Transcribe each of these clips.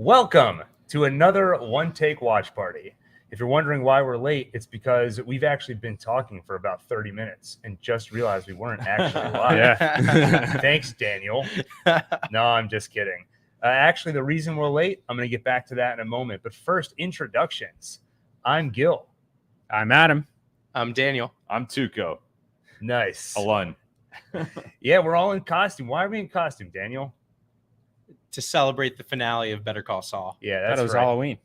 Welcome to another OneTake Watch Party. If you're wondering why we're late, it's because we've actually been talking for about 30 minutes and just realized we weren't actually live. Thanks, Daniel. No, I'm just kidding. Actually, the reason we're late, I'm going to get back to that in a moment. But first, introductions. I'm Gil. I'm Adam. I'm Daniel. I'm Tuco. Nice. Alun. Yeah, we're all in costume. Why are we in costume, Daniel? To celebrate the finale of Better Call Saul. Yeah, That that's was right. Halloween.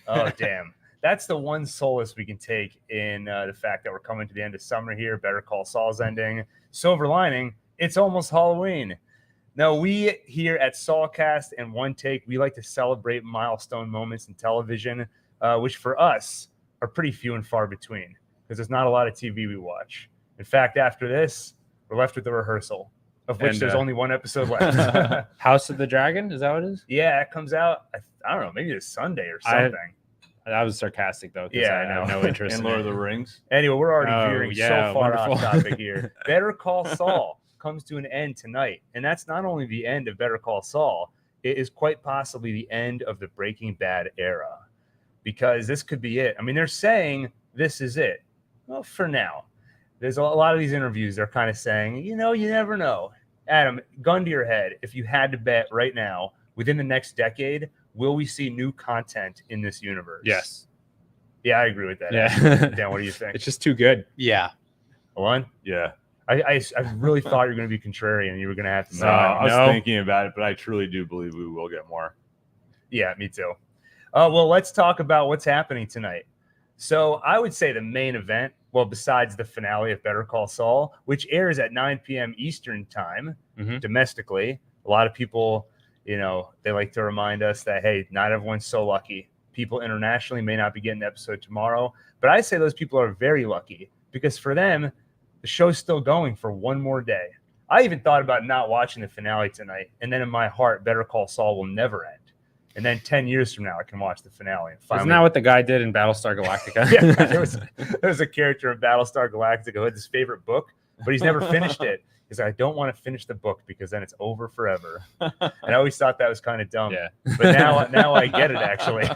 Oh, damn. That's the one solace we can take in the fact that we're coming to the end of summer here. Better Call Saul's ending. Silver lining, it's almost Halloween. Now, we here at Saulcast and OneTake, we like to celebrate milestone moments in television, which for us are pretty few and far between because there's not a lot of TV we watch. In fact, after this, we're left with the rehearsal, of which there's only one episode left. House of the Dragon, is that what it is? Yeah, it comes out, I don't know, maybe this Sunday or something. That was sarcastic, though. Yeah, I have no interest And in Lord it. of the Rings. Anyway, we're already veering so far wonderful. off topic here. Better Call Saul comes to an end tonight. And that's not only the end of Better Call Saul, it is quite possibly the end of the Breaking Bad era. Because this could be it. I mean, they're saying this is it. Well, for now. There's a lot of these interviews, they're kind of saying, you never know. Adam, gun to your head, if you had to bet right now, within the next decade, will we see new content in this universe? Yes. Yeah, I agree with that. Yeah. Dan, what do you think? It's just too good. Yeah. One? Yeah. I really thought you were going to be contrarian and you were going to have to say, I was No. thinking about it, but I truly do believe we will get more. yeah, me too. Well, let's talk about what's happening tonight. So I would say the main event, well, besides the finale of Better Call Saul, which airs at 9 p.m. Eastern time domestically. A lot of people, they like to remind us that, hey, not everyone's so lucky. People internationally may not be getting the episode tomorrow, but I say those people are very lucky because for them, the show's still going for one more day. I even thought about not watching the finale tonight, and then in my heart, Better Call Saul will never end. And then 10 years from now, I can watch the finale. And finally, Isn't that what the guy did in Battlestar Galactica? yeah, there was a character in Battlestar Galactica who had his favorite book, but he's never finished it. He's like, I don't want to finish the book because then it's over forever. And I always thought that was kind of dumb. Yeah. But now I get it, actually.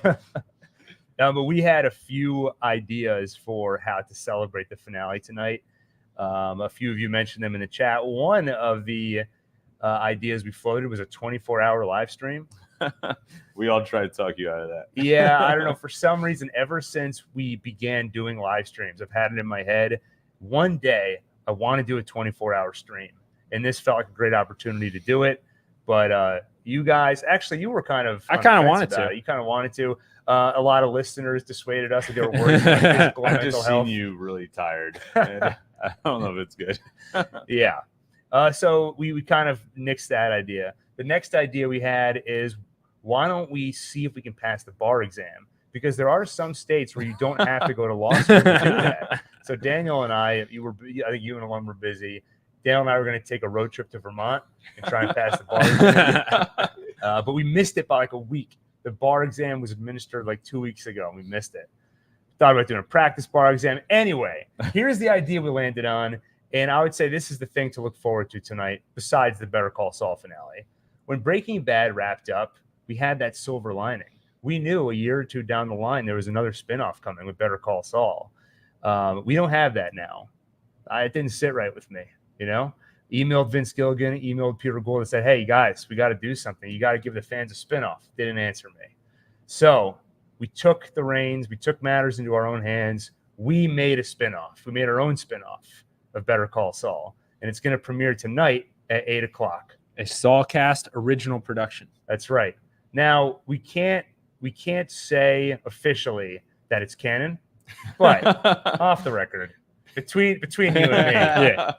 But we had a few ideas for how to celebrate the finale tonight. A few of you mentioned them in the chat. One of the ideas we floated was a 24-hour live stream. We all tried to talk you out of that. Yeah, I don't know. For some reason, ever since we began doing live streams, I've had it in my head. One day, I want to do a 24-hour stream. And this felt like a great opportunity to do it. But you guys, actually, you were kind of... I kind of wanted to. You kind of wanted to. A lot of listeners dissuaded us that they were worried about physical and I've mental just health. seen you really tired. And I don't know if it's good. Yeah. So we kind of nixed that idea. The next idea we had is, why don't we see if we can pass the bar exam? Because there are some states where you don't have to go to law school to do that. So Daniel and I think you and Alun were busy. Daniel and I were going to take a road trip to Vermont and try and pass the bar exam. But we missed it by like a week. The bar exam was administered like 2 weeks ago, and we missed it. Thought about doing a practice bar exam. Anyway, here's the idea we landed on. And I would say this is the thing to look forward to tonight, besides the Better Call Saul finale. When Breaking Bad wrapped up, we had that silver lining. We knew a year or two down the line there was another spinoff coming with Better Call Saul. We don't have that now. It didn't sit right with me, Emailed Vince Gilligan, emailed Peter Gould and said, hey, guys, we got to do something. You got to give the fans a spinoff. Didn't answer me. So we took the reins. We took matters into our own hands. We made a spinoff. We made our own spinoff of Better Call Saul. And it's going to premiere tonight at 8 o'clock. A Saulcast original production. That's right. Now, we can't say officially that it's canon, but off the record, between you and me, Yeah.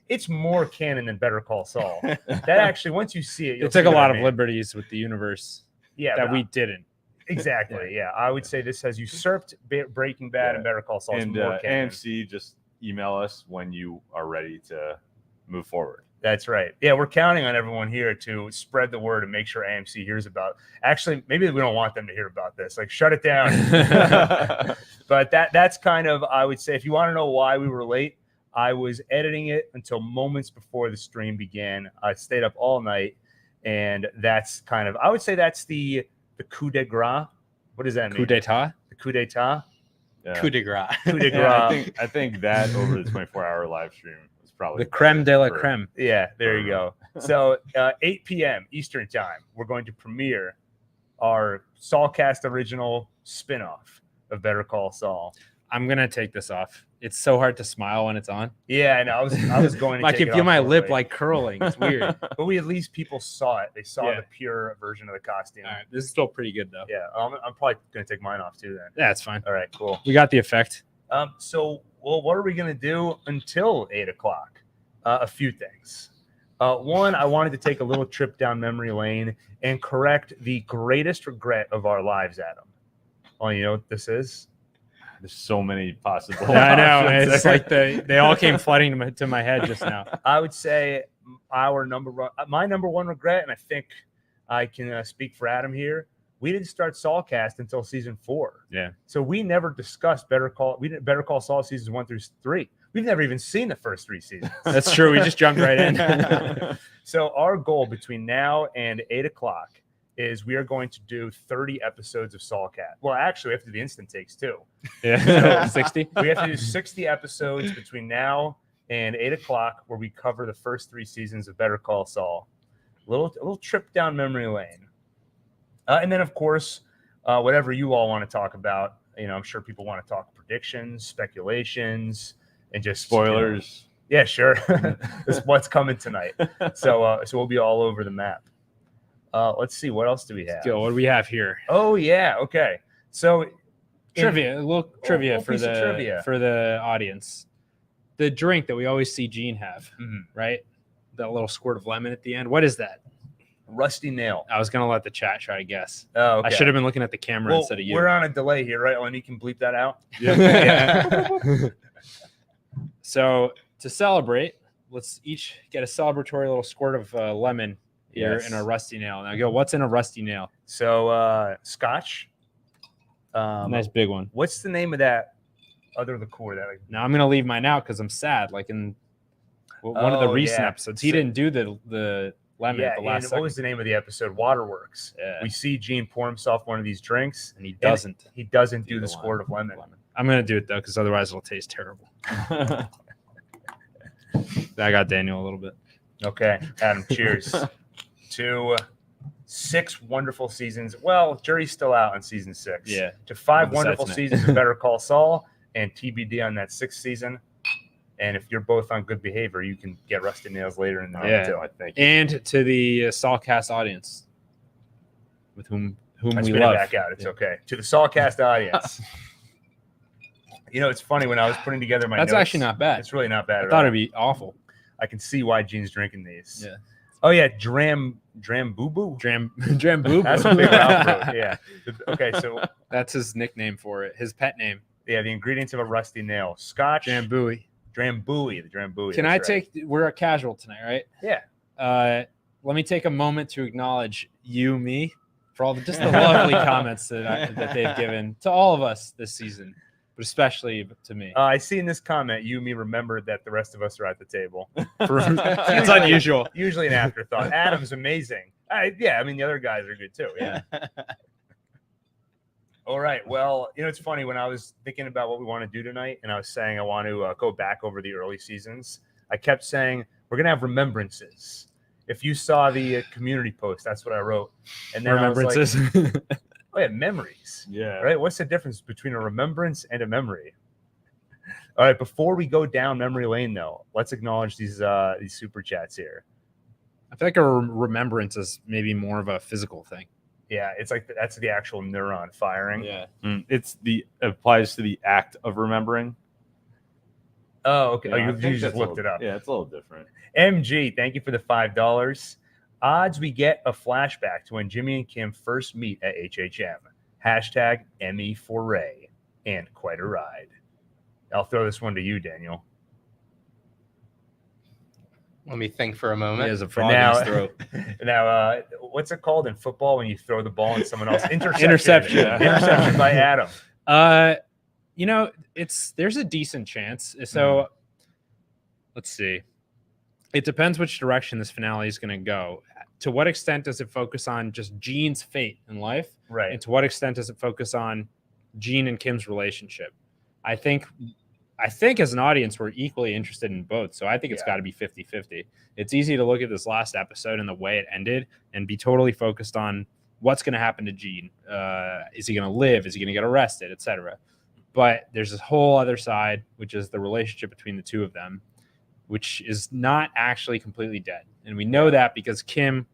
it's more canon than Better Call Saul. That actually, once you see it, you'll It took see a what I lot of mean. liberties with the universe Yeah, that but we didn't. exactly. Yeah, I would say this has usurped Breaking Bad and Better Call Saul. And more canon. AMC, just email us when you are ready to move forward. That's right. Yeah, we're counting on everyone here to spread the word and make sure AMC hears about. Actually, maybe we don't want them to hear about this. Like, shut it down. But that's kind of, I would say, if you want to know why we were late, I was editing it until moments before the stream began. I stayed up all night, and that's kind of, I would say that's the coup de grace. What does that mean? Coup d'etat. The coup d'etat. Yeah. Coup de grace. Coup de Yeah, grace. I think that over the 24-hour live stream was probably The creme de la for- creme. Yeah, there you go. So 8 p.m. Eastern time, we're going to premiere our Saulcast original spinoff of Better Call Saul. I'm gonna take this off. It's so hard to smile when it's on. Yeah, I know. I was going to I take can it feel off my shortly. lip like curling. It's weird. But at least people saw it. They saw Yeah. the pure version of the costume. All right, this is still pretty good though. Yeah, I'm probably going to take mine off too then. Yeah, it's fine. All right, cool. We got the effect. So, what are we going to do until 8 o'clock? A few things. One, I wanted to take a little trip down memory lane and correct the greatest regret of our lives, Adam. Oh, you know what this is? There's so many possible. I know. options It's there. like they all came flooding to my head just now. I would say my number one regret, and I think I can speak for Adam here. We didn't start Saulcast until season 4. Yeah. So we never discussed Better Call Saul seasons 1 through 3. We've never even seen the first 3 seasons. That's true. We just jumped right in. So our goal between now and 8 o'clock is we are going to do 30 episodes of Saulcast. Well, actually, we have to do the instant takes too. Yeah. 60. We have to do 60 episodes between now and 8 o'clock where we cover the first 3 seasons of Better Call Saul. A little trip down memory lane. And then, of course, whatever you all want to talk about. You know, I'm sure people want to talk predictions, speculations, and just Spoilers. Yeah, sure. This is what's coming tonight. So we'll be all over the map. Let's see. What else do we have? Go. What do we have here? Oh, yeah. Okay. So Trivia. A little trivia little for piece of the trivia. for the audience. The drink that we always see Gene have, Mhm. right? That little squirt of lemon at the end. What is that? Rusty Nail. I was gonna let the chat try to guess. Oh, okay. I should have been looking at the camera Well, instead of you. we're on a delay here, right? And you can bleep that out. Yeah. So to celebrate, let's each get a celebratory little squirt of lemon here Yes. in a rusty nail. Now go. What's in a rusty nail? So Scotch. Nice big one. What's the name of that other liqueur? That like, Now I'm gonna leave mine out because I'm sad. Like in one of the Oh, recent yeah. episodes, he So- didn't do the lemon at the and last what second. was the name of the episode? Waterworks. Yeah. We see Gene pour himself one of these drinks. And he doesn't. He doesn't do Do the the squirt of lemon. I'm gonna do it though because otherwise it'll taste terrible. I got Daniel a little bit. Okay, Adam. Cheers to 6 wonderful seasons. Well, jury's still out on season 6. Yeah. To 5 We'll decide wonderful tonight. seasons of Better Call Saul and TBD on that 6th season. And if you're both on good behavior, you can get rusty nails later in the night Yeah. too. I think. And to the Saulcast audience, with whom I we spit it love. back out. It's Yeah. okay. To the Saulcast audience. You know, it's funny when I was putting together my That's notes, actually not bad. It's really not bad I at thought all. it'd be awful. I can see why Gene's drinking these. Yeah. Oh yeah, Dram Boo Boo. Drambu. That's what Big Ralph wrote. Yeah. Okay, so That's his nickname for it. His pet name. yeah, the ingredients of a rusty nail: Scotch, Drambuie. Drambuie, the Drambuie. Can I that's right. take? We're at casual tonight, right? Yeah. Let me take a moment to acknowledge me, for all just the lovely comments that they've given to all of us this season, but especially to me. I see in this comment, you and me remembered that the rest of us are at the table. It's unusual. Usually an afterthought. Adam's amazing. Yeah, I mean the other guys are good too. Yeah. All right. Well, you know, it's funny when I was thinking about what we want to do tonight, and I was saying I want to go back over the early seasons. I kept saying we're gonna have remembrances. If you saw the community post, that's what I wrote. And then Remembrances. I was like, oh yeah, memories. Yeah. Right. What's the difference between a remembrance and a memory? All right. Before we go down memory lane, though, let's acknowledge these super chats here. I feel like a remembrance is maybe more of a physical thing. Yeah, it's like that's the actual neuron firing. Yeah. It applies to the act of remembering. Oh, okay. Yeah, I You think just that's a looked little- it up. Yeah, it's a little different. MG, thank you for the $5. Odds we get a flashback to when Jimmy and Kim first meet at HHM. Hashtag Emmy for Ray. And quite a ride. I'll throw this one to you, Daniel. Let me think for a He moment. has a frog in his throat. Now, what's it called in football when you throw the ball and someone else? Interception. Interception. Interception by Adam. You know, there's a decent chance. So let's see. It depends which direction this finale is going to go. to what extent does it focus on just Gene's fate in life? Right. And to what extent does it focus on Gene and Kim's relationship? I think as an audience, we're equally interested in both. So I think it's got to be 50-50. It's easy to look at this last episode and the way it ended and be totally focused on what's going to happen to Gene. Is he going to live? Is he going to get arrested, etc.? But there's this whole other side, which is the relationship between the two of them, which is not actually completely dead. And we know that because Kim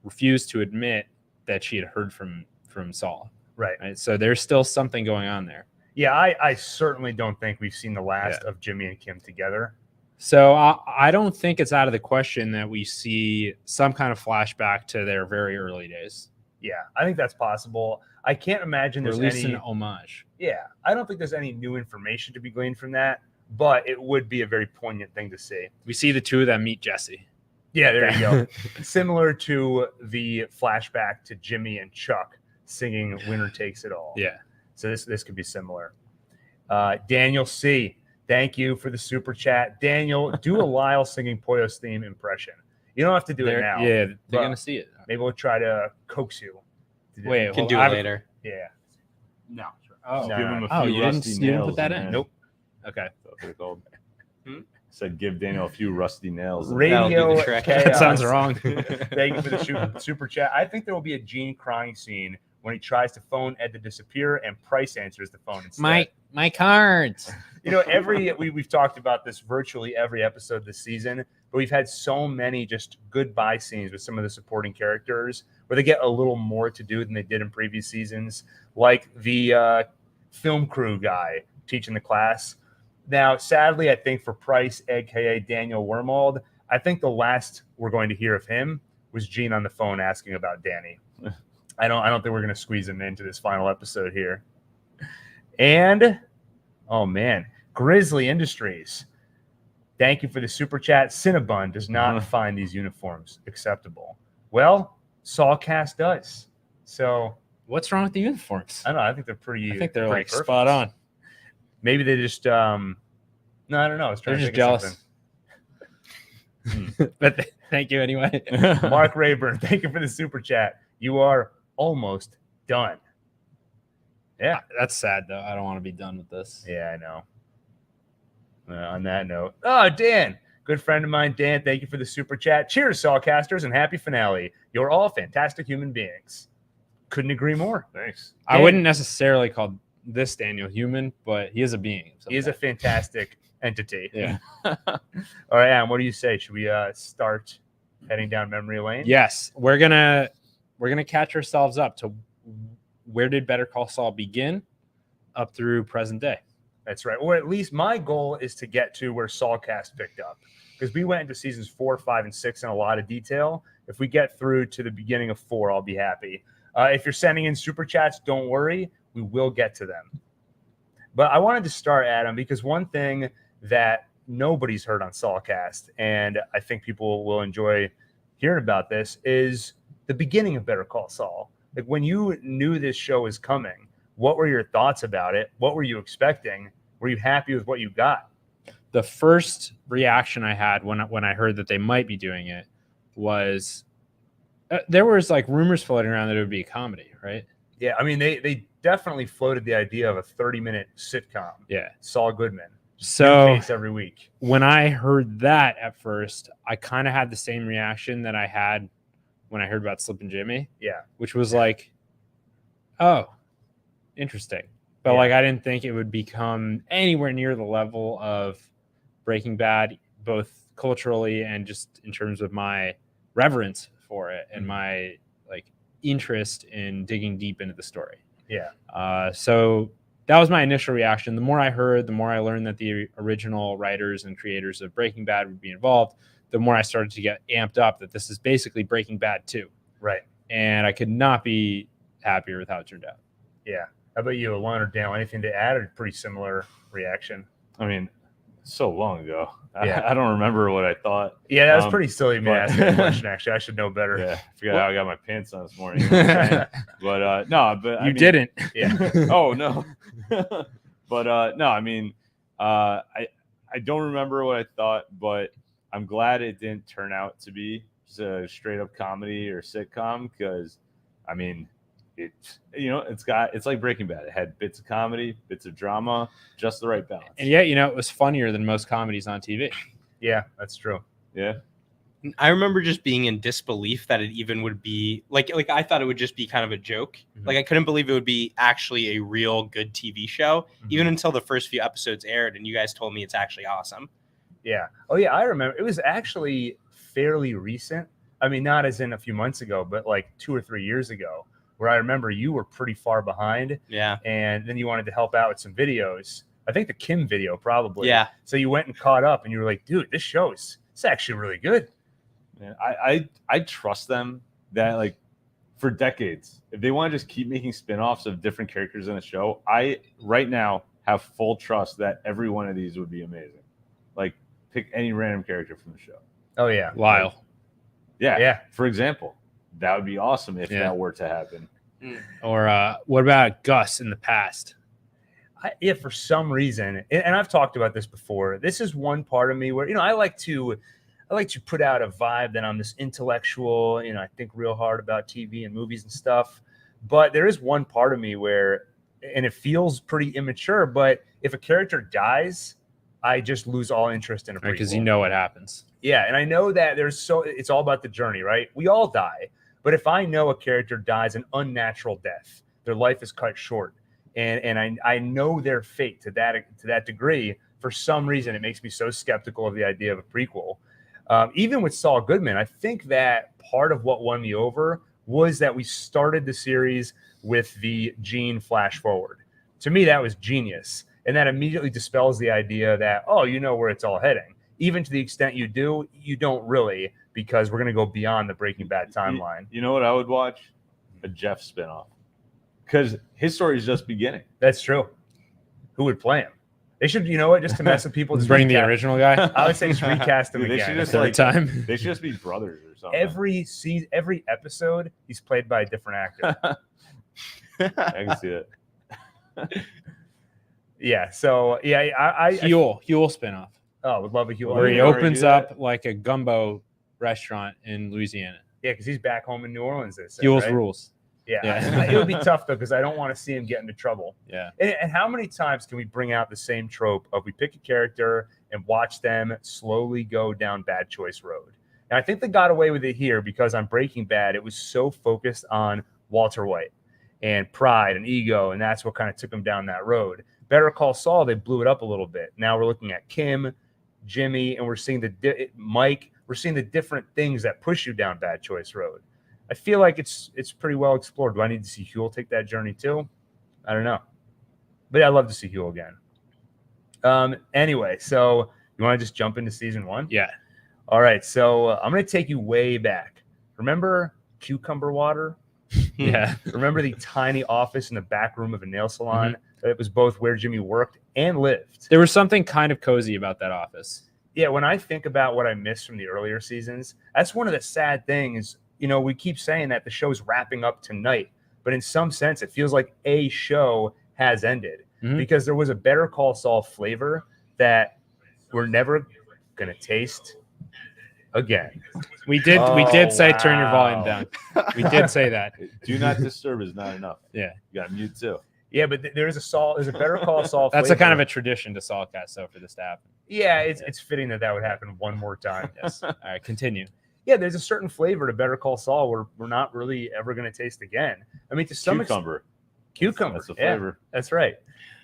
refused to admit that she had heard from Saul. Right. So there's still something going on there. Yeah, I certainly don't think we've seen the last of Jimmy and Kim together. So I don't think it's out of the question that we see some kind of flashback to their very early days. Yeah, I think that's possible. I can't imagine there's any an homage. Yeah, I don't think there's any new information to be gleaned from that, but it would be a very poignant thing to see. We see the two of them meet Jesse. Yeah, there you go. Similar to the flashback to Jimmy and Chuck singing "Winner Takes It All." Yeah. So this could be similar. Daniel C., thank you for the super chat. Daniel, do a Lyle singing Poyo's theme impression. You don't have to do it now. Yeah, they're going to see it. Maybe we'll try to coax you. Wait, you can do it later. Yeah. No. Oh, Give him a oh, few you rusty didn't nails. put that in? Man. Nope. Okay. That's what they're called. Said give Daniel a few rusty nails. Radio That'll do the trick. Chaos. That sounds wrong. Thank you for the super chat. I think there will be a Gene crying scene when he tries to phone Ed to disappear and Price answers the phone instead. My cards. You know, we've talked about this virtually every episode this season, but we've had so many just goodbye scenes with some of the supporting characters where they get a little more to do than they did in previous seasons, like the film crew guy teaching the class. Now, sadly, I think for Price, aka Daniel Wormald, I think the last we're going to hear of him was Gene on the phone asking about Danny. I don't think we're going to squeeze him into this final episode here. And, oh man, Grizzly Industries. Thank you for the super chat. Cinnabon does not find these uniforms acceptable. Well, Saulcast does. So, what's wrong with the uniforms? I don't know. I think they're pretty. I think they're pretty like perfect. spot on. Maybe they just. No, I don't know. I was trying They're to just think jealous. of But thank you anyway. something. Mark Rayburn, thank you for the super chat. You are almost done. Yeah. That's sad though. I don't want to be done with this. Yeah, I know. On that note, oh, Dan, good friend of mine, Dan, thank you for the super chat. Cheers, Saulcasters, and happy finale. You're all fantastic human beings. Couldn't agree more. Thanks. I wouldn't necessarily call this Daniel human, but he is a being. He is a fantastic entity. Yeah. All right, Adam, what do you say? Should we start heading down memory lane? Yes, we're gonna catch ourselves up to where did Better Call Saul begin up through present day. That's right. Or at least my goal is to get to where Saulcast picked up, because we went into seasons 4, 5, and 6 in a lot of detail. If we get through to the beginning of 4, I'll be happy. If you're sending in super chats, don't worry. We will get to them. But I wanted to start, Adam, because one thing that nobody's heard on Saulcast, and I think people will enjoy hearing about this, is the beginning of Better Call Saul. Like, when you knew this show was coming, what were your thoughts about it? What were you expecting? Were you happy with what you got? The first reaction I had when I heard that they might be doing it was there was like rumors floating around that it would be a comedy, right? Yeah, I mean, they definitely floated the idea of a 30-minute sitcom. Yeah. Saul Goodman. So New case every week. when I heard that at first, I kind of had the same reaction that I had when I heard about Slip and Jimmy. Yeah. Which was like, oh, interesting. But Yeah. like, I didn't think it would become anywhere near the level of Breaking Bad, both culturally and just in terms of my reverence for it and my like interest in digging deep into the story. Yeah. So that was my initial reaction. The more I heard, the more I learned that the original writers and creators of Breaking Bad would be involved, the more I started to get amped up that this is basically Breaking Bad 2. Right. And I could not be happier with how it turned out. Yeah. How about you, Alon or Daniel? Anything to add, or pretty similar reaction? I mean, so long ago. Yeah. I don't remember what I thought. Yeah, that was pretty silly of me to but- ask that question, actually. I should know better. Yeah, I forgot how I got my pants on this morning. You know what I'm saying? But no, but I You mean, didn't. Yeah. Oh no. But no, I mean, I don't remember what I thought, but I'm glad it didn't turn out to be it's a straight up comedy or sitcom because, I mean, it's like Breaking Bad. It had bits of comedy, bits of drama, just the right balance. And yet, it was funnier than most comedies on TV. Yeah, that's true. Yeah. I remember just being in disbelief that it even would be like I thought it would just be kind of a joke. Mhm. Like I couldn't believe it would be actually a real good TV show, even until the first few episodes aired and you guys told me it's actually awesome. Yeah. Oh yeah, I remember. It was actually fairly recent. I mean, not as in a few months ago, but like 2 or 3 years ago, where I remember you were pretty far behind. Yeah. And then you wanted to help out with some videos. I think the Kim video probably. Yeah. So you went and caught up and you were like, dude, this show is it's actually really good. Man, I trust them that like for decades, if they want to just keep making spin-offs of different characters in the show, I right now have full trust that every one of these would be amazing. Like pick any random character from the show. Oh yeah. Lyle. Yeah. Yeah. For example, that would be awesome if Yeah. that were to happen. Or what about Gus in the past? Yeah, for some reason, and I've talked about this before, this is one part of me where, I like to put out a vibe that I'm this intellectual, I think real hard about TV and movies and stuff. But there is one part of me where, and it feels pretty immature, but if a character dies, I just lose all interest in a prequel. Because you know what happens. Yeah, and I know that it's all about the journey, right? We all die. But if I know a character dies an unnatural death, their life is cut short, and I know their fate to that degree, for some reason it makes me so skeptical of the idea of a prequel. Even with Saul Goodman, I think that part of what won me over was that we started the series with the Gene flash forward. To me, that was genius. And that immediately dispels the idea that, you know where it's all heading. Even to the extent you do, you don't really, because we're going to go beyond the Breaking Bad timeline. You know what I would watch? A Jeff spinoff. Because his story is just beginning. That's true. Who would play him? They should, just to mess with people. Just bring the original guy. I would say just recast him Dude, they again. should just Third time. They should just be brothers or something. Every episode, he's played by a different actor. I can see it. Yeah. So yeah, Huel spinoff. would love a Huel. Where he already opens do that? up like a gumbo restaurant in Louisiana. Yeah, because he's back home in New Orleans. Huel's right? rules. Yeah. It would be tough though, because I don't want to see him get into trouble. Yeah. And how many times can we bring out the same trope of we pick a character and watch them slowly go down bad choice road? And I think they got away with it here because on Breaking Bad, it was so focused on Walter White and pride and ego, and that's what kind of took him down that road. Better Call Saul, they blew it up a little bit. Now we're looking at Kim, Jimmy, and we're seeing Mike. We're seeing the different things that push you down bad choice road. I feel like it's pretty well explored. Do I need to see Huel take that journey too? I don't know. But yeah, I'd love to see Huel again. Anyway, so you want to just jump into season 1? Yeah. All right. So I'm going to take you way back. Remember Cucumber Water? Yeah. Remember the tiny office in the back room of a nail salon? It was both where Jimmy worked and lived. There was something kind of cozy about that office. Yeah, when I think about what I missed from the earlier seasons, that's one of the sad things. We keep saying that the show's wrapping up tonight, but in some sense, it feels like a show has ended because there was a Better Call Saul flavor that we're never going to taste again. We did say turn your volume down. We did say that. Do not disturb is not enough. Yeah. You got to mute too. Yeah, but there's a Better Call Saul That's flavor. a kind of a tradition to Saulcast, though, for this to happen. Yeah, it's fitting that would happen one more time. Yes. All right, continue. Yeah, there's a certain flavor to Better Call Saul we're not really ever going to taste again. I mean, to some Cucumber. Cucumber. That's the Yeah, flavor. that's right.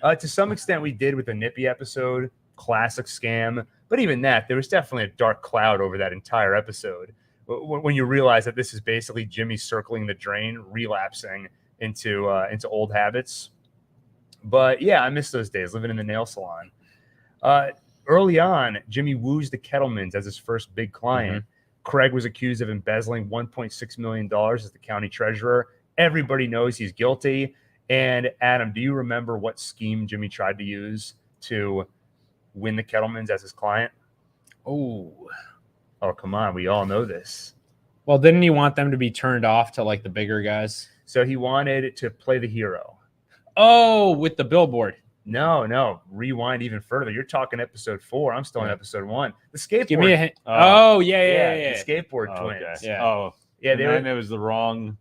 To some extent, we did with the Nippy episode, classic scam. But even that, there was definitely a dark cloud over that entire episode. When you realize that this is basically Jimmy circling the drain, relapsing into old habits. But yeah, I miss those days living in the nail salon. Early on, Jimmy woos the Kettlemans as his first big client. Craig was accused of embezzling $1.6 million as the county treasurer. Everybody knows he's guilty. And Adam, do you remember what scheme Jimmy tried to use to win the Kettlemans as his client? Oh, come on. We all know this. Well, didn't he want them to be turned off to like the bigger guys? So he wanted to play the hero. Oh, with the billboard. No. Rewind even further. You're talking episode 4. I'm still in Yeah. episode 1. The skateboard. Give me a hint. Oh. Yeah. The skateboard Oh, twins. okay. Yeah. Oh, Yeah, and they then were. it was the wrong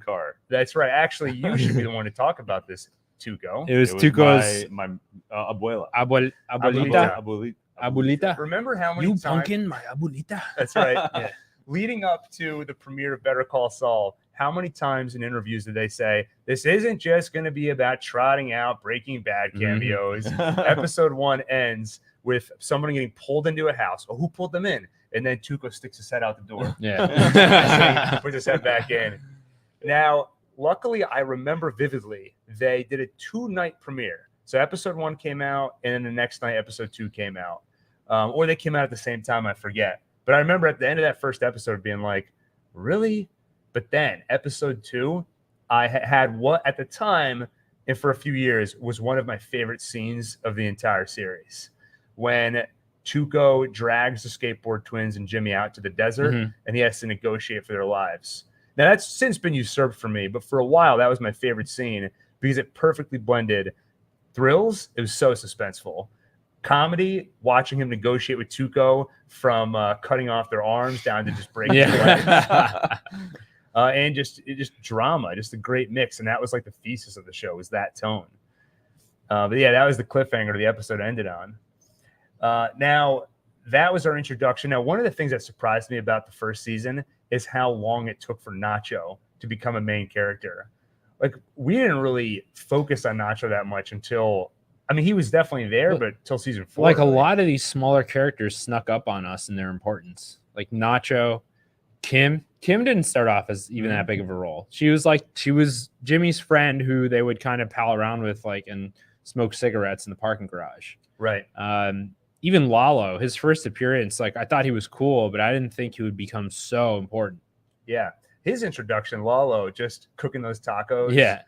car. That's right. Actually, you should be the one to talk about this, Tuco. It was Tuco's my abuela. abuelita. Abuelita. Abuelita. Remember how many You times? pumpkin, my abuelita. That's right. Yeah. Leading up to the premiere of Better Call Saul, how many times in interviews did they say, this isn't just going to be about trotting out Breaking Bad cameos? Episode 1 ends with someone getting pulled into a house. Oh, who pulled them in? And then Tuco sticks his head out the door. Yeah. Puts his head back in. Now, luckily, I remember vividly, they did a 2-night premiere. So episode 1 came out, and then the next night, episode 2 came out. Or they came out at the same time, I forget. But I remember at the end of that first episode being like, really? But then episode 2, I had what at the time and for a few years was one of my favorite scenes of the entire series. When Tuco drags the skateboard twins and Jimmy out to the desert and he has to negotiate for their lives. Now that's since been usurped for me, but for a while that was my favorite scene because it perfectly blended thrills. It was so suspenseful. Comedy, watching him negotiate with Tuco from cutting off their arms down to just breaking their legs. And just drama, just a great mix. And that was like the thesis of the show, was that tone. But yeah, that was the cliffhanger the episode ended on. Now, that was our introduction. Now, one of the things that surprised me about the first season is how long it took for Nacho to become a main character. Like, we didn't really focus on Nacho that much until, I mean, he was definitely there, but till season 4. Like, a lot of these smaller characters snuck up on us in their importance. Like Nacho, Kim didn't start off as even that big of a role. She was Jimmy's friend who they would kind of pal around with, like, and smoke cigarettes in the parking garage. Right. Even Lalo, his first appearance, like, I thought he was cool, but I didn't think he would become so important. Yeah. His introduction, Lalo, just cooking those tacos. Yeah.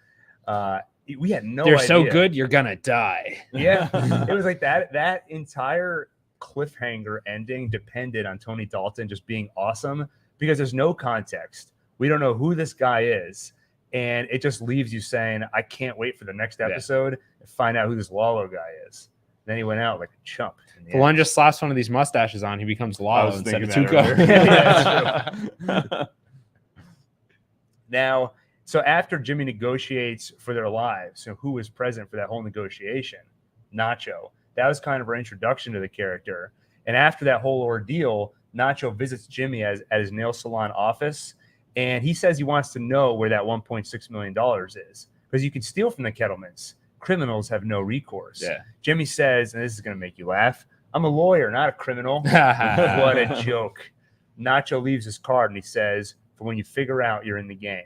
We had no They're idea. so good, you're gonna die. Yeah. It was like that entire cliffhanger ending depended on Tony Dalton just being awesome because there's no context. We don't know who this guy is. And it just leaves you saying, I can't wait for the next episode and find out who this Lalo guy is. Then he went out like a chump. The one just slaps one of these mustaches on, he becomes Lalo instead of Tuco. Yeah, now, so after Jimmy negotiates for their lives, so who was present for that whole negotiation? Nacho. That was kind of our introduction to the character. And after that whole ordeal, Nacho visits Jimmy at his nail salon office, and he says he wants to know where that $1.6 million is. Because you can steal from the Kettlemans. Criminals have no recourse. Yeah. Jimmy says, and this is going to make you laugh, I'm a lawyer, not a criminal. What a joke. Nacho leaves his card, and he says, for when you figure out you're in the game.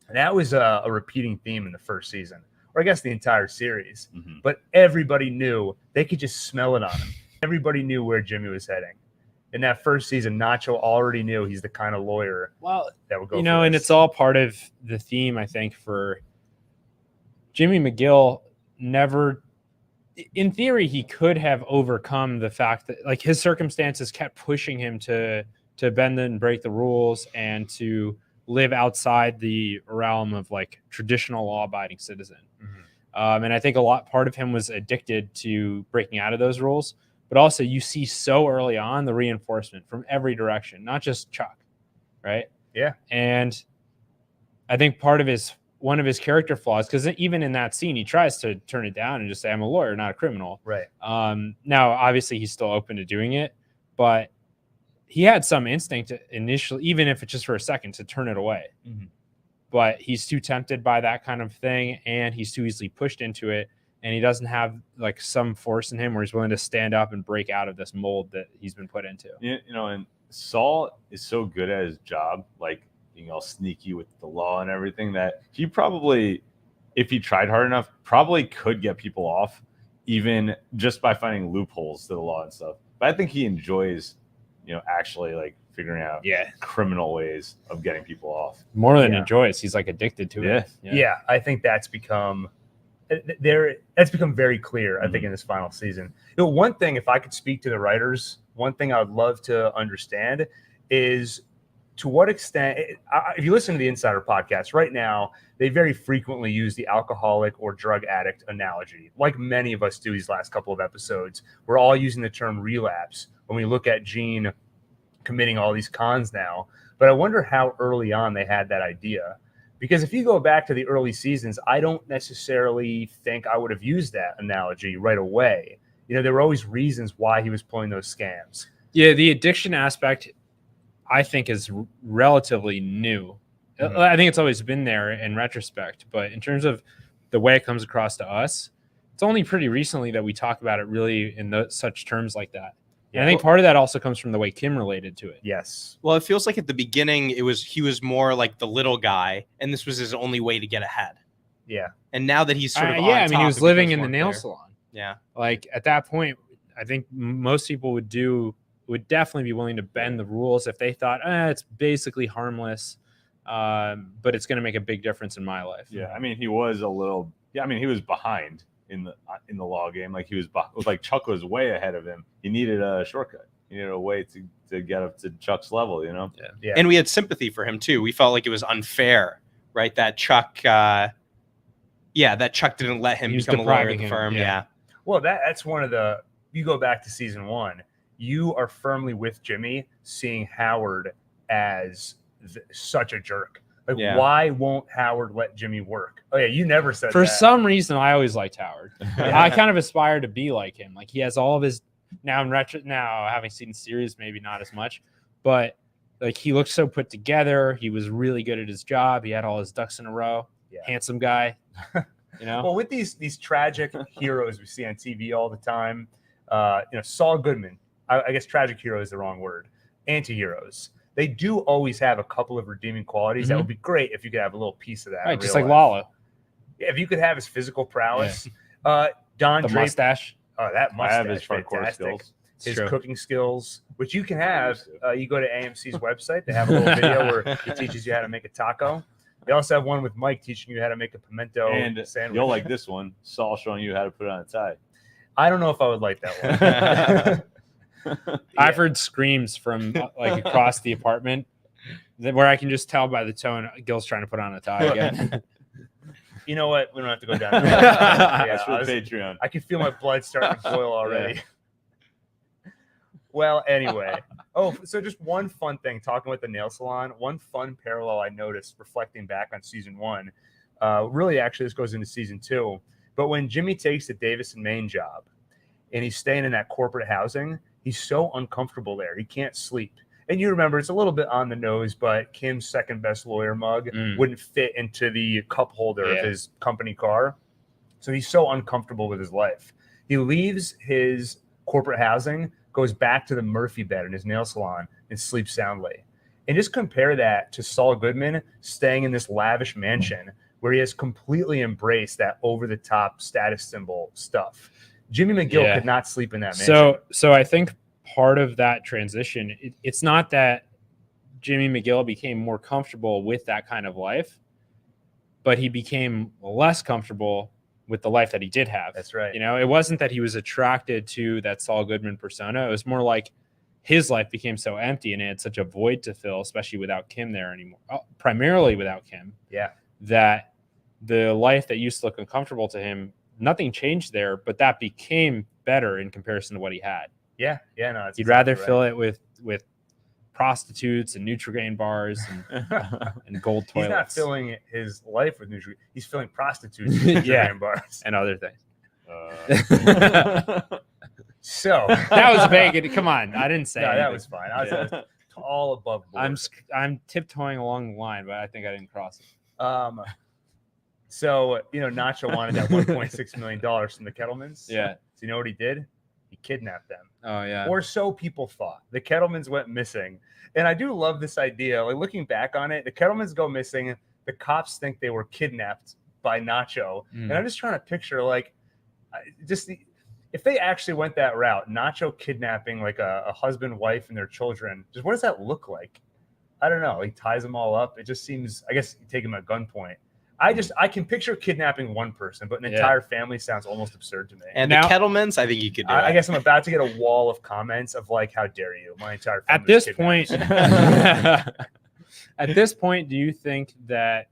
And that was a repeating theme in the first season, or I guess the entire series. But everybody knew, they could just smell it on him. Everybody knew where Jimmy was heading. In that first season, Nacho already knew he's the kind of lawyer that would go. And it's all part of the theme, I think, for Jimmy McGill. Never, in theory, he could have overcome the fact that, like, his circumstances kept pushing him to bend and break the rules and to live outside the realm of, like, traditional law-abiding citizen. And I think part of him was addicted to breaking out of those rules. But also, you see so early on the reinforcement from every direction, not just Chuck, right? Yeah. And I think one of his character flaws, because even in that scene, he tries to turn it down and just say, I'm a lawyer, not a criminal. Right. Now, obviously, he's still open to doing it, but he had some instinct initially, even if it's just for a second, to turn it away. But he's too tempted by that kind of thing, and he's too easily pushed into it. And he doesn't have, like, some force in him where he's willing to stand up and break out of this mold that he's been put into. And Saul is so good at his job, like being all sneaky with the law and everything, that he probably, if he tried hard enough, probably could get people off, even just by finding loopholes to the law and stuff. But I think he enjoys, actually, like, figuring out criminal ways of getting people off. More than enjoys. He's, like, addicted to it. Yeah, I think that's become very clear, I think, in this final season. One thing, if I could speak to the writers, one thing I would love to understand is to what extent, if you listen to the Insider podcast right now, they very frequently use the alcoholic or drug addict analogy, like many of us do these last couple of episodes. We're all using the term relapse when we look at Gene committing all these cons now. But I wonder how early on they had that idea. Because if you go back to the early seasons, I don't necessarily think I would have used that analogy right away. You know, there were always reasons why he was pulling those scams. Yeah, the addiction aspect, I think, is relatively new. Mhm. I think it's always been there in retrospect, but in terms of the way it comes across to us, it's only pretty recently that we talk about it really in such terms like that. And I think part of that also comes from the way Kim related to it. Yes. Well, it feels like at the beginning he was more like the little guy, and this was his only way to get ahead. Yeah. And now that he's sort of Yeah, I mean, he was living in the nail salon. salon. Yeah. Like at that point, I think most people would definitely be willing to bend the rules if they thought, it's basically harmless, but it's going to make a big difference in my life. Yeah, I mean, he was a little. Yeah, I mean, he was behind in the law game. Like like Chuck was way ahead of him. He needed a shortcut. He needed a way to get up to Chuck's level. You know. Yeah. And we had sympathy for him too. We felt like it was unfair, right? That Chuck, that Chuck didn't let him He was become a lawyer at depriving the him, firm. yeah. Yeah. Well, that's one of the. You go back to season 1. You are firmly with Jimmy, seeing Howard as such a jerk. Like, Yeah. why won't Howard let Jimmy work? Oh yeah, you never said For that. some reason, I always liked Howard. I kind of aspire to be like him. Like he has all of his now having seen the series, maybe not as much, but like he looked so put together. He was really good at his job. He had all his ducks in a row. Yeah. Handsome guy. You know. Well, with these tragic heroes we see on TV all the time, Saul Goodman. I guess tragic hero is the wrong word. Anti-heroes. They do always have a couple of redeeming qualities. That would be great if you could have a little piece of that. Right, in just real like life. Lalo. Yeah, if you could have his physical prowess. Don The Draper. mustache. Oh, that I mustache. have his hardcore fantastic. skills. His True. cooking skills, which you can have. You go to AMC's website. They have a little video where he teaches you how to make a taco. They also have one with Mike teaching you how to make a pimento And sandwich. you'll like this one. Saul showing you how to put on a tie. I don't know if I would like that one. I've heard screams from like across the apartment where I can just tell by the tone Gil's trying to put on a tie again. You know what? We don't have to go down there. Yeah, That's for the Patreon. I can feel my blood starting to boil already. Well, anyway. Oh, so just one fun thing, talking with the nail salon, one fun parallel I noticed reflecting back on season 1. Really, actually, this goes into season 2. But when Jimmy takes the Davison, Maine job and he's staying in that corporate housing, he's so uncomfortable there. He can't sleep. And you remember, it's a little bit on the nose, but Kim's second best lawyer mug wouldn't fit into the cup holder of his company car. So he's so uncomfortable with his life. He leaves his corporate housing, goes back to the Murphy bed in his nail salon, and sleeps soundly. And just compare that to Saul Goodman staying in this lavish mansion where he has completely embraced that over-the-top status symbol stuff. Jimmy McGill could not sleep in that mansion. So I think part of that transition, it's not that Jimmy McGill became more comfortable with that kind of life, but he became less comfortable with the life that he did have. That's right. You know, it wasn't that he was attracted to that Saul Goodman persona. It was more like his life became so empty and it had such a void to fill, especially without Kim there anymore. Primarily without Kim. Yeah. That the life that used to look uncomfortable to him, nothing changed there, but that became better in comparison to what he had. Yeah. No, that's He'd rather fill it with prostitutes and Nutrigrain bars and gold toilets. He's not filling his life with Nutrigrain. He's filling prostitutes with Nutrigrain bars and other things. So that was vague. Come on, I didn't say. No, anything. that was fine. I was all above board. I'm tiptoeing along the line, but I think I didn't cross it. So Nacho wanted that $1.6 million from the Kettlemans. Yeah. So you know what he did? He kidnapped them. Oh yeah. Or so people thought. The Kettlemans went missing, and I do love this idea. Like looking back on it, the Kettlemans go missing. The cops think they were kidnapped by Nacho, and I'm just trying to picture if they actually went that route, Nacho kidnapping like a husband, wife, and their children. Just what does that look like? I don't know. He ties them all up. It just seems. I guess you take them at gunpoint. I can picture kidnapping one person, but an entire family sounds almost absurd to me. And now, the Kettlemans, I think you could do it. I guess I'm about to get a wall of comments of like, how dare you? My entire family. At this point, At this point, do you think that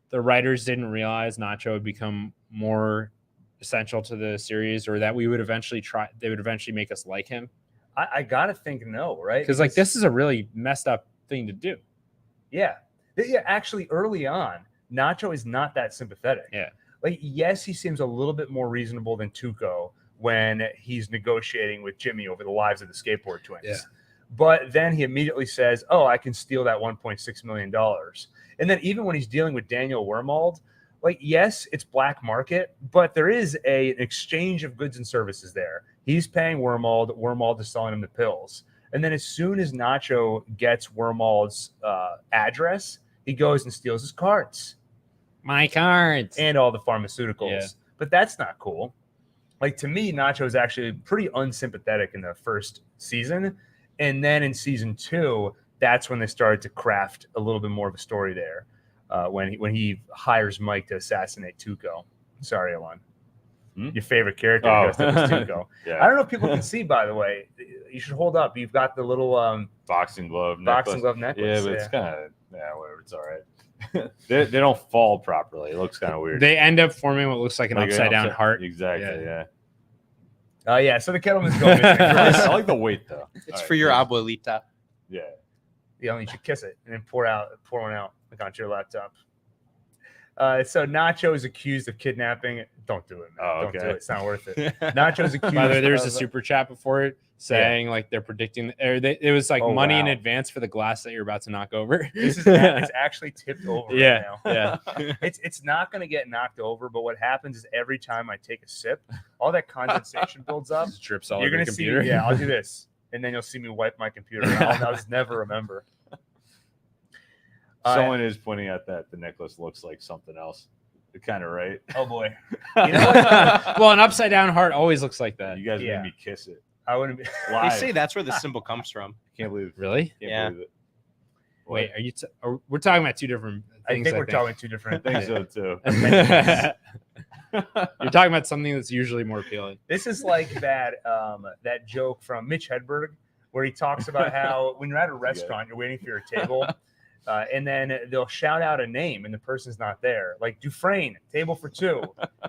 the writers didn't realize Nacho would become more essential to the series, or that we would eventually they would eventually make us like him? I gotta think no, right? Because like this is a really messed up thing to do. Yeah. Actually, early on, Nacho is not that sympathetic. Yeah. Like, yes, he seems a little bit more reasonable than Tuco when he's negotiating with Jimmy over the lives of the skateboard twins. Yeah. But then he immediately says, "Oh, I can steal that $1.6 million." And then even when he's dealing with Daniel Wormald, like, yes, it's black market, but there is an exchange of goods and services there. He's paying Wormald. Wormald is selling him the pills. And then as soon as Nacho gets Wormald's address, he goes and steals his cards. My cards. And all the pharmaceuticals. Yeah. But that's not cool. Like, to me, Nacho is actually pretty unsympathetic in the first season. And then in season 2, that's when they started to craft a little bit more of a story there. When he hires Mike to assassinate Tuco. Sorry, Alon. Your favorite character was Tuco. Yeah. I don't know if people can see, by the way. You should hold up. You've got the little boxing glove necklace. Yeah, but it's kind of whatever. It's all right. they don't fall properly. It looks kind of weird. They end up forming what looks like an upside down heart. Exactly. Yeah. Yeah. So the Kettleman's go missing. I like the weight though. It's for your abuelita. Yeah. You should kiss it and then pour one out like onto your laptop. So Nacho is accused of kidnapping. Don't do it, man. Oh, Don't do okay. it. It's not worth it. Nacho's accused. By the way, there was a of- super chat before it saying like they're predicting, it was like money in wow. advance for the glass that you're about to knock over. It's actually tipped over right now. Yeah. It's not going to get knocked over, but what happens is every time I take a sip, all that condensation builds up. Just drips all You're over your gonna see, computer. I'll do this, and then you'll see me wipe my computer. I'll just never remember. Someone is pointing out that the necklace looks like something else. You're kind of right. Oh boy, Well, an upside down heart always looks like that. You guys Yeah. made me kiss it. I wouldn't be. They say that's where the symbol comes from. Can't believe. Really? Can't Yeah. believe it. Wait, we're talking about two different I things? think we're talking two different I things. think so too. You're talking about something that's usually more appealing. This is like that joke from Mitch Hedberg, where he talks about how when you're at a restaurant, you're waiting for your table, and then they'll shout out a name and the person's not there, like Dufresne, table for 2,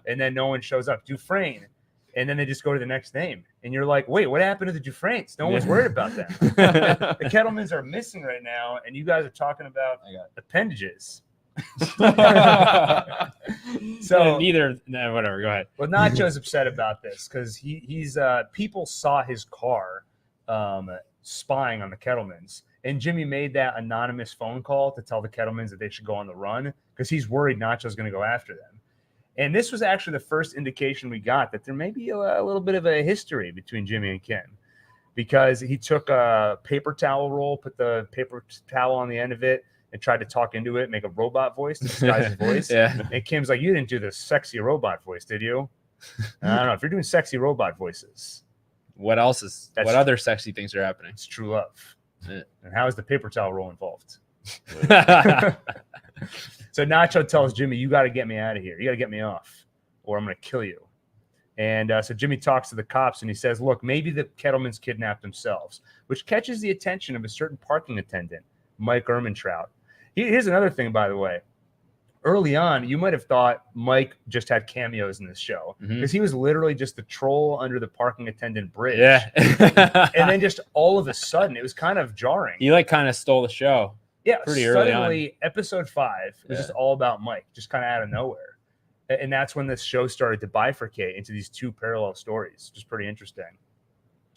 and then no one shows up. Dufresne, and then they just go to the next name, and you're like, wait, what happened to the Dufresnes? No one's worried about them. The Kettlemans are missing right now, and you guys are talking about appendages. So neither. No, whatever. Go ahead. well, Nacho's upset about this because he's people saw his car spying on the Kettlemans, and Jimmy made that anonymous phone call to tell the Kettlemans that they should go on the run because he's worried Nacho's going to go after them. And this was actually the first indication we got that there may be a little bit of a history between Jimmy and Kim, because he took a paper towel roll, put the paper towel on the end of it, and tried to talk into it, make a robot voice to disguise his voice. Yeah. And Kim's like, you didn't do the sexy robot voice, did you? And I don't know. If you're doing sexy robot voices, What else is? That's- what other sexy things are happening? it's true love. Yeah. And how is the paper towel roll involved? So Nacho tells Jimmy, you got to get me out of here. You got to get me off, or I'm going to kill you. And so Jimmy talks to the cops, and he says, look, maybe the Kettlemans kidnapped themselves, which catches the attention of a certain parking attendant, Mike Ermintrout. Here's another thing, by the way. Early on, you might have thought Mike just had cameos in this show, because he was literally just the troll under the parking attendant bridge. Yeah. And then just all of a sudden, it was kind of jarring. He like kind of stole the show. Yeah, pretty early suddenly, episode 5 was just all about Mike, just kind of out of nowhere. And that's when this show started to bifurcate into these two parallel stories, which is pretty interesting.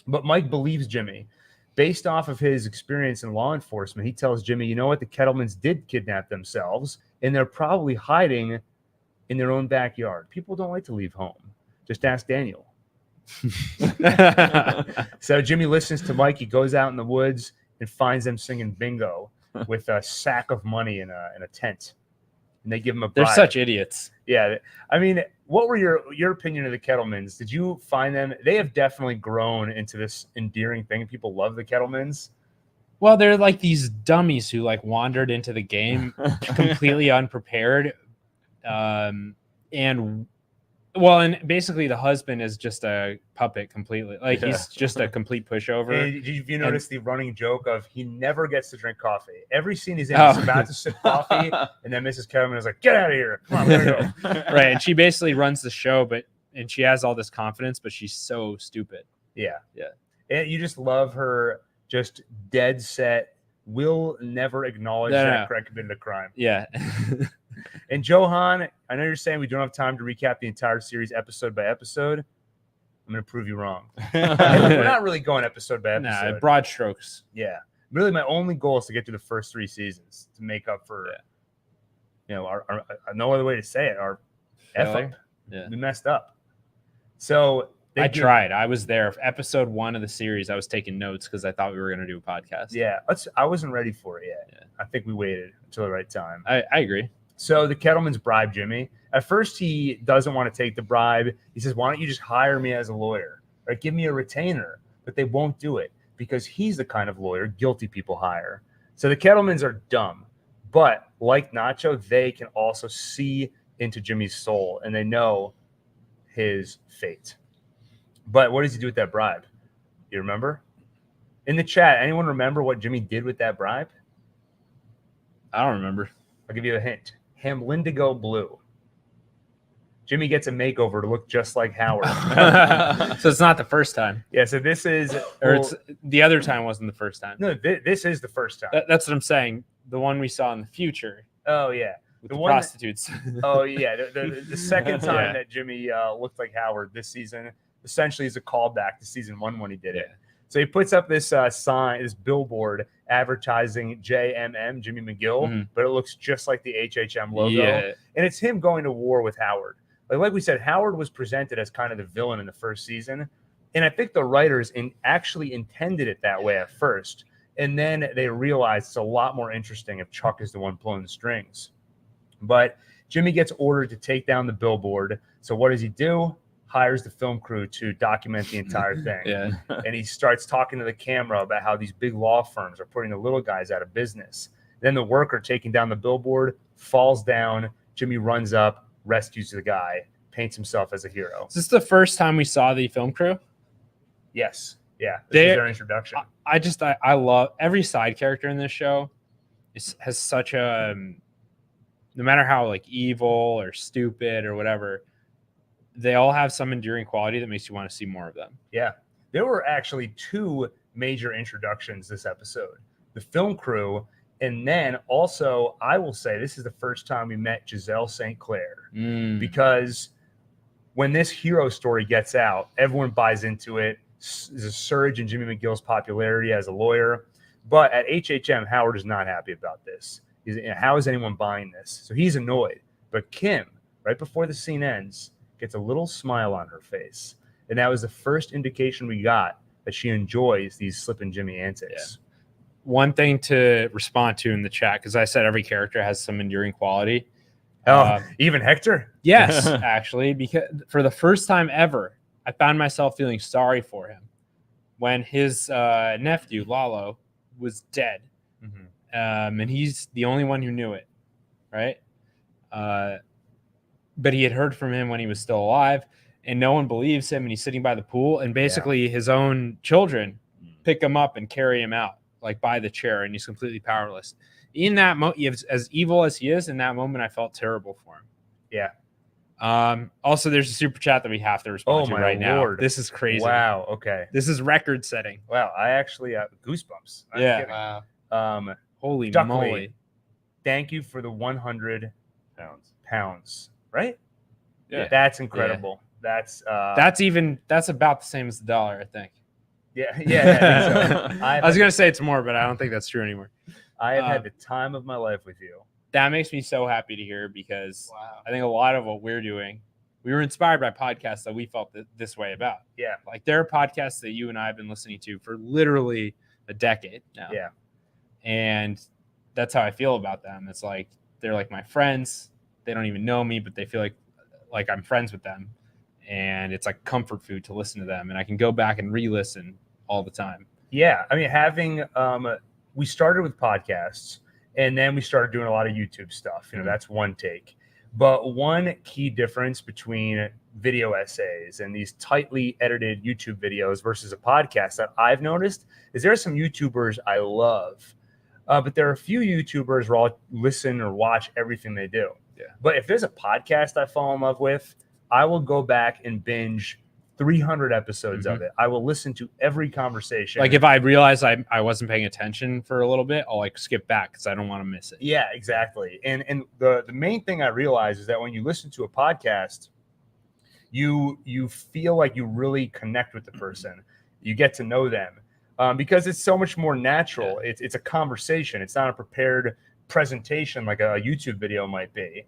But Mike believes Jimmy. Based off of his experience in law enforcement, he tells Jimmy, you know what? The Kettlemans did kidnap themselves, and they're probably hiding in their own backyard. People don't like to leave home. Just ask Daniel. So Jimmy listens to Mike. He goes out in the woods and finds them singing bingo with a sack of money in a tent. And they give him a bribe. They're such idiots. Yeah. I mean, what were your opinion of the Kettlemans? Did you find them? They have definitely grown into this endearing thing. People love the Kettlemans. Well, they're like these dummies who like wandered into the game completely unprepared, and Well, and basically the husband is just a puppet completely. Like Yeah. he's just a complete pushover. And did you notice the running joke of he never gets to drink coffee? Every scene he's in, Oh. he's about to sip coffee, and then Mrs. Kellerman is like, "Get out of here! Come on, we gotta go." Right, and she basically runs the show, and she has all this confidence, but she's so stupid. Yeah. Yeah. And you just love her, just dead set. Will never acknowledge No, that no. Craig committed a crime. Yeah. And Johan, I know you're saying we don't have time to recap the entire series episode by episode. I'm going to prove you wrong. We're not really going episode by episode. Nah, broad strokes. Yeah. Really, my only goal is to get through the first 3 seasons to make up for, our no other way to say it, our F up. Failure? Yeah. We messed up. So I tried. I was there. Episode 1 of the series, I was taking notes because I thought we were going to do a podcast. Yeah. I wasn't ready for it yet. Yeah. I think we waited until the right time. I agree. So the Kettlemans bribe Jimmy. At first, he doesn't want to take the bribe. He says, "Why don't you just hire me as a lawyer or give me a retainer?" But they won't do it because he's the kind of lawyer guilty people hire. So the Kettlemans are dumb. But like Nacho, they can also see into Jimmy's soul, and they know his fate. But what does he do with that bribe? You remember? In the chat, anyone remember what Jimmy did with that bribe? I don't remember. I'll give you a hint. Hamlindigo blue. Jimmy gets a makeover to look just like Howard. So it's not the first time. Yeah, so this is... Or it's the other time wasn't the first time. No, this is the first time. That's what I'm saying. The one we saw in the future Oh, yeah. with The the one that- prostitutes. Oh, yeah. The second time Yeah. that Jimmy looked like Howard this season essentially is a callback to season 1 when he did it. Yeah. So he puts up this sign, this billboard advertising JMM, Jimmy McGill, Mhm. but it looks just like the HHM logo. Yeah. And it's him going to war with Howard. Like we said, Howard was presented as kind of the villain in the first season. And I think the writers actually intended it that way at first. And then they realized it's a lot more interesting if Chuck is the one pulling the strings. But Jimmy gets ordered to take down the billboard. So what does he do? Hires the film crew to document the entire thing. Yeah. And he starts talking to the camera about how these big law firms are putting the little guys out of business. Then the worker taking down the billboard falls down. Jimmy runs up, rescues the guy, paints himself as a hero. Is this the first time we saw the film crew? Yes. Yeah. This They- is their introduction. I love every side character in this show. Has such a no matter how like evil or stupid or whatever, they all have some enduring quality that makes you want to see more of them. Yeah. There were actually 2 major introductions this episode. The film crew, and then also, I will say, this is the first time we met Giselle St. Clair. Because when this hero story gets out, everyone buys into it. There's a surge in Jimmy McGill's popularity as a lawyer. But at HHM, Howard is not happy about this. How is anyone buying this? So he's annoyed. But Kim, right before the scene ends, gets a little smile on her face. And that was the first indication we got that she enjoys these Slippin' Jimmy antics. One thing to respond to in the chat, because I said every character has some enduring quality. Oh, even Hector? Yes, actually, because for the first time ever, I found myself feeling sorry for him when his nephew, Lalo, was dead. Mm-hmm. And he's the only one who knew it, right? But he had heard from him when he was still alive, and no one believes him, and he's sitting by the pool, and basically his own children pick him up and carry him out, like by the chair, and he's completely powerless. In that moment, as evil as he is, in that moment, I felt terrible for him. Yeah. Also, there's a super chat that we have to respond to my right Lord. now. This is crazy. Wow. Okay. This is record setting. Wow. I actually have goosebumps. I'm Yeah. kidding. Wow. Holy Duckley. moly. Thank you for the 100 pounds. Right? Yeah. That's incredible. That's That's about the same as the dollar, I think. yeah. I think so. I was gonna say it's more, but I don't think that's true anymore. I have had the time of my life with you. That makes me so happy to hear because Wow. I think a lot of what we're doing, we were inspired by podcasts that we felt this way about. Yeah. Like there are podcasts that you and I have been listening to for literally a decade now. Yeah. And that's how I feel about them. It's like they're like my friends. They don't even know me, but they feel like I'm friends with them. And it's like comfort food to listen to them. And I can go back and re-listen all the time. Yeah. I mean, having we started with podcasts and then we started doing a lot of YouTube stuff. You know, that's one take. But one key difference between video essays and these tightly edited YouTube videos versus a podcast that I've noticed is there are some YouTubers I love, but there are a few YouTubers where I'll listen or watch everything they do. Yeah. But if there's a podcast I fall in love with, I will go back and binge 300 episodes of it. I will listen to every conversation. Like if I realize I wasn't paying attention for a little bit, I'll like skip back because I don't want to miss it. Yeah, exactly. And the main thing I realize is that when you listen to a podcast, you feel like you really connect with the person. You get to know them because it's so much more natural. Yeah. It's a conversation. It's not a prepared presentation like a YouTube video might be.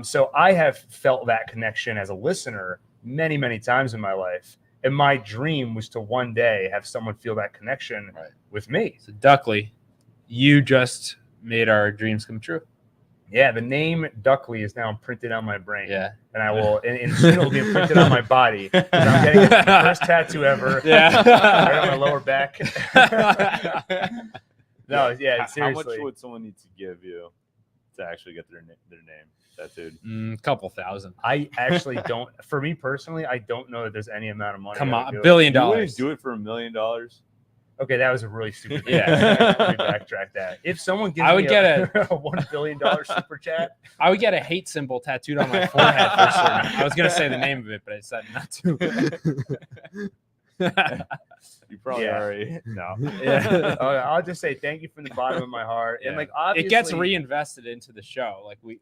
So I have felt that connection as a listener many, many times in my life. And my dream was to one day have someone feel that connection with me. So Duckley, you just made our dreams come true. Yeah, the name Duckley is now imprinted on my brain. Yeah. And I will, and soon it'll be imprinted on my body. 'Cause I'm getting the first tattoo ever. Yeah. Right on my lower back. No, yeah, seriously. How much would someone need to give you to actually get their name tattooed? Couple thousand. I actually don't. For me personally, I don't know that there's any amount of money. Come on, $1 $1 billion. You wouldn't do it for $1 million? Okay, that was a really stupid. Yeah. Let me backtrack that. If someone gives I would me get a $1 billion super chat, I would get a hate symbol tattooed on my forehead for certain. I was gonna say the name of it, but I said not to. You probably already no. Yeah. I'll just say thank you from the bottom of my heart. Yeah. And like obviously, it gets reinvested into the show. Like we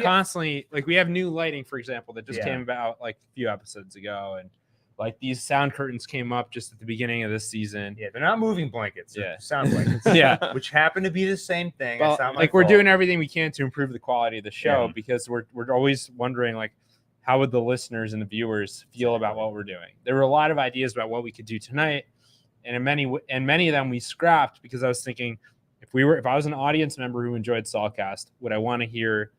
constantly like we have new lighting, for example, that just came about like a few episodes ago, and like these sound curtains came up just at the beginning of this season. Yeah, they're not moving blankets. Yeah, sound blankets. Yeah, which happen to be the same thing. Well, like we're doing everything we can to improve the quality of the show because we're always wondering like how would the listeners and the viewers feel about what we're doing. There were a lot of ideas about what we could do tonight, and many of them we scrapped because I was thinking if I was an audience member who enjoyed Saulcast, would I want to hear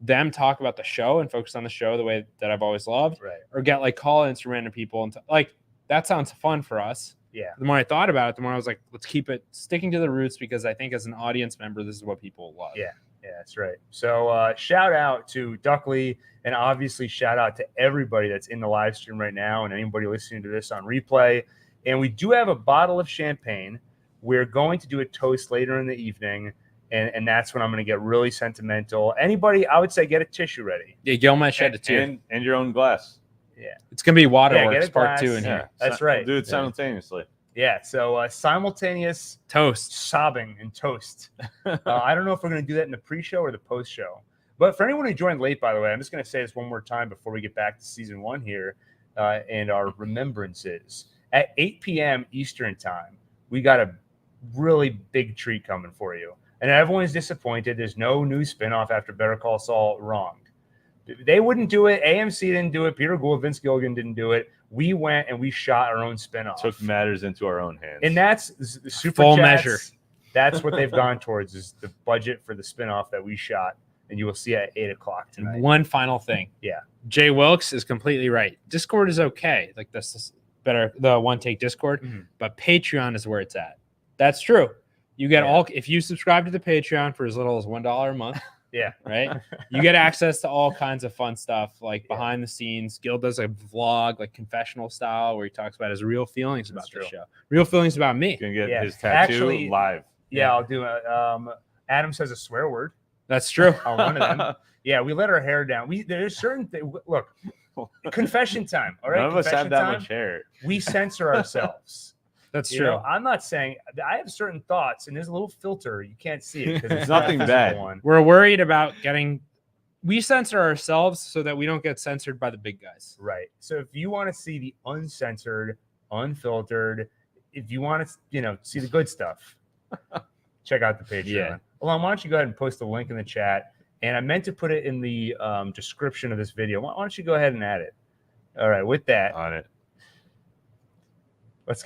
them talk about the show and focus on the show the way that I've always loved, or get like call-ins from random people and like that sounds fun for us. Yeah. The more I thought about it, the more I was like, let's keep it sticking to the roots because I think as an audience member, this is what people love. Yeah. Yeah, that's right. So shout out to Duckley, and obviously shout out to everybody that's in the live stream right now and anybody listening to this on replay. And we do have a bottle of champagne. We're going to do a toast later in the evening. And that's when I'm going to get really sentimental. Anybody, I would say, get a tissue ready. Yeah, Gil might shed a tear. And your own glass. Yeah. It's going to be Waterworks Part 2 in here. That's right. We'll do it simultaneously. Yeah, so simultaneous toast, sobbing and toast. I don't know if we're going to do that in the pre-show or the post-show. But for anyone who joined late, by the way, I'm just going to say this one more time before we get back to season 1 here and our remembrances. At 8 p.m. Eastern time, we got a really big treat coming for you. And everyone's disappointed. There's no new spinoff after Better Call Saul. Wrong. They wouldn't do it. AMC didn't do it. Peter Gould, Vince Gilligan didn't do it. We went and we shot our own spinoff. Took matters into our own hands. And that's the super full chats, measure. That's what they've gone towards is the budget for the spinoff that we shot. And you will see at 8 o'clock tonight. And one final thing. Yeah. Jay Wilkes is completely right. Discord is okay. Like this is better, the OneTake Discord. Mm-hmm. But Patreon is where it's at. That's true. You get if you subscribe to the Patreon for as little as $1 a month. Yeah. Right. You get access to all kinds of fun stuff like behind the scenes. Gil does a vlog, like confessional style, where he talks about his real feelings about the show. Real feelings about me. You can get his tattoo live. Yeah, I'll do it. Adam says a swear word. That's true. On one of them. Yeah, we let our hair down. There's certain things. Look, confession time. All right. None of us have that much hair. We censor ourselves. That's true. Know, I'm not saying I have certain thoughts, and there's a little filter. You can't see it because it's nothing bad. We're worried about we censor ourselves so that we don't get censored by the big guys. Right. So if you want to see the uncensored, unfiltered, if you want to, see the good stuff, check out the Patreon. Yeah. Well, why don't you go ahead and post the link in the chat? And I meant to put it in the description of this video. Why don't you go ahead and add it? All right. With that, on it.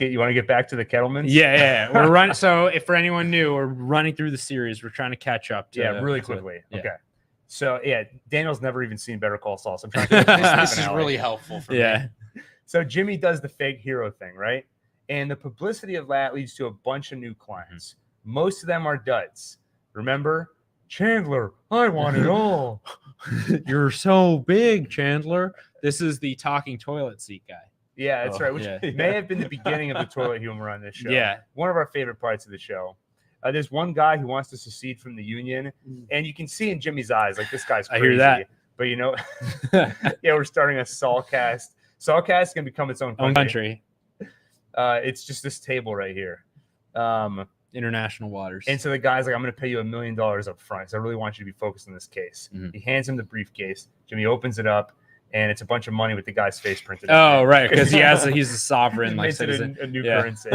You want to get back to the Kettlemans? Yeah. We're running. So if for anyone new, we're running through the series. We're trying to catch up. Really quickly. Yeah. Okay. So Daniel's never even seen Better Call Saul. So I'm trying to this is really helpful for me. So Jimmy does the fake hero thing, right? And the publicity of that leads to a bunch of new clients. Mm-hmm. Most of them are duds. Remember? Chandler, I want it all. You're so big, Chandler. This is the talking toilet seat guy. Yeah, that's right. Which yeah. may have been the beginning of the toilet humor on this show. Yeah. One of our favorite parts of the show. There's one guy who wants to secede from the union, and you can see in Jimmy's eyes, like, this guy's crazy. I hear that. But, you know, yeah, we're starting a Saulcast. Saulcast is going to become its own country. It's just this table right here. International waters. And so the guy's like, I'm going to pay you $1 million up front. So I really want you to be focused on this case. Mhm. He hands him the briefcase. Jimmy opens it up, and it's a bunch of money with the guy's face printed. Oh, right, because he's a sovereign, like, Makes it citizen. a new Yeah. currency.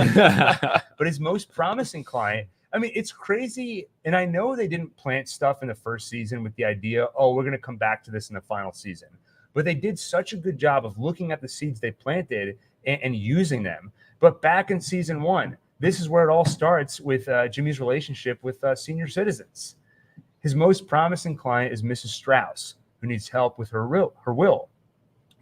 But his most promising client, I mean, it's crazy. And I know they didn't plant stuff in the first season with the idea, oh, we're going to come back to this in the final season. But they did such a good job of looking at the seeds they planted and using them. But back in season 1, this is where it all starts with Jimmy's relationship with senior citizens. His most promising client is Mrs. Strauss, who needs help with her will.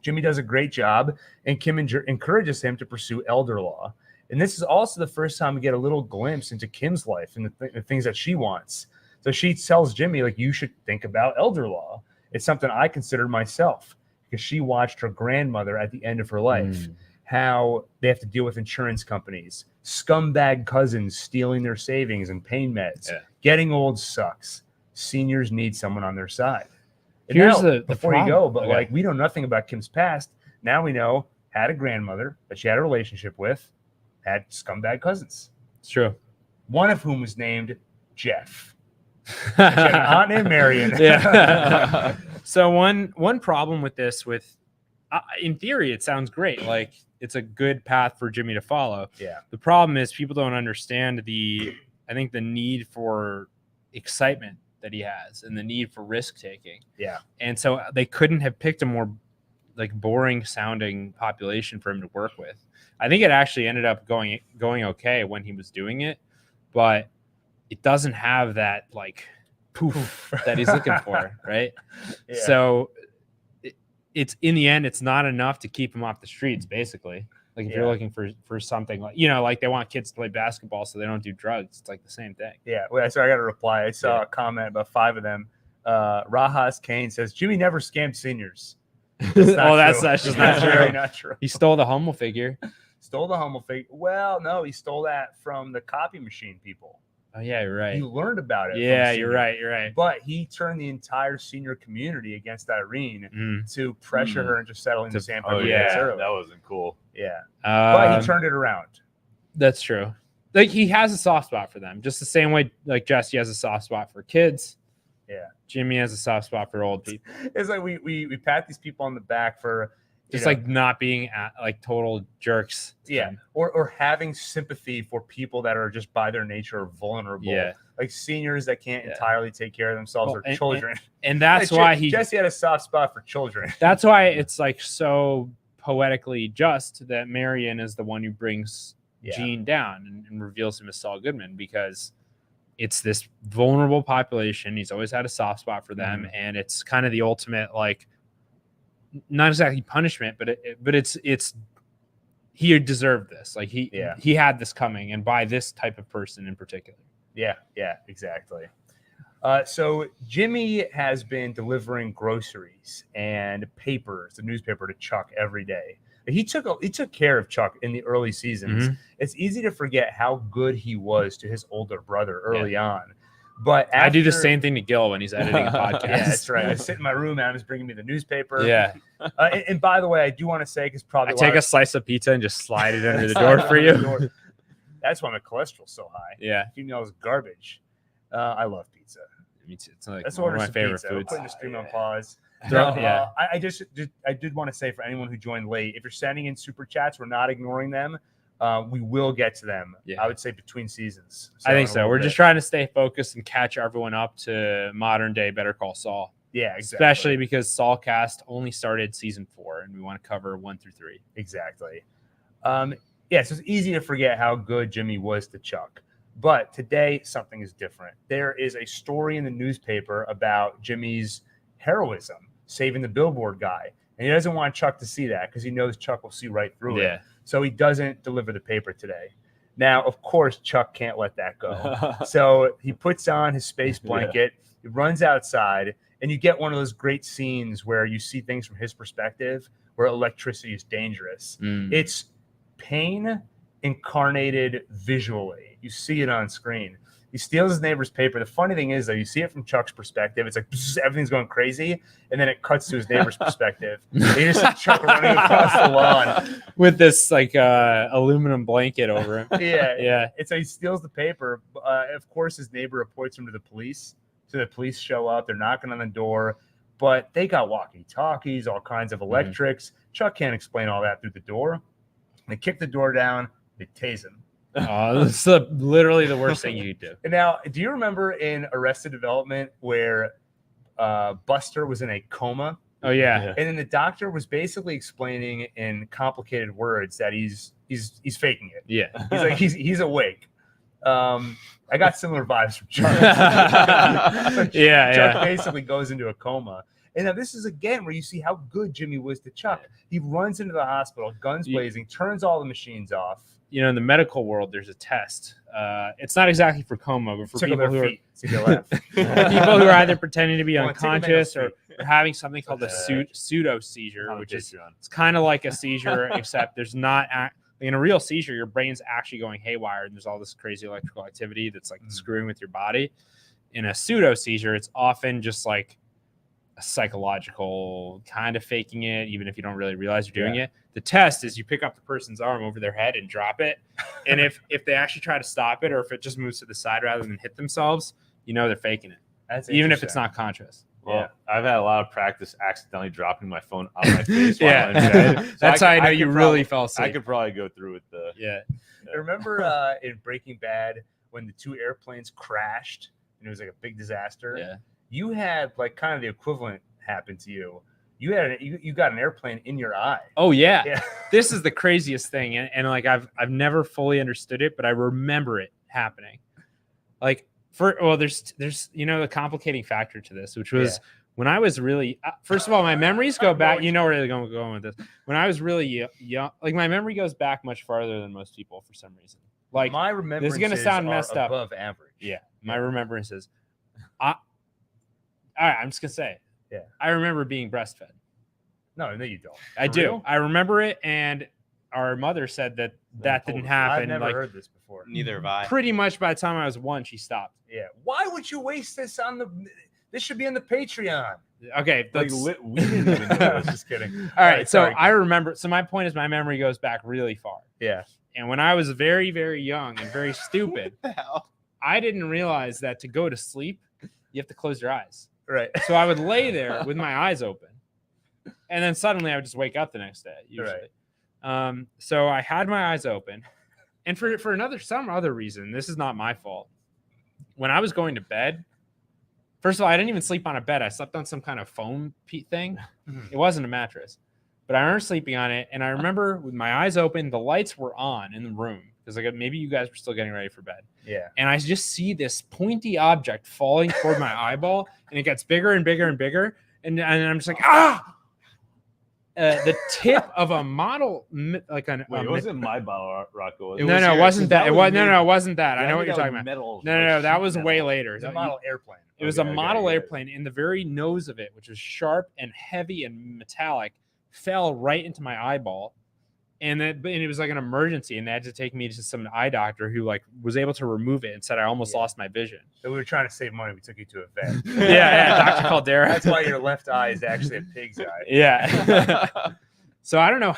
Jimmy does a great job, and Kim encourages him to pursue elder law. And this is also the first time we get a little glimpse into Kim's life and the things that she wants. So she tells Jimmy, like, you should think about elder law. It's something I considered myself, because she watched her grandmother at the end of her life, how they have to deal with insurance companies, scumbag cousins stealing their savings and pain meds. Yeah. Getting old sucks. Seniors need someone on their side. And Here's now, the before you problem. go, but Okay. like, we know nothing about Kim's past. Now we know had a grandmother that she had a relationship with, had scumbag cousins, It's true. one of whom was named Jeff. She had an aunt named Marion. Yeah. So one problem with this, in theory, it sounds great. Like, it's a good path for Jimmy to follow. Yeah. The problem is people don't understand the need for excitement that he has and the need for risk taking. Yeah. And so they couldn't have picked a more, like, boring sounding population for him to work with. I think it actually ended up going okay when he was doing it, but it doesn't have that, like, poof that he's looking for, right? Yeah. So it's in the end, it's not enough to keep him off the streets, basically. Like, if you're Yeah. looking for something, like, you know, like, they want kids to play basketball so they don't do drugs. It's like the same thing. Yeah. Well, so I got a reply. I saw Yeah. a comment about 5 of them. Rajas Kane says Jimmy never scammed seniors. That's not That's true. just not true. Very not true. He stole the Hummel figure. Stole the Hummel figure. Well, no, he stole that from the copy machine people. Oh yeah, you're right. He learned about it. from Yeah, senior. you're right. You're right. But he turned the entire senior community against Irene Mm. to pressure her into settling the San Oh, Pedro yeah. debts early. That wasn't cool. Yeah. But he turned it around. That's true. Like, he has a soft spot for them, just the same way, like, Jesse has a soft spot for kids. Yeah. Jimmy has a soft spot for old people. It's like we pat these people on the back for Just, you know, like, not being like total jerks. to yeah, them. or having sympathy for people that are just by their nature vulnerable. Yeah. Like seniors that can't Yeah. entirely take care of themselves, Well, or children. And that's Like, why he. Jesse had a soft spot for children. That's why it's, like, so poetically just that Marion is the one who brings Yeah. Gene down and reveals him as Saul Goodman, because it's this vulnerable population. He's always had a soft spot for them, Mm-hmm. and it's kind of the ultimate, like, not exactly punishment, but it's he deserved this. Like, he had this coming, and by this type of person in particular. Yeah, exactly. So Jimmy has been delivering groceries and papers, the newspaper, to Chuck every day. He took care of Chuck in the early seasons. Mhm. It's easy to forget how good he was to his older brother early on. But I do the after- same thing to Gil when he's editing a podcast. Yeah, that's right. I sit in my room, Adam's bringing me the newspaper. Yeah. And by the way, I do want to say, because probably I take a slice of pizza and just slide it under the door for you. That's why my cholesterol's so high. Yeah. Female's garbage. I love pizza. Me too. It's like Let's one order of my some favorite pizza. We're foods. putting the stream on pause. Yeah. I did want to say, for anyone who joined late, if you're sending in super chats, we're not ignoring them. We will get to them. Yeah. I would say between seasons. I think in a so. little We're bit. just trying to stay focused and catch everyone up to modern day Better Call Saul. Yeah, exactly. Especially because Saulcast only started season 4, and we want to cover 1 through 3. Exactly. So it's easy to forget how good Jimmy was to Chuck. But today, something is different. There is a story in the newspaper about Jimmy's heroism, saving the billboard guy. And he doesn't want Chuck to see that because he knows Chuck will see right through it. So he doesn't deliver the paper today. Now, of course, Chuck can't let that go. So he puts on his space blanket, he runs outside, And you get one of those great scenes where you see things from his perspective, where electricity is dangerous. It's pain incarnated visually. You see it on screen. He steals his neighbor's paper. The funny thing is, though, you see it from Chuck's perspective. It's like everything's going crazy, and then it cuts to his neighbor's perspective. You just see Chuck running across the lawn with this like aluminum blanket over him. Yeah. It's like he steals the paper. Of course, his neighbor reports him to the police. So the police show up. They're knocking on the door, but they got walkie-talkies, all kinds of electrics. Chuck can't explain all that through the door. They kick the door down. They tase him. Oh, that's literally the worst thing you could do. And now, do you remember in Arrested Development where Buster was in a coma? Oh yeah. And then the doctor was basically explaining in complicated words that he's faking it. Yeah. He's like he's awake. I got similar vibes from Chuck. Chuck basically goes into a coma. And now this is again where you see how good Jimmy was to Chuck. He runs into the hospital, guns blazing, turns all the machines off. You know, in the medical world, there's a test. It's not exactly for coma, but for people who are people who are either pretending to be unconscious or having something called a pseudo seizure, which is it's kind of like a seizure, except there's not in a real seizure, your brain's actually going haywire, and there's all this crazy electrical activity that's like screwing with your body. In a pseudo seizure, it's often just like a psychological kind of faking it, even if you don't really realize you're doing it. The test is you pick up the person's arm over their head and drop it. And if they actually try to stop it, or if it just moves to the side rather than hit themselves, you know they're faking it. Even if it's not conscious. Well, I've had a lot of practice accidentally dropping my phone on my face. That's how I know you really fell asleep. I could probably go through with the. I remember in Breaking Bad when the two airplanes crashed and it was like a big disaster. Yeah. You had like kind of the equivalent happen to you. You had you got an airplane in your eye. Oh yeah. This is the craziest thing, and like I've never fully understood it, but I remember it happening. Like there's you know the complicating factor to this, which was when I was really first of all, my memories go back. You know where they're going with this. When I was really young, like my memory goes back much farther than most people for some reason. Like my remembrance this is gonna sound messed up. Above average. Yeah, my remembrances. All right, I'm just gonna say it. Yeah, I remember being breastfed. No, you don't. I do. Real? I remember it, and our mother said that didn't happen. I've never heard this before. Neither have I. Pretty much by the time I was 1, she stopped. Yeah. Why would you waste this on the? This should be on the Patreon. Okay, we didn't even know. Just kidding. All right, so I remember. So my point is, my memory goes back really far. Yeah. And when I was very, very young and very stupid, I didn't realize that to go to sleep, you have to close your eyes. Right. So I would lay there with my eyes open, and then suddenly I would just wake up the next day. Usually, so I had my eyes open, and for some other reason, this is not my fault. When I was going to bed, first of all, I didn't even sleep on a bed. I slept on some kind of foam thing. It wasn't a mattress, but I remember sleeping on it, and I remember with my eyes open, the lights were on in the room because like maybe you guys were still getting ready for bed. Yeah. And I just see this pointy object falling toward my eyeball, and it gets bigger and bigger and bigger. And I'm just like, the tip of a model, like an. Wait, it wasn't my bottle, Rocco. It wasn't that. It wasn't that. I know what you're talking about. Metal, No, that was way later. It was a model airplane. It was a model airplane, and the very nose of it, which was sharp and heavy and metallic, fell right into my eyeball. And it was like an emergency, and they had to take me to some eye doctor who like was able to remove it and said I almost lost my vision. So we were trying to save money. We took you to a vet. Dr. Caldera. That's why your left eye is actually a pig's eye. Yeah. So I don't know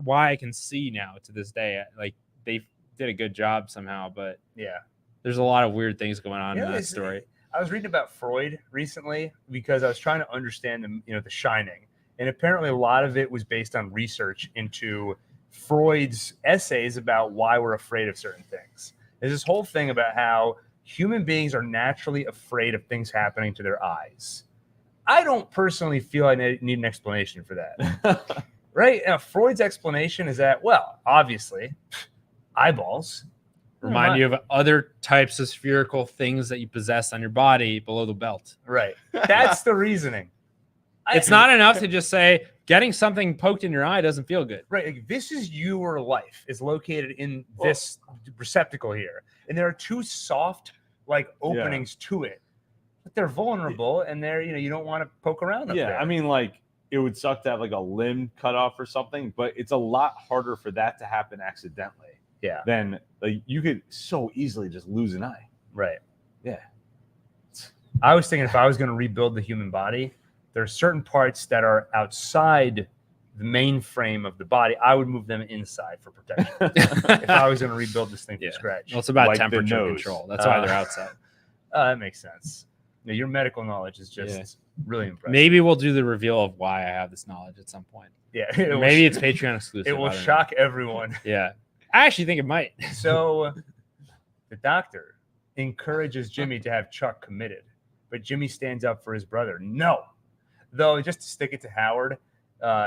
why I can see now to this day. Like they did a good job somehow, but there's a lot of weird things going on in that story. I was reading about Freud recently because I was trying to understand The Shining. And apparently a lot of it was based on research into Freud's essays about why we're afraid of certain things. There's this whole thing about how human beings are naturally afraid of things happening to their eyes. I don't personally feel I need an explanation for that. Right? Now, Freud's explanation is that, well, obviously, eyeballs remind you of other types of spherical things that you possess on your body below the belt. Right. That's the reasoning. It's not enough to just say getting something poked in your eye doesn't feel good. Right. Like, this is your life is located in this receptacle here. And there are two soft openings to it. But they're vulnerable, and they're you don't want to poke around up Yeah, there. I mean, like it would suck to have like a limb cut off or something, but it's a lot harder for that to happen accidentally. Yeah. Then like you could so easily just lose an eye. Right. Yeah. I was thinking if I was going to rebuild the human body, there are certain parts that are outside the main frame of the body. I would move them inside for protection. If I was going to rebuild this thing from scratch. Well, it's about Like the temperature nose. control. That's why they're outside. That makes sense. Yeah, your medical knowledge is just really impressive. Maybe we'll do the reveal of why I have this knowledge at some point. Yeah. Maybe it's Patreon exclusive. It will I don't know. shock everyone. Yeah. I actually think it might. So the doctor encourages Jimmy to have Chuck committed, but Jimmy stands up for his brother. No. Though, just to stick it to Howard,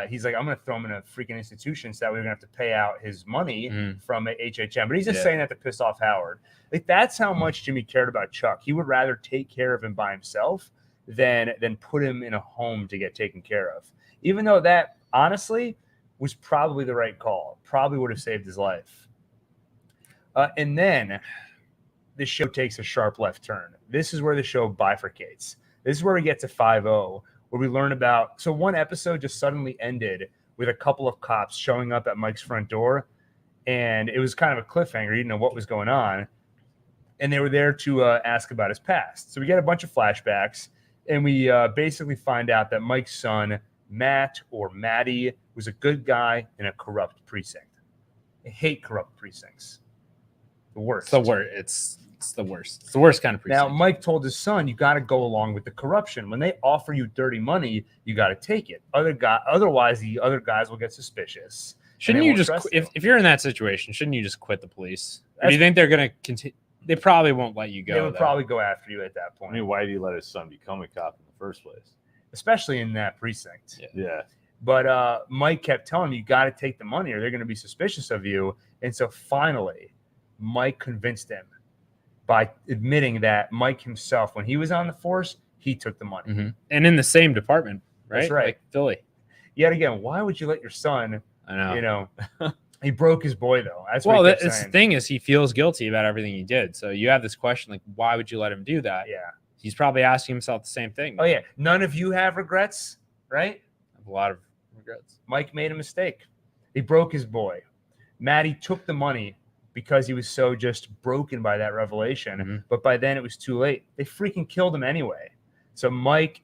he's like, I'm going to throw him in a freaking institution so that we're going to have to pay out his money from HHM. But he's just saying that to piss off Howard. Like, that's how much Jimmy cared about Chuck. He would rather take care of him by himself than put him in a home to get taken care of. Even though that, honestly, was probably the right call. Probably would have saved his life. And then the show takes a sharp left turn. This is where the show bifurcates. This is where we get to 5-0, where we learn about. So one episode just suddenly ended with a couple of cops showing up at Mike's front door, and it was kind of a cliffhanger. You didn't know what was going on, and they were there to ask about his past. So we get a bunch of flashbacks, and we basically find out that Mike's son, Matt or Matty, was a good guy in a corrupt precinct. I hate corrupt precincts. The worst. It's the worst. It's the worst. It's the worst kind of precinct. Now, Mike told his son, you got to go along with the corruption. When they offer you dirty money, you got to take it. Otherwise, the other guys will get suspicious. Shouldn't you just, if you're in that situation, shouldn't you just quit the police? Or do you think they're going to continue? They probably won't let you go. They would probably go after you at that point. I mean, why did he let his son become a cop in the first place? Especially in that precinct. Yeah. But Mike kept telling him, you got to take the money or they're going to be suspicious of you. And so finally, Mike convinced him by admitting that Mike himself, when he was on the force, he took the money. Mm-hmm. And in the same department, right? That's right. Like Philly. Yet again, why would you let your son, I know. He broke his boy, though. That's well, what the thing is, he feels guilty about everything he did. So you have this question, like, why would you let him do that? Yeah. He's probably asking himself the same thing. Oh, yeah. None of you have regrets, right? I have a lot of regrets. Mike made a mistake. He broke his boy. Matty took the money because he was so just broken by that revelation. Mm-hmm. But by then it was too late. They freaking killed him anyway. So Mike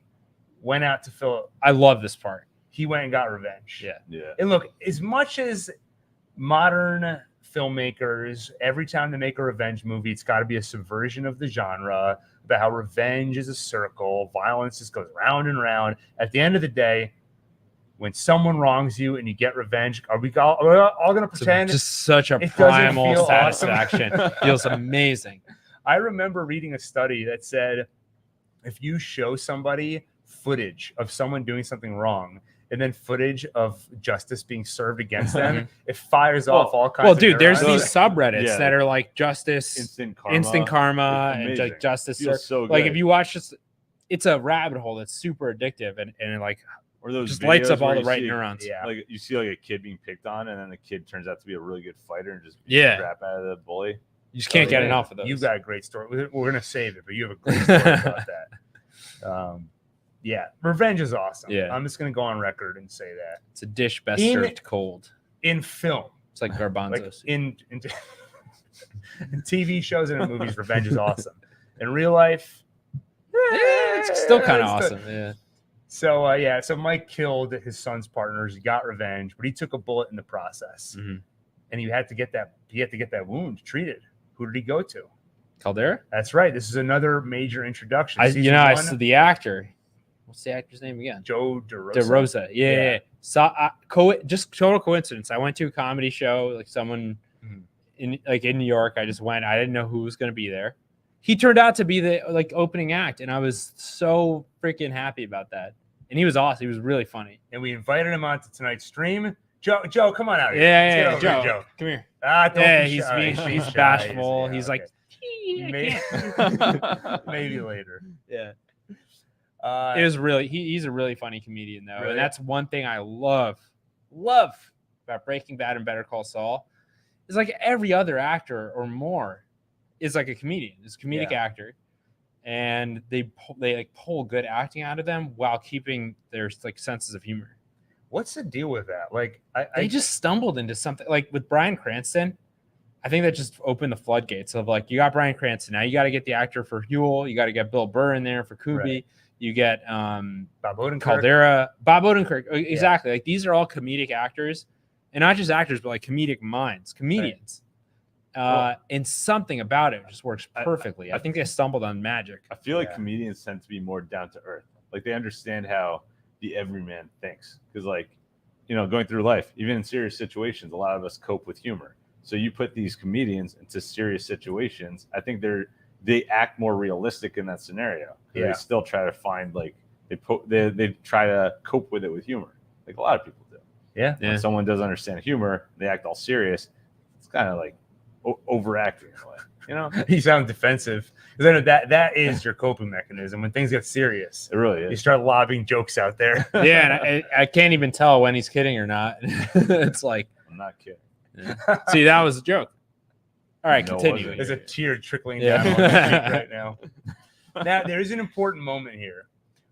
went out to Philip. I love this part. He went and got revenge. Yeah. And look, as much as modern filmmakers, every time they make a revenge movie, it's got to be a subversion of the genre about how revenge is a circle, violence just goes round and round. At the end of the day, when someone wrongs you and you get revenge, are we all going to pretend? Just such a it doesn't primal feel satisfaction. awesome? Feels amazing. I remember reading a study that said if you show somebody footage of someone doing something wrong and then footage of justice being served against them, it fires off all kinds of dude, there's neurons. these subreddits that are like justice, instant karma and like justice. So like if you watch this, it's a rabbit hole that's super addictive and like or those just lights up videos all where the you right see- neurons. Yeah. Like you see like a kid being picked on, and then the kid turns out to be a really good fighter and just beats Yeah. the crap out of the bully. You just can't get enough of those. You've got a great story. We're going to save it, but you have a great story about that. Yeah, revenge is awesome. Yeah. I'm just going to go on record and say that. It's a dish best In- served cold. In film, It's like garbanzos. like in TV shows and in movies, revenge is awesome. In real life, It's still kind of it's awesome. Yeah. So so Mike killed his son's partners. He got revenge, but he took a bullet in the process, Mhm. and he had to get that wound treated. Who did he go to? Caldera? That's right. This is another major introduction. I Season I one, saw the actor. What's the actor's name again? Joe DeRosa. DeRosa. Yeah. So just total coincidence. I went to a comedy show, like someone Mhm. in New York. I just went. I didn't know who was going to be there. He turned out to be the opening act, and I was so freaking happy about that. And he was awesome. He was really funny. And we invited him onto tonight's stream. Joe, come on out here. Yeah, Let's get over Joe, here, come here. Don't Yeah, be he's shy. being He's shy. bashful. Yeah, He's okay. like, Maybe later. yeah. Uh, It was really he's a really funny comedian though, Really? and that's one thing I love about Breaking Bad and Better Call Saul. Is like every other actor or more is like a comedian, is a comedic actor, and they like pull good acting out of them while keeping their like senses of humor. What's the deal with that? Like, They just stumbled into something like with Bryan Cranston. I think that just opened the floodgates of like, you got Bryan Cranston. Now you got to get the actor for Huel. You got to get Bill Burr in there for Kubi. Right. You get Bob Odenkirk. Caldera, Bob Odenkirk. Exactly. Like these are all comedic actors, and not just actors, but like comedic minds, comedians. Right. And something about it just works perfectly. I think they stumbled on magic. I feel like comedians tend to be more down to earth. Like they understand how the everyman thinks. Because like, you know, going through life, even in serious situations, a lot of us cope with humor. So you put these comedians into serious situations, I think they act more realistic in that scenario. Yeah. They still try to find like they try to cope with it with humor, like a lot of people do. Yeah. When someone doesn't understand humor, they act all serious. It's kind of like overacting in a way, you know. You sound defensive. Because that is your coping mechanism. When things get serious, It really you is. start lobbing jokes out there. Yeah, and I can't even tell when he's kidding or not. It's like, I'm not kidding. see, that was a joke. All right, No, continue. wasn't. There's a tear trickling Yeah. down on my cheek right now. Now, there is an important moment here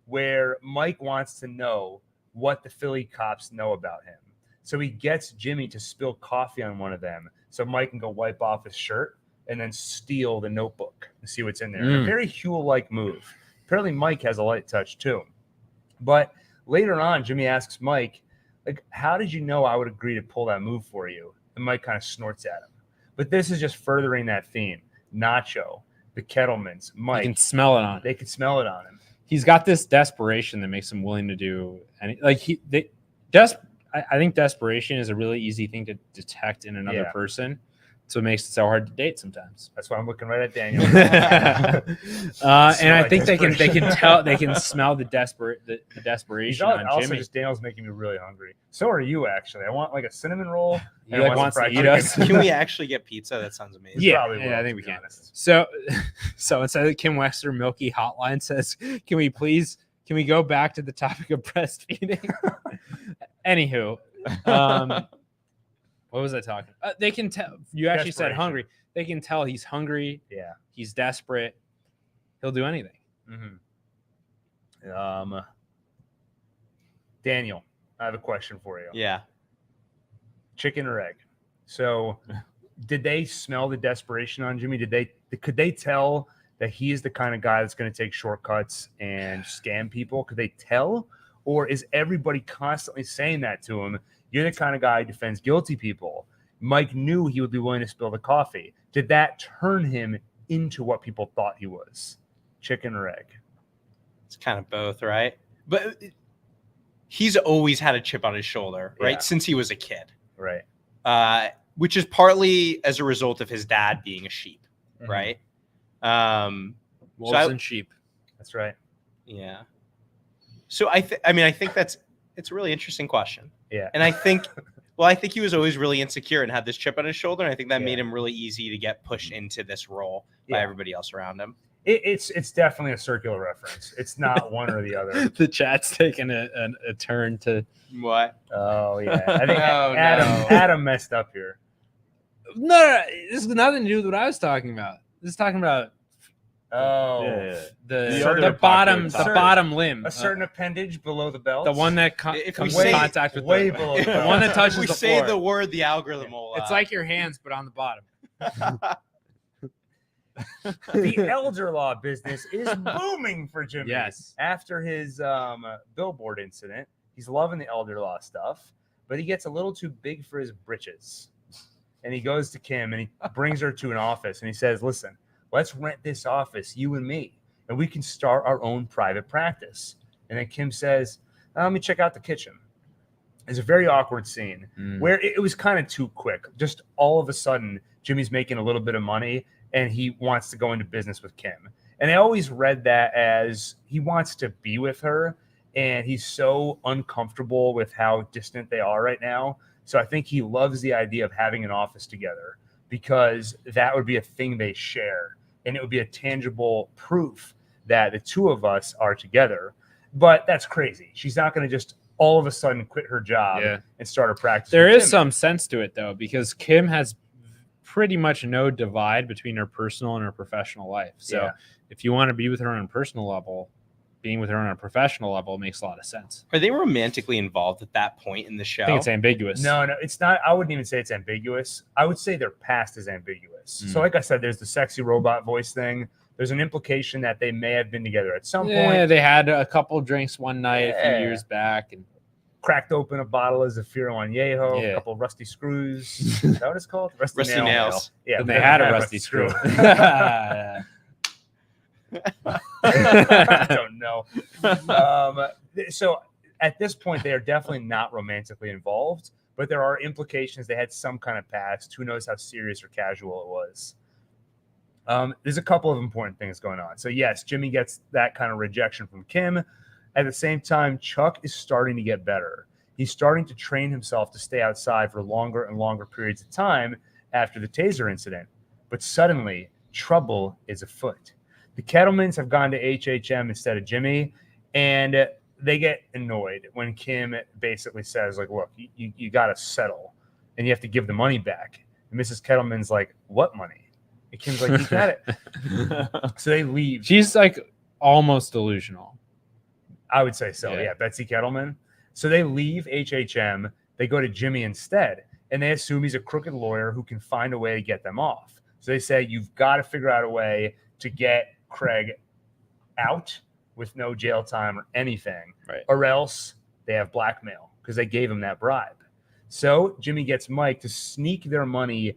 where Mike wants to know what the Philly cops know about him. So he gets Jimmy to spill coffee on one of them so Mike can go wipe off his shirt and then steal the notebook and see what's in there. A very Huel-like move. Apparently, Mike has a light touch too. But later on, Jimmy asks Mike, like, how did you know I would agree to pull that move for you? And Mike kind of snorts at him. But this is just furthering that theme. Nacho, the Kettlemans, Mike. You can smell it on. They could smell it on him. He's got this desperation that makes him willing to do, and like I think desperation is a really easy thing to detect in another person. So it makes it so hard to date sometimes. That's why I'm looking right at Daniel. And I think they can smell the desperation on Also, Jimmy. just Daniel's making me really hungry. So are you, actually. I want like a cinnamon roll. He and I like want wants some to fried eat chicken. us. Can we actually get pizza? That sounds amazing. Yeah, Probably will, I think to we be can. honest. So instead of Kim Wexler Milky Hotline says, can we go back to the topic of breastfeeding? Anywho, what was I talking? They can tell. You actually said hungry. They can tell he's hungry. Yeah. He's desperate. He'll do anything. Mm-hmm. Daniel, I have a question for you. Yeah. Chicken or egg? So, did they smell the desperation on Jimmy? Could they tell that he is the kind of guy that's going to take shortcuts and scam people? Could they tell, or is everybody constantly saying that to him? You're the kind of guy who defends guilty people. Mike knew he would be willing to spill the coffee. Did that turn him into what people thought he was? Chicken or egg? It's kind of both, right? But he's always had a chip on his shoulder, right? Yeah. Since he was a kid. Right. Which is partly as a result of his dad being a sheep, Mhm. right? Wolves and sheep. That's right. Yeah. So I think it's a really interesting question. Yeah. And I think he was always really insecure and had this chip on his shoulder. And I think that Yeah. made him really easy to get pushed into this role by Yeah. everybody else around him. It's definitely a circular reference. It's not one or the other. The chat's taking a turn to What? Oh yeah, I think No, Adam messed up here. no. This has nothing to do with what I was talking about. This is talking about Oh, Yeah. the other bottom popular bottom limb, a certain appendage below the belt. the one that If comes we in say contact with way the below the belt. one that touches If we the say floor. the word, the algorithm will. It's like your hands, but on the bottom. The elder law business is booming for Jimmy. Yes. After his billboard incident, he's loving the elder law stuff, but he gets a little too big for his britches. And he goes to Kim and he brings her to an office and he says, "Listen, let's rent this office, you and me, and we can start our own private practice." And then Kim says, "Let me check out the kitchen." It's a very awkward scene where it was kind of too quick. Just all of a sudden, Jimmy's making a little bit of money and he wants to go into business with Kim. And I always read that as he wants to be with her and he's so uncomfortable with how distant they are right now. So I think he loves the idea of having an office together because that would be a thing they share. And it would be a tangible proof that the two of us are together. But that's crazy. She's not going to just all of a sudden quit her job and start a practice. There with is Jimmy. some sense to it though, because Kim has pretty much no divide between her personal and her professional life. So Yeah. if you want to be with her on a personal level, being with her on a professional level makes a lot of sense. Are they romantically involved at that point in the show? I think it's ambiguous. No, it's not. I wouldn't even say it's ambiguous. I would say their past is ambiguous. So, like I said, there's the sexy robot voice thing. There's an implication that they may have been together at some point. They had a couple drinks one night a few years back, and Cracked open a bottle of Zafiro Añejo, Yeah. a couple of rusty screws. Is that what it's called? Rusty nails. Yeah, and but they had a rusty screw. I don't know. So at this point, they are definitely not romantically involved, but there are implications they had some kind of past. Who knows how serious or casual it was? There's a couple of important things going on. So yes, Jimmy gets that kind of rejection from Kim. At the same time, Chuck is starting to get better. He's starting to train himself to stay outside for longer and longer periods of time after the taser incident. But suddenly, trouble is afoot. The Kettlemans have gone to HHM instead of Jimmy, and they get annoyed when Kim basically says, like, look, you got to settle, and you have to give the money back. And Mrs. Kettleman's like, what money? And Kim's like, you got it. So they leave. She's like almost delusional. I would say so. Yeah. Yeah, Betsy Kettleman. So they leave HHM. They go to Jimmy instead, and they assume he's a crooked lawyer who can find a way to get them off. So they say, you've got to figure out a way to get Craig out with no jail time or anything, Right. or else they have blackmail because they gave him that bribe. So Jimmy gets Mike to sneak their money,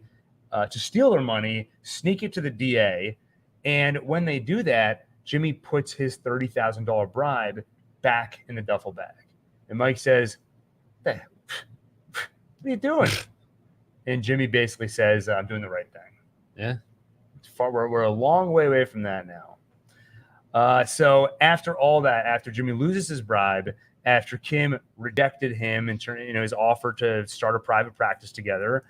to steal their money, sneak it to the DA, and when they do that, Jimmy puts his $30,000 bribe back in the duffel bag. And Mike says, hey, what are you doing? And Jimmy basically says, I'm doing the right thing. Yeah. We're a long way away from that now. So after all that, after Jimmy loses his bribe, after Kim rejected him and his offer to start a private practice together,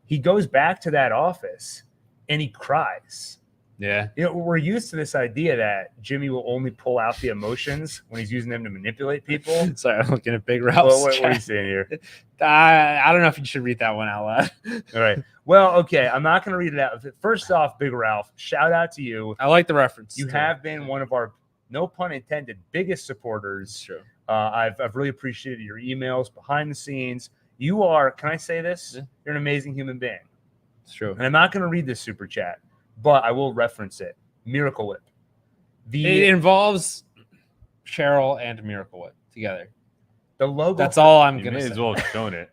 he goes back to that office and he cries. Yeah. We're used to this idea that Jimmy will only pull out the emotions when he's using them to manipulate people. Sorry, I'm looking at Big Ralph's What are you chat. saying here? I don't know if you should read that one out loud. All right. Well, okay. I'm not going to read it out. First off, Big Ralph, shout out to you. I like the reference. You have been one of our, no pun intended, biggest supporters. It's true. I've really appreciated your emails behind the scenes. You are, can I say this? Yeah. You're an amazing human being. It's true. And I'm not going to read this super chat, but I will reference it. Miracle Whip. It involves Cheryl and Miracle Whip together. The logo. That's all I'm You gonna may say. as well have shown it.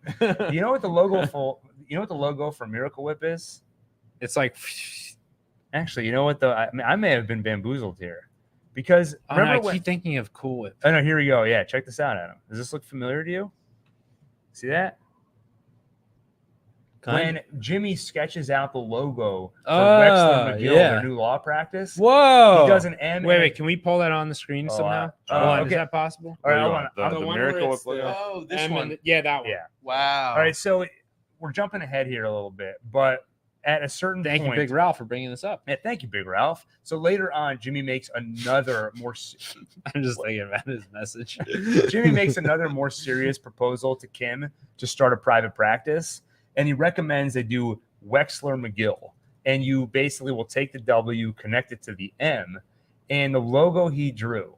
You know what the logo for? You know what the logo for Miracle Whip is? It's like, Actually, you know what? I may have been bamboozled here, because oh, no, remember I when? keep thinking of Cool Whip. Oh no, here we go. Yeah, check this out, Adam. Does this look familiar to you? See that? When Jimmy sketches out the logo for Wexler McGill, yeah. their new law practice, Whoa! he does an M. Wait, can we pull that on the screen Oh, somehow? uh, Hold on, okay. is that possible? All right, What do you hold on. want? The one Miracle where it's Whip logo? Oh, this M one. and yeah, that one. Yeah. Wow. All right, so we're jumping ahead here a little bit, but at a certain Thank point, you, Big Ralph, for bringing this up. Yeah, thank you, Big Ralph. So later on, Jimmy makes another more. I'm just thinking about his message. Jimmy makes another more serious proposal to Kim to start a private practice, and he recommends they do Wexler McGill, and you basically will take the W, connect it to the M, and the logo he drew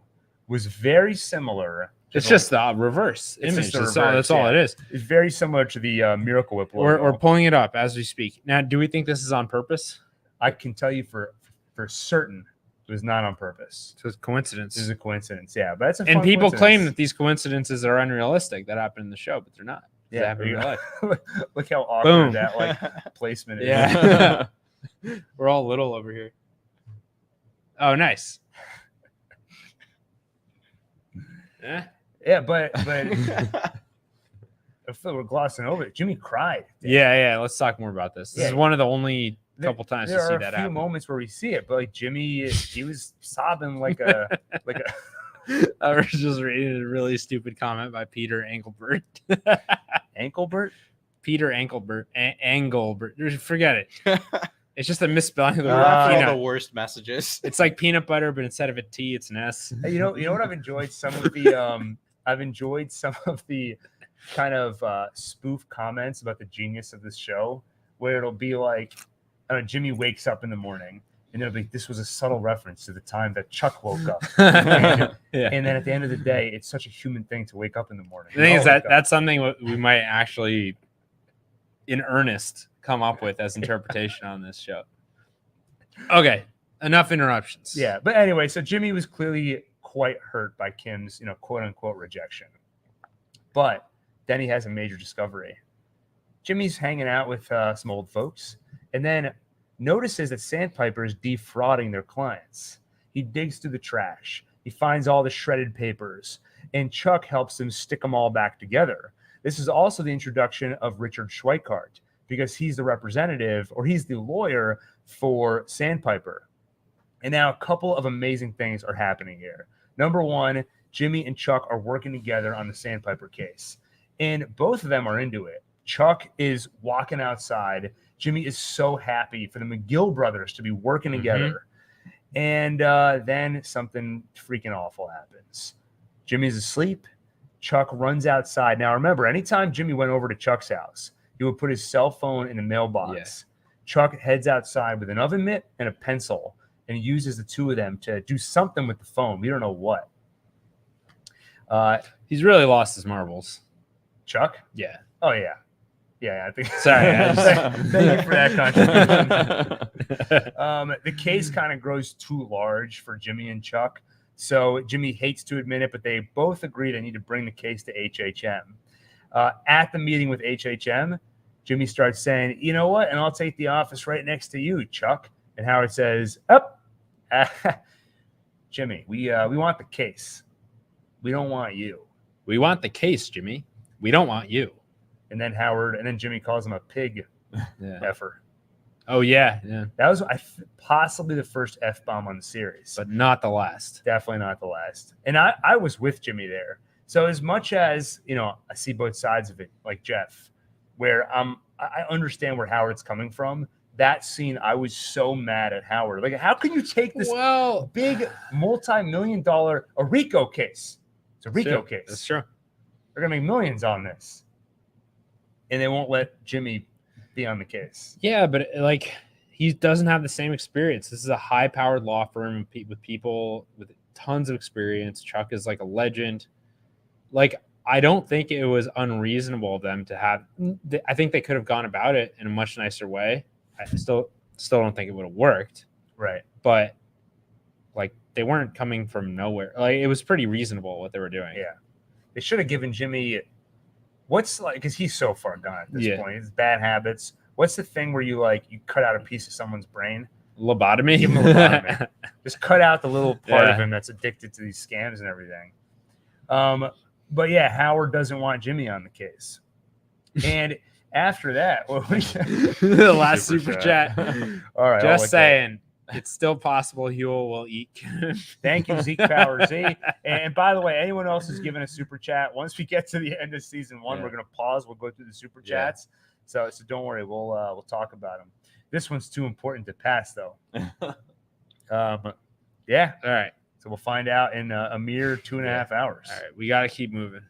was very similar. It's just the reverse It's image. just the That's all reverse, it is. It's very similar to the Miracle Whip logo. We're pulling it up as we speak. Now, do we think this is on purpose? I can tell you for certain it was not on purpose. So it's coincidence. This is a coincidence, yeah. But it's a And fun people claim coincidence. that these coincidences are unrealistic that happen in the show, but they're not. They Yeah, happen in real life. look how awkward Boom. that like placement is. Yeah. We're all little over here. Oh, nice. Yeah. Yeah, but I feel we're glossing over it. Jimmy cried. Yeah. Let's talk more about this. This Yeah. is one of the only couple times There to see are that a few happen. moments where we see it, but like Jimmy, he was sobbing like a I was just reading a really stupid comment by Peter Engelbert. Anklebert. Peter Engelbert. Engelbert. Forget it. It's just a misspelling of the All word the peanut. worst messages. It's like peanut butter, but instead of a T, it's an S. Hey, you know what I've enjoyed some of the kind of spoof comments about the genius of this show. where it'll be like, I don't know, Jimmy wakes up in the morning, and it'll be, this was a subtle reference to the time that Chuck woke up. And then at the end of the day, it's such a human thing to wake up in the morning. The thing is that's something we might actually, in earnest, come up with as interpretation on this show. Okay, enough interruptions. Yeah, but anyway, so Jimmy was clearly quite hurt by Kim's, quote unquote rejection. But then he has a major discovery. Jimmy's hanging out with some old folks, and then notices that Sandpiper is defrauding their clients. He digs through the trash. He finds all the shredded papers, and Chuck helps him stick them all back together. This is also the introduction of Richard Schweikart, because he's the representative, or he's the lawyer for Sandpiper. And now a couple of amazing things are happening here. Number one, Jimmy and Chuck are working together on the Sandpiper case, and both of them are into it. Chuck is walking outside. Jimmy is so happy for the McGill brothers to be working together. And then something freaking awful happens. Jimmy's asleep. Chuck runs outside. Now, remember, anytime Jimmy went over to Chuck's house, he would put his cell phone in the mailbox. Yeah. Chuck heads outside with an oven mitt and a pencil and uses the two of them to do something with the phone. We don't know what. He's really lost his marbles. Chuck? Yeah. Oh, yeah. Yeah, I think. Sorry. Thank you for that contribution. The case kind of grows too large for Jimmy and Chuck. So Jimmy hates to admit it, but they both agree they need to bring the case to HHM. At the meeting with HHM, Jimmy starts saying, you know what? And I'll take the office right next to you, Chuck. And Howard says, up. Jimmy, we want the case. We don't want you. We want the case, Jimmy. We don't want you. And then Jimmy calls him a pig effer. Oh, yeah. That was possibly the first F-bomb on the series. But not the last. Definitely not the last. And I was with Jimmy there. So as much as, I see both sides of it, like Jeff, where I understand where Howard's coming from. That scene, I was so mad at Howard. Like, how can you take this big multi-million-dollar RICO case? It's a RICO case. That's true. They're going to make millions on this. And they won't let Jimmy be on the case. Yeah, but he doesn't have the same experience. This is a high-powered law firm with people with tons of experience. Chuck is like a legend. I don't think it was unreasonable of them to have. I think they could have gone about it in a much nicer way. I still don't think it would have worked. Right. But they weren't coming from nowhere. It was pretty reasonable what they were doing. Yeah. They should have given Jimmy because he's so far gone at this point. His bad habits. What's the thing where you cut out a piece of someone's brain? Lobotomy? Give him a lobotomy. Just cut out the little part of him that's addicted to these scams and everything. But yeah, Howard doesn't want Jimmy on the case. And after that, the last super chat. All right. Just saying, it's still possible Huel will eat. Thank you, Zeke Power Z. And by the way, anyone else who's given a super chat, once we get to the end of season 1, we're going to pause. We'll go through the super chats. So don't worry. We'll talk about them. This one's too important to pass, though. Yeah. All right. So we'll find out in a mere 2.5 hours. All right. We got to keep moving.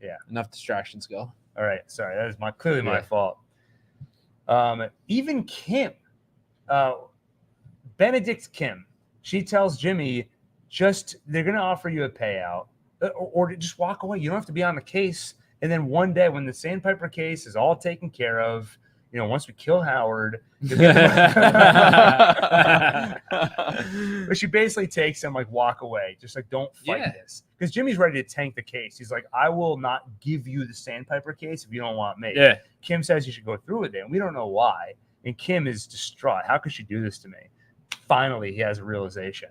Yeah. Enough distractions, go. All right. Sorry. That is clearly my fault. Even Kim, Benedict Kim, she tells Jimmy, they're going to offer you a payout or just walk away. You don't have to be on the case. And then one day when the Sandpiper case is all taken care of, once we kill Howard, but she basically takes him walk away, just don't fight this. Because Jimmy's ready to tank the case. He's like, I will not give you the Sandpiper case if you don't want me. Yeah. Kim says you should go through with it, and we don't know why. And Kim is distraught. How could she do this to me? Finally, he has a realization.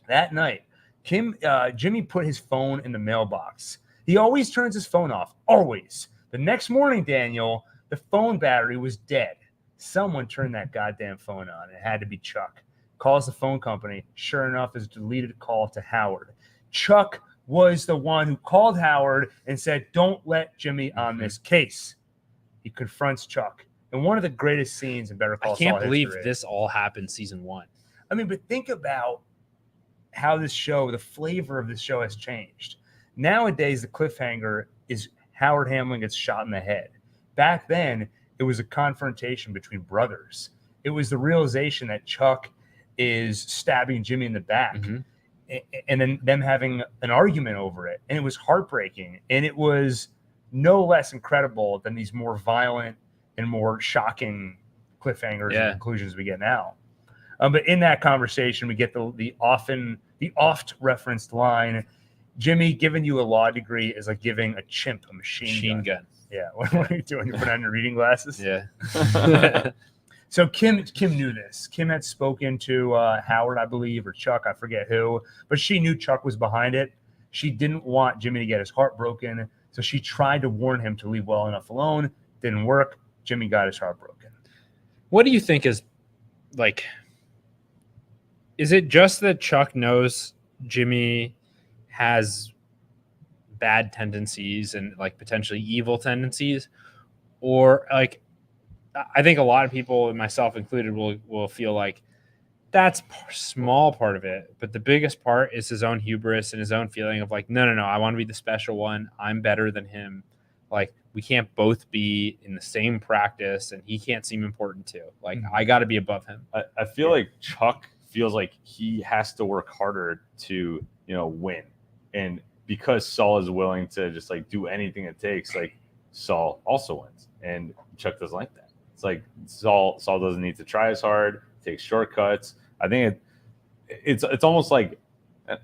That night, Jimmy put his phone in the mailbox. He always turns his phone off. Always. The next morning, Daniel, the phone battery was dead. Someone turned that goddamn phone on. It had to be Chuck. Calls the phone company. Sure enough, is a deleted call to Howard. Chuck was the one who called Howard and said, don't let Jimmy on this case. He confronts Chuck. And one of the greatest scenes in Better Call Saul. I can't believe this all happened season 1. I mean, but think about how the flavor of this show has changed. Nowadays, the cliffhanger is Howard Hamlin gets shot in the head. Back then, It was a confrontation between brothers. It was the realization that Chuck is stabbing Jimmy in the back, and then them having an argument over it. And it was heartbreaking. And it was no less incredible than these more violent and more shocking cliffhangers and conclusions we get now. But in that conversation, we get the oft referenced line, Jimmy, giving you a law degree is like giving a chimp a machine gun. Yeah. What are you doing? You put on your reading glasses? Yeah. So Kim knew this. Kim had spoken to Howard, I believe, or Chuck, I forget who, but she knew Chuck was behind it. She didn't want Jimmy to get his heart broken, so she tried to warn him to leave well enough alone. Didn't work. Jimmy got his heart broken. What do you think is like? Is it just that Chuck knows Jimmy has bad tendencies and like potentially evil tendencies, or like? I think a lot of people, myself included, will feel like that's a small part of it. But the biggest part is his own hubris and his own feeling of like, no, I want to be the special one. I'm better than him. Like, we can't both be in the same practice and he can't seem important too. Like, I got to be above him. I feel like Chuck feels like he has to work harder to, win. And because Saul is willing to just like do anything it takes, like Saul also wins. And Chuck doesn't like that. It's like Saul doesn't need to try as hard, take shortcuts. I think it's almost like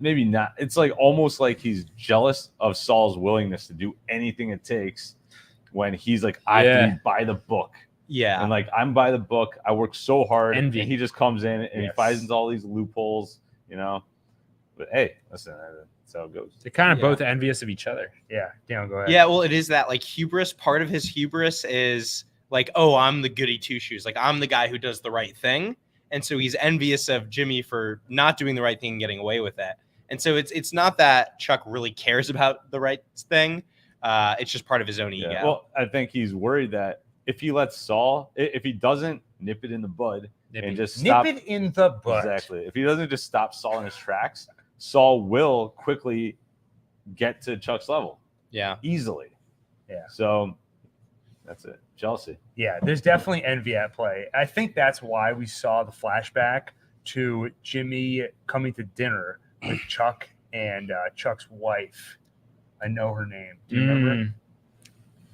maybe not. It's like almost like he's jealous of Saul's willingness to do anything it takes when he's like, I have to be by the book. Yeah. And like, I'm by the book. I work so hard. Envy. And he just comes in and he finds into all these loopholes, But hey, listen, that's how it goes. They're kind of both envious of each other. Yeah. Dan, go ahead. Yeah, well, it is that like hubris. Part of his hubris is like, oh, I'm the goody two shoes. Like, I'm the guy who does the right thing. And so he's envious of Jimmy for not doing the right thing and getting away with it. And so it's not that Chuck really cares about the right thing. It's just part of his own ego. Well, I think he's worried that if he lets Saul, if he doesn't nip it in the bud and just stop nip it in the bud. Exactly. If he doesn't just stop Saul in his tracks, Saul will quickly get to Chuck's level. Yeah. Easily. Yeah. So that's it. Jealousy. Yeah, there's definitely envy at play. I think that's why we saw the flashback to Jimmy coming to dinner with Chuck and Chuck's wife. I know her name. Do you remember?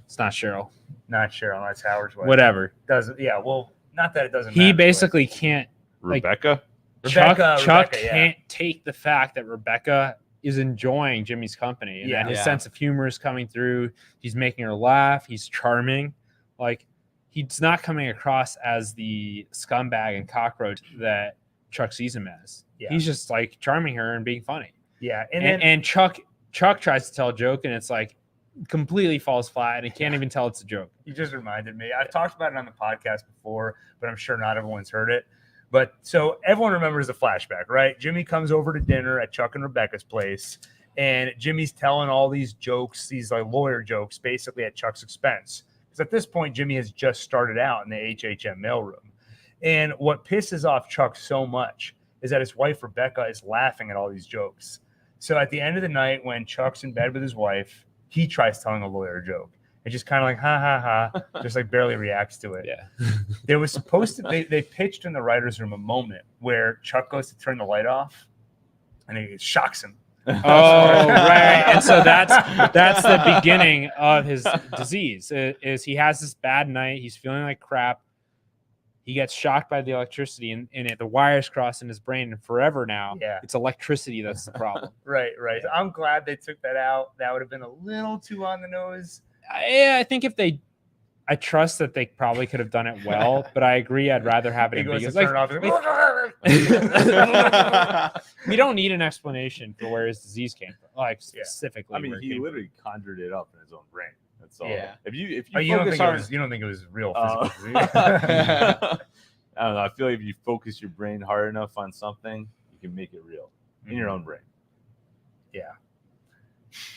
It's not Cheryl. Not Cheryl. That's Howard's wife. Whatever. Doesn't. Yeah. Well, not that it doesn't. He matter, basically can't. Rebecca? Chuck can't take the fact that Rebecca is enjoying Jimmy's company and that his sense of humor is coming through. He's making her laugh. He's charming. Like, he's not coming across as the scumbag and cockroach that Chuck sees him as. Yeah. He's just like charming her and being funny. Yeah. And Chuck tries to tell a joke and it's like completely falls flat and he can't even tell it's a joke. You just reminded me. I've talked about it on the podcast before, but I'm sure not everyone's heard it. But so everyone remembers the flashback, right? Jimmy comes over to dinner at Chuck and Rebecca's place, and Jimmy's telling all these jokes, these like lawyer jokes, basically at Chuck's expense. Because at this point, Jimmy has just started out in the HHM mailroom. And what pisses off Chuck so much is that his wife, Rebecca, is laughing at all these jokes. So at the end of the night, when Chuck's in bed with his wife, he tries telling a lawyer joke. And just kind of like, ha, ha, ha, just like barely reacts to it. Yeah. There was supposed to be, they pitched in the writer's room a moment where Chuck goes to turn the light off and it shocks him. Oh, right. And so that's the beginning of his disease is he has this bad night. He's feeling like crap. He gets shocked by the electricity and the wires cross in his brain. And forever now, it's electricity that's the problem. Right. So I'm glad they took that out. That would have been a little too on the nose. I think I trust that they probably could have done it well, but I agree. I'd rather have it in because we don't need an explanation for where his disease came from, like specifically. I mean, he literally conjured it up in his own brain. That's all. Yeah. If you you don't think it was real physical disease? I don't know. I feel like if you focus your brain hard enough on something, you can make it real in your own brain. Yeah.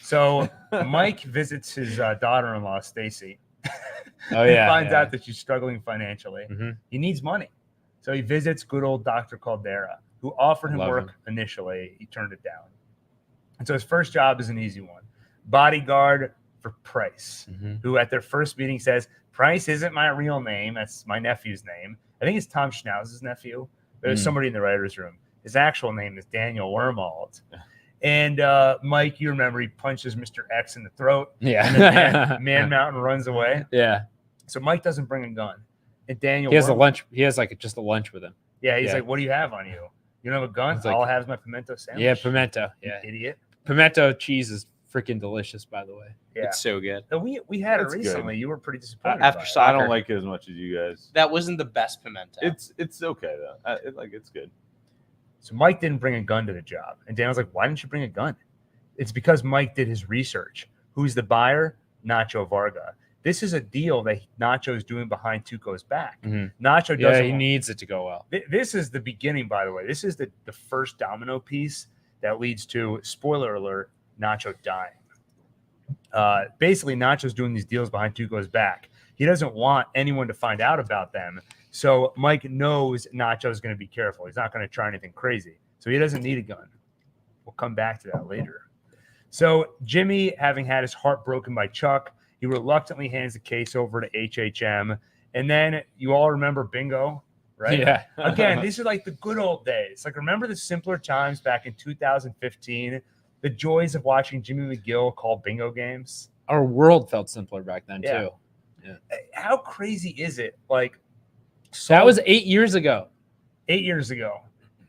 So Mike visits his daughter-in-law, Stacy. Finds out that she's struggling financially. Mm-hmm. He needs money. So he visits good old Dr. Caldera, who offered him work initially. He turned it down. And so his first job is an easy one. Bodyguard for Price, Mhm. who at their first meeting says, Price isn't my real name. That's my nephew's name. I think it's Tom Schnauz's nephew. There's somebody in the writer's room. His actual name is Daniel Wormald. And Mike, you remember he punches Mr. X in the throat. Yeah. And then Man Mountain runs away. Yeah. So Mike doesn't bring a gun. And Daniel He has Wormald, He has like just a lunch with him. Yeah, he's Yeah. like, what do you have on you? You don't have a gun? It's like- All I have is my pimento sandwich. Yeah, pimento. You Yeah. idiot. Pimento cheese is freaking delicious, by the way. Yeah. It's so good. So we had That's it good. recently. You were pretty disappointed. After by it. soccer. I don't like it as much as you guys. That wasn't the best pimento. It's okay though. It's good. So Mike didn't bring a gun to the job. And Dan was like, why didn't you bring a gun? It's because Mike did his research. Who's the buyer? Nacho Varga. This is a deal that Nacho's doing behind Tuco's back. Mhm. Nacho Yeah, doesn't he want- needs it to go well. This is the beginning, by the way. This is the first domino piece that leads to, spoiler alert, Nacho dying. Basically, Nacho's doing these deals behind Tuco's back. He doesn't want anyone to find out about them. So Mike knows Nacho's going to be careful. He's not going to try anything crazy. So he doesn't need a gun. We'll come back to that later. So Jimmy, having had his heart broken by Chuck, he reluctantly hands the case over to HHM. And then you all remember Bingo, right? Yeah. Again, these are like the good old days. Like, remember the simpler times back in 2015? The joys of watching Jimmy McGill call bingo games. Our world felt simpler back then, Yeah. too. How crazy is it? Like, That Saul- was 8 years ago. 8 years ago.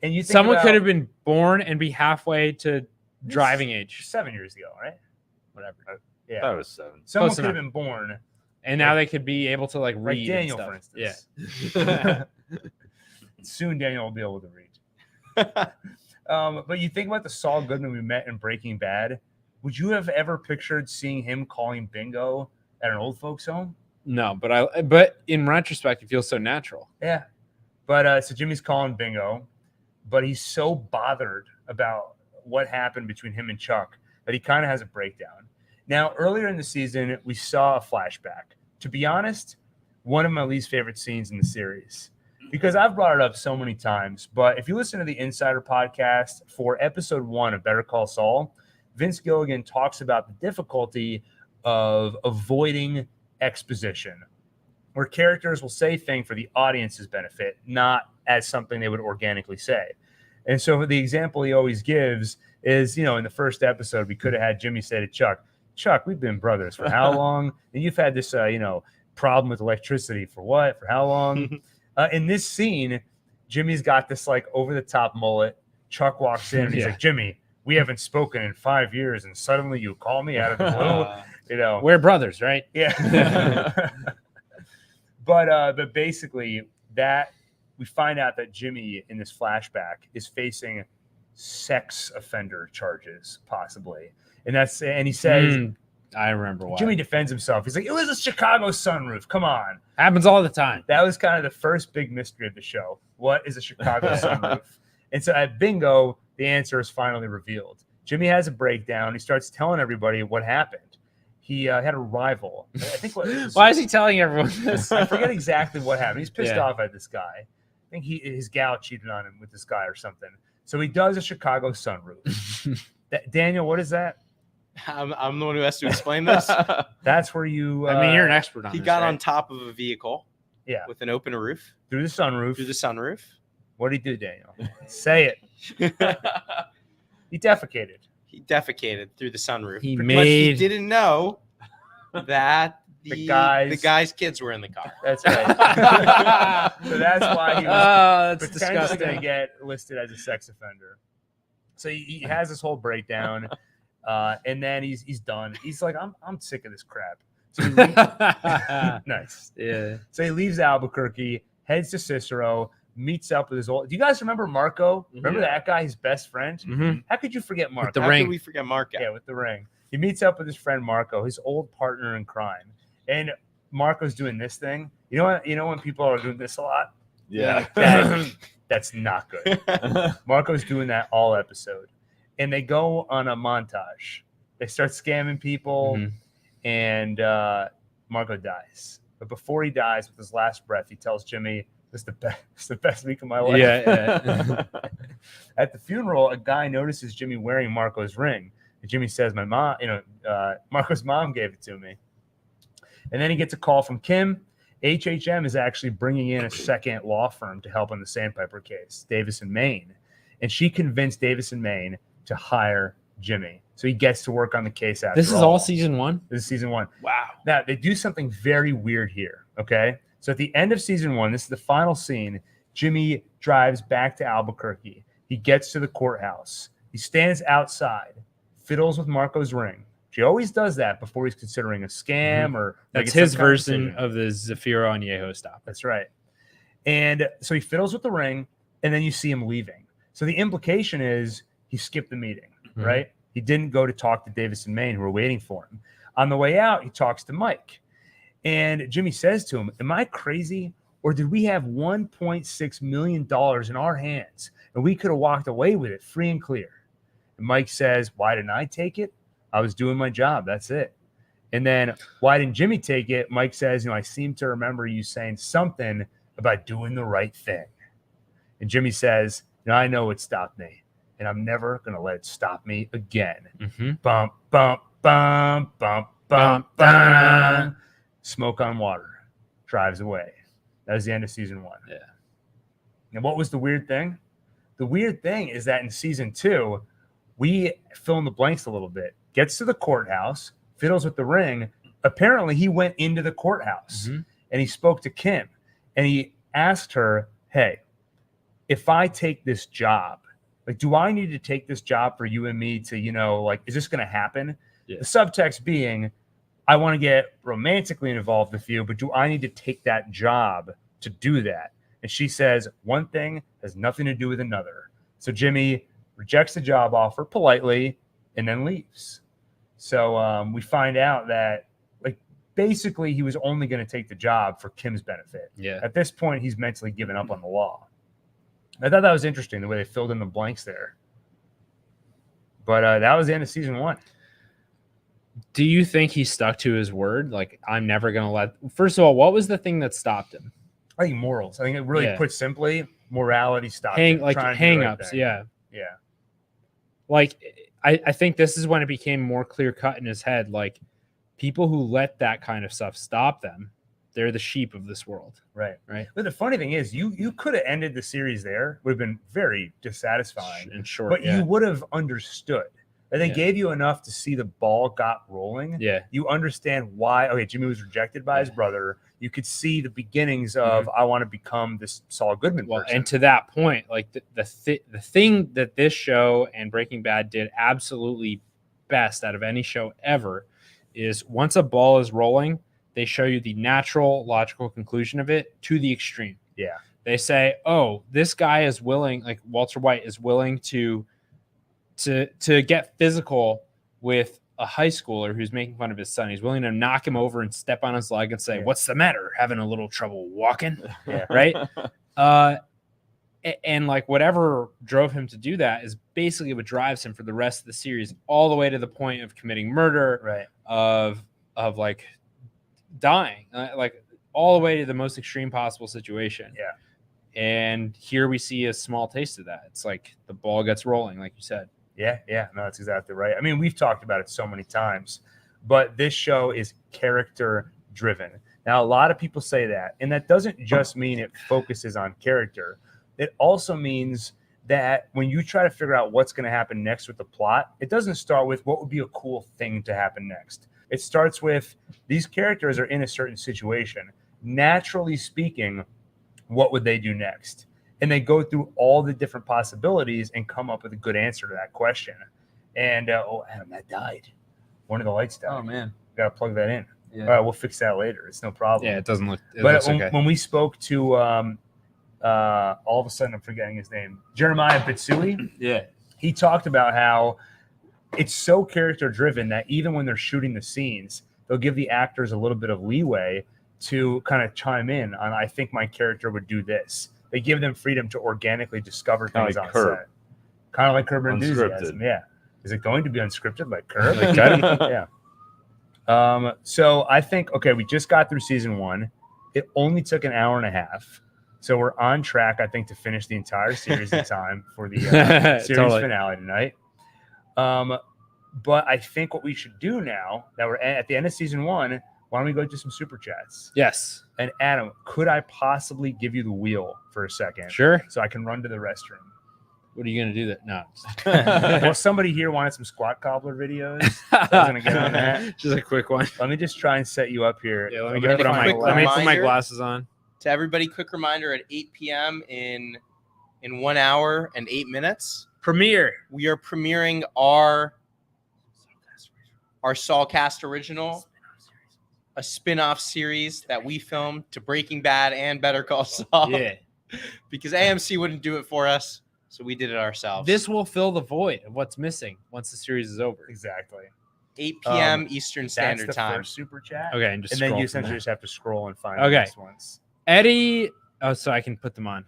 And you think Someone about- could have been born and be halfway to driving age. 7 years ago, right? Whatever. Yeah. That was 7. Someone Close could have enough. been born, And now they could be able to like like read. Daniel, and for stuff. instance. Soon Daniel will be able to read. But you think about the Saul Goodman we met in Breaking Bad. Would you have ever pictured seeing him calling bingo at an old folks home? No, but in retrospect, it feels so natural. Yeah. But so Jimmy's calling bingo, but he's so bothered about what happened between him and Chuck that he kind of has a breakdown. Now, earlier in the season, we saw a flashback. To be honest, one of my least favorite scenes in the series, because I've brought it up so many times. But if you listen to the Insider podcast for episode 1 of Better Call Saul, Vince Gilligan talks about the difficulty of avoiding exposition, where characters will say things for the audience's benefit, not as something they would organically say. And so the example he always gives is, in the first episode, we could have had Jimmy say to Chuck, we've been brothers for how long? And you've had this, problem with electricity for what? For how long? In this scene, Jimmy's got this like over the top mullet. Chuck walks in and he's Yeah. like, Jimmy, we haven't spoken in 5 years. And suddenly you call me out of the blue, We're brothers, right? Yeah. But basically that we find out that Jimmy in this flashback is facing sex offender charges, possibly. And he says, I remember why. Jimmy defends himself. He's like, it was a Chicago sunroof. Come on. Happens all the time. That was kind of the first big mystery of the show. What is a Chicago sunroof? And so at bingo, the answer is finally revealed. Jimmy has a breakdown. He starts telling everybody what happened. He had a rival. I think Why is he telling everyone this? I forget exactly what happened. He's pissed Yeah. off at this guy. I think his gal cheated on him with this guy or something. So he does a Chicago sunroof. Daniel, what is that? I'm the one who has to explain this. That's where you. I mean, you're an expert on He this, got right? on top of a vehicle Yeah, with an open roof through the sunroof. through the sunroof. What did he do, Daniel? Say it. He defecated. He defecated through the sunroof. He but he made- didn't know that The the guy's- guy's kids were in the car. That's right. So that's why he was Oh, that's potentially going to disgusting. get listed as a sex offender. So he has this whole breakdown, and then he's done. He's like, I'm sick of this crap. So he nice. Yeah. So he leaves Albuquerque, heads to Cicero, meets up with his old. Do you guys remember Marco? Remember Yeah. that guy, his best friend? Mhm. How could you forget Marco? the How ring. could we forget Marco? Yeah, with the ring. He meets up with his friend Marco, his old partner in crime, and Marco's doing this thing. You know what? You know when people are doing this a lot. Yeah. That's not good. Marco's doing that all episode, and they go on a montage. They start scamming people, Mhm. and Marco dies. But before he dies, with his last breath, he tells Jimmy, "This is the best week of my life." Yeah. At the funeral, a guy notices Jimmy wearing Marco's ring. And Jimmy says, my mom, Marco's mom gave it to me. And then he gets a call from Kim. HHM is actually bringing in a second law firm to help on the Sandpiper case, Davis and Maine. And she convinced Davis and Maine to hire Jimmy. So he gets to work on the case after This is all season 1? This is season 1. Wow. Now, they do something very weird here, okay? So at the end of season 1, this is the final scene, Jimmy drives back to Albuquerque. He gets to the courthouse. He stands outside, fiddles with Marco's ring. He always does that before he's considering a scam or that's his version of the Zafiro Añejo stop. That's right. And so he fiddles with the ring, and then you see him leaving. So the implication is he skipped the meeting, right? He didn't go to talk to Davis and Maine, who were waiting for him. On the way out, he talks to Mike. And Jimmy says to him, am I crazy? Or did we have $1.6 million in our hands and we could have walked away with it free and clear? And Mike says, why didn't I take it? I was doing my job. That's it. And then why didn't Jimmy take it? Mike says, I seem to remember you saying something about doing the right thing. And Jimmy says, I know what stopped me, and I'm never going to let it stop me again. Bump, bump, bump, bump, bump, bump. Smoke on water. Drives away. That was the end of season 1. Yeah. And what was the weird thing? The weird thing is that in season 2, we fill in the blanks a little bit. Gets to the courthouse, fiddles with the ring. Apparently, he went into the courthouse and he spoke to Kim. And he asked her, hey, if I take this job, do I need to take this job for you and me to, is this going to happen? Yeah. The subtext being, I want to get romantically involved with you, but do I need to take that job to do that? And she says, one thing has nothing to do with another. So Jimmy rejects the job offer politely and then leaves. So we find out that basically he was only going to take the job for Kim's benefit. Yeah. At this point, he's mentally given up on the law. I thought that was interesting, the way they filled in the blanks there. But that was the end of season 1. Do you think he stuck to his word? I'm never going to let... First of all, what was the thing that stopped him? I think morals. I think it really put simply, morality stopped him. Hang-ups, yeah. Yeah. I think this is when it became more clear-cut in his head. People who let that kind of stuff stop them, they're the sheep of this world. Right. Right. But the funny thing is, you could have ended the series there. Would have been very dissatisfying. And short, but you would have understood. And they gave you enough to see the ball got rolling. Yeah. You understand why, Jimmy was rejected by his brother. You could see the beginnings of, I want to become this Saul Goodman person. And to that point, the thing that this show and Breaking Bad did absolutely best out of any show ever is once a ball is rolling, they show you the natural, logical conclusion of it to the extreme. Yeah. They say, this guy is willing, Walter White is willing to get physical with a high schooler who's making fun of his son. He's willing to knock him over and step on his leg and say, what's the matter? Having a little trouble walking? Yeah. Right? And whatever drove him to do that is basically what drives him for the rest of the series, all the way to the point of committing murder, right? Of dying, all the way to the most extreme possible situation. Yeah. And here we see a small taste of that. It's the ball gets rolling, like you said. Yeah. No, that's exactly right. I mean, we've talked about it so many times, but this show is character driven. Now, a lot of people say that, and that doesn't just mean it focuses on character. It also means that when you try to figure out what's going to happen next with the plot, it doesn't start with what would be a cool thing to happen next. It starts with these characters are in a certain situation. Naturally speaking, what would they do next? And they go through all the different possibilities and come up with a good answer to that question. And, Adam, that died. One of the lights died. Oh, man. Got to plug that in. Yeah. All right, we'll fix that later. It's no problem. Yeah, it doesn't look... But when we spoke to, all of a sudden I'm forgetting his name, Jeremiah Bitsui. Yeah. He talked about how it's so character driven that even when they're shooting the scenes, they'll give the actors a little bit of leeway to kind of chime in on, I think my character would do this. They give them freedom to organically discover things on set. Kind of like Curb Your Enthusiasm. Yeah. Is it going to be unscripted like Curb? Yeah. So I think, we just got through season 1. It only took an hour and a half. So we're on track, I think, to finish the entire series in time for the series finale tonight. But I think what we should do now that we're at the end of season 1, why don't we go do some super chats? Yes. And Adam, could I possibly give you the wheel for a second Sure. so I can run to the restroom? What are you going to do that? No. Well, somebody here wanted some squat cobbler videos. I was gonna get on that. Just a quick one. Let me just try and set you up here. Yeah, let I'm me gonna put on find my a let me glass. put my Reminder. glasses on. To everybody, quick reminder: at 8 p.m. in 1 hour and 8 minutes, Premiere. we are premiering our Saulcast original, a spin-off series that we filmed to Breaking Bad and Better Call Saul. Yeah. Because AMC wouldn't do it for us, so we did it ourselves. This will fill the void of what's missing once the series is over. Exactly. 8 p.m. Eastern That's Standard the Time. first super chat. Okay, and just And then scroll you from essentially there. just have to scroll and find Okay. the next ones. Eddie. Oh, so I can put them on.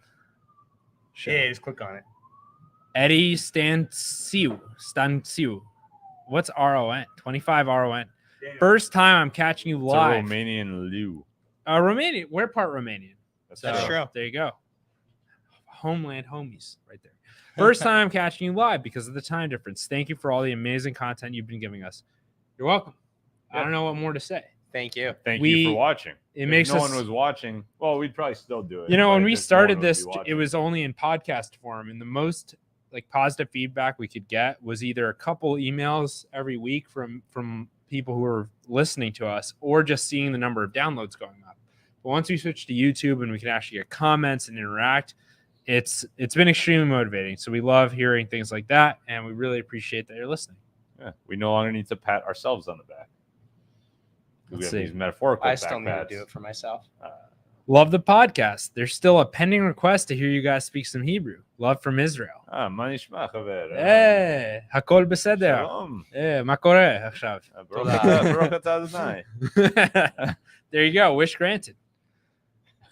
Yeah, just click on it. Eddie Stanciu. What's RON? 25 RON. First time I'm catching you It's a live. Romanian Liu. Romanian. We're part Romanian. That's That's true. true. There you go. Homeland homies right there. First time catching you live because of the time difference. Thank you for all the amazing content you've been giving us. You're welcome. I don't know what more to say. Thank you. Thank We- you for watching. It If makes no us. one was watching, well, we'd probably still do it. You know, but when we just no one started would be this, it watching. was only in podcast form, and the most like positive feedback we could get was either a couple emails every week from people who were listening to us, or just seeing the number of downloads going up. But once we switched to YouTube and we can actually get comments and interact, it's been extremely motivating. So we love hearing things like that, and we really appreciate that you're listening. Yeah, we no longer need to pat ourselves on the back. We Let's have see. these metaphorical I back still need to pats. do it for myself. Love the podcast. There's still a pending request to hear you guys speak some Hebrew. Love from Israel. מה נשמע, חבר? הכל בסדר. שלום. מה קורה עכשיו? ברוך אתה אדוני. There you go. Wish granted.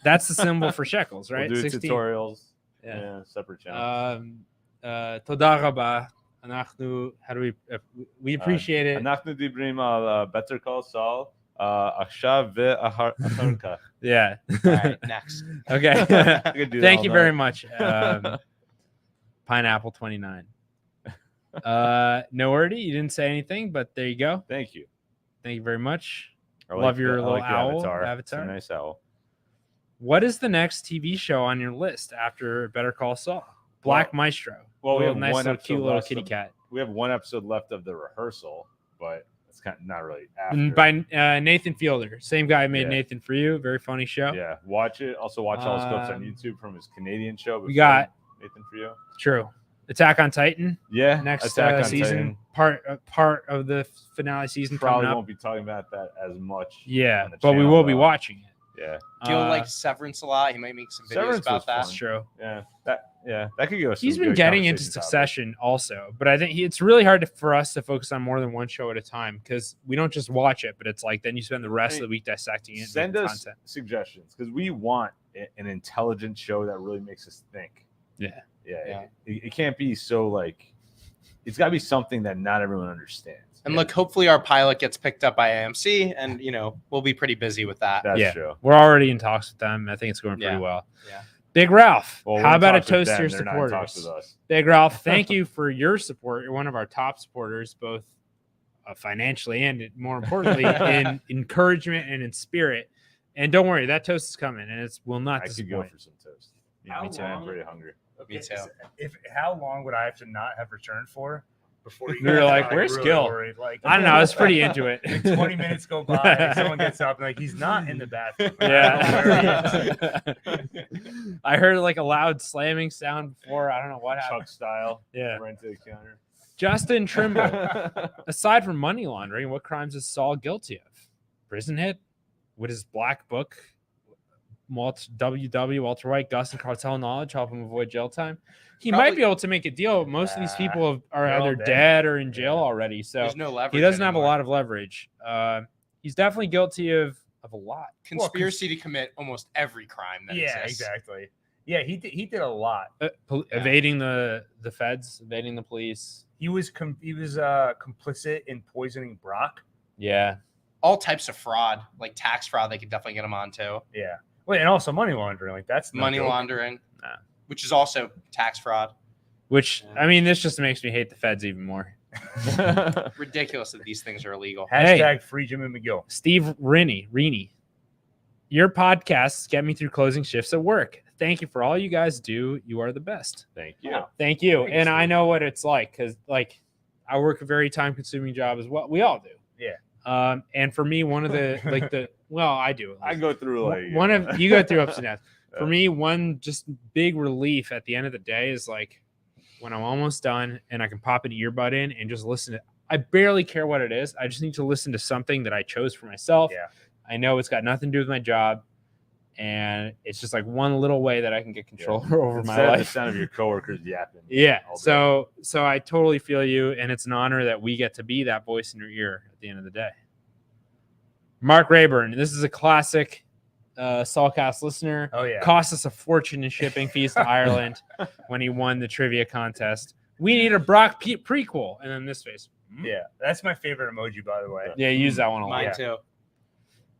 That's the symbol for shekels, right? We'll do 16. tutorials. Yeah. Yeah, separate channels. תודה רבה. We appreciate it. אנחנו דיברים על Better Call Saul, עכשיו ואחר כך. Yeah. All right, next. Okay. I could do that Thank all you night. very much. Pineapple 29. No wordy. You didn't say anything, but there you go. Thank you. Thank you very much. I Love your the- I little the owl avatar. avatar. It's a nice owl. What is the next TV show on your list after Better Call Saul? Black Well- Maestro. Well, we Little have nice one little episode cute little left kitty of- cat. We have one episode left of the rehearsal, but it's kind of not really after. And by Nathan Fielder, same guy who made Yeah. Nathan for You. Very funny show. Yeah, watch it. Also, watch all his clips on Um, YouTube from his Canadian show. we before got- Nathan for You. True. Attack on Titan Yeah, next Attack on season. Titan. Part of the finale season Probably coming up. won't be talking about that as much. Yeah, on the but we channel, will be though. watching it. Yeah, Gil Uh, likes Severance a lot. He might make some videos Severance was about that. That's true. yeah, that could go. He's been getting into Succession also, but I think it's really hard for us to focus on more than one show at a time because we don't just watch it, but it's like then you spend the rest of the week dissecting it. and Send making us content. suggestions because we want an intelligent show that really makes us think. Yeah. Yeah. It can't be so like. It's got to be something that not everyone understands. And look, hopefully our pilot gets picked up by AMC, and we'll be pretty busy with that. That's Yeah. true. We're already in talks with them. I think it's going pretty Yeah. well. Yeah. Big Ralph, Well, we're how in about a talks with toast to your them, they're not in talks supporters? with us. Big Ralph, thank you for your support. You're one of our top supporters, both financially and more importantly in encouragement and in spirit. And don't worry, that toast is coming, and it will not I could go disappoint. for some toast. Yeah, me too. I'm pretty hungry. Me too. How long would I have to not have returned for before you We were guys like, are, "Where's really Gil?" worried? Like, I don't know. I was pretty into it. like 20 minutes go by, someone gets up and like he's not in the bathroom. Yeah. I heard like a loud slamming sound before. I don't know what happened. Chuck style. Yeah. Right to the counter. Justin Trimble. Aside from money laundering, what crimes is Saul guilty of? Prison hit? Would his black book, WW, Walter White, Gus, and cartel knowledge help him avoid jail time? He might Probably- be able to make a deal. Most of these people are they're all either dead. dead or in jail already. So There's no leverage. he doesn't have a anymore. lot of leverage. He's definitely guilty of a lot. Conspiracy to commit almost every crime that Yeah, exists. exactly. Yeah, he did a lot. Evading the feds, evading the police. He was complicit in poisoning Brock. Yeah. All types of fraud, like tax fraud, they could definitely get him onto. Yeah. Wait, and also money laundering. Like that's no Money joke. laundering, Nah. which is also tax fraud. Which, I mean, this just makes me hate the feds even more. Ridiculous that these things are illegal. Hashtag free Jimmy McGill. Steve Rini. Your podcasts get me through closing shifts at work. Thank you for all you guys do. You are the best. Thank you. Wow. Thank you. Thank you, And I Steve. know what it's like because, like, I work a very time-consuming job as well. We all do. Yeah. And for me, one of the I do. I go through like One of you go through ups and downs. For Yeah. me, one just big relief at the end of the day is like when I'm almost done and I can pop an earbud in and just listen to. I barely care what it is. I just need to listen to something that I chose for myself. Yeah. I know it's got nothing to do with my job, and it's just like one little way that I can get control over my Instead of the life. sound of your coworkers yapping. Yeah. all day. So I totally feel you, and it's an honor that we get to be that voice in your ear at the end of the day. Mark Rayburn, this is a classic Saulcast listener. Oh yeah. Cost us a fortune in shipping fees to Ireland when he won the trivia contest. We need a Brock prequel, and then this face. Yeah. That's my favorite emoji, by the way. Yeah, use that one a lot. Mine Yeah. too.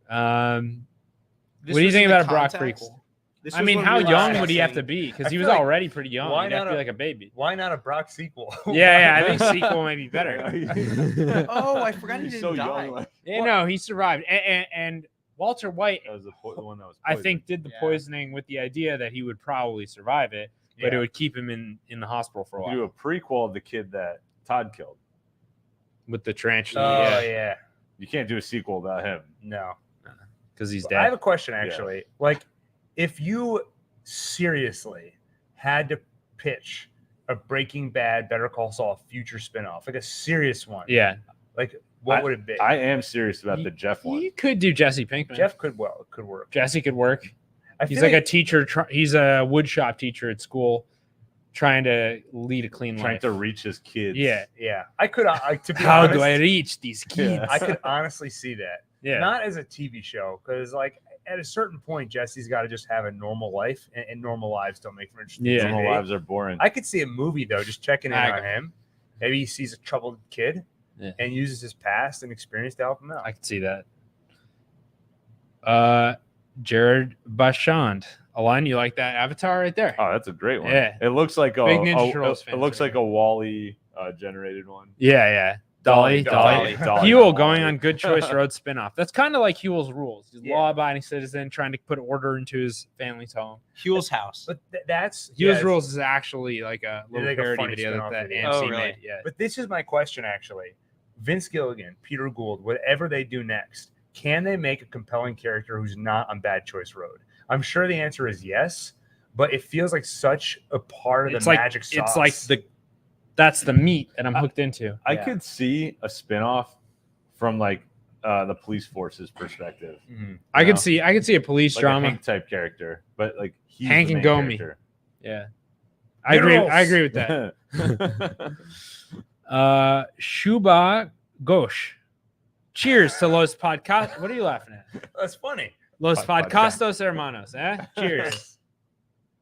What do you was think in the about a Brock context? prequel? This I was mean, when how we were young would he have to discussing- be? Because I he feel was like- already pretty young. why He'd have to not be a- like a baby. Why not a Brock sequel? Yeah, I think sequel might be better. Oh, I forgot he He's didn't so die. young. Like, Yeah, no, he survived. And Walter White, that was the one that was. I poisoned. think, did the Yeah. poisoning with the idea that he would probably survive it, but Yeah. it would keep him in the hospital for a You while do a prequel of the kid that Todd killed. with the tarantula. Oh yeah, yeah. You can't do a sequel about him. No. because he's I have dead. a question actually. Like, if you seriously had to pitch a Breaking Bad, Better Call Saul future spinoff, like a serious one, Yeah, like what would it be? I am serious about the Jeff one. you could do Jesse Pinkman. Jeff could work. Jesse could work. I He's feel like a teacher. He's a wood shop teacher at school, trying to lead a clean Trying life. to reach his kids. Yeah. yeah. I could. To be How honest, do I reach these kids? Yeah. I could honestly see that. Yeah. Not as a TV show, because like at a certain point, Jesse's got to just have a normal life, and normal lives don't make for interesting Yeah. Normal TV. lives are boring. I could see a movie though, just checking in I on agree. him. Maybe he sees a troubled kid Yeah. and uses his past and experience to help him out. I could see that. Jared Bachand. Align, you like that avatar right there? Oh, that's a great one. Yeah. It looks like a. Big Ninja Turtles it fans looks right like a Wally generated one. Yeah, yeah. Dolly. Dolly. Huel going on Good Choice Road spinoff. That's kind of like Huel's Rules. He's a Yeah. law-abiding citizen trying to put order into his family's home. Huel's house. But that's Huel's yeah, Rules is actually like a little like a parody funny video spin-off that video. AMC Oh, really? made. Yeah. But this is my question actually. Vince Gilligan, Peter Gould, whatever they do next, can they make a compelling character who's not on Bad Choice Road? I'm sure the answer is yes, but it feels like such a part of It's the like magic sauce. it's like that's the meat that I'm hooked into. I Yeah. could see a spinoff from like the police force's perspective. Mhm. I You could know? see a police Like drama. a Hank type character, but like he's Hank the and main Gomi. character. Yeah. I agree with that. Shuba Ghosh. Cheers to Los Podcast. What are you laughing at? That's funny. Los Podcast. Podcastos Hermanos, eh? Cheers.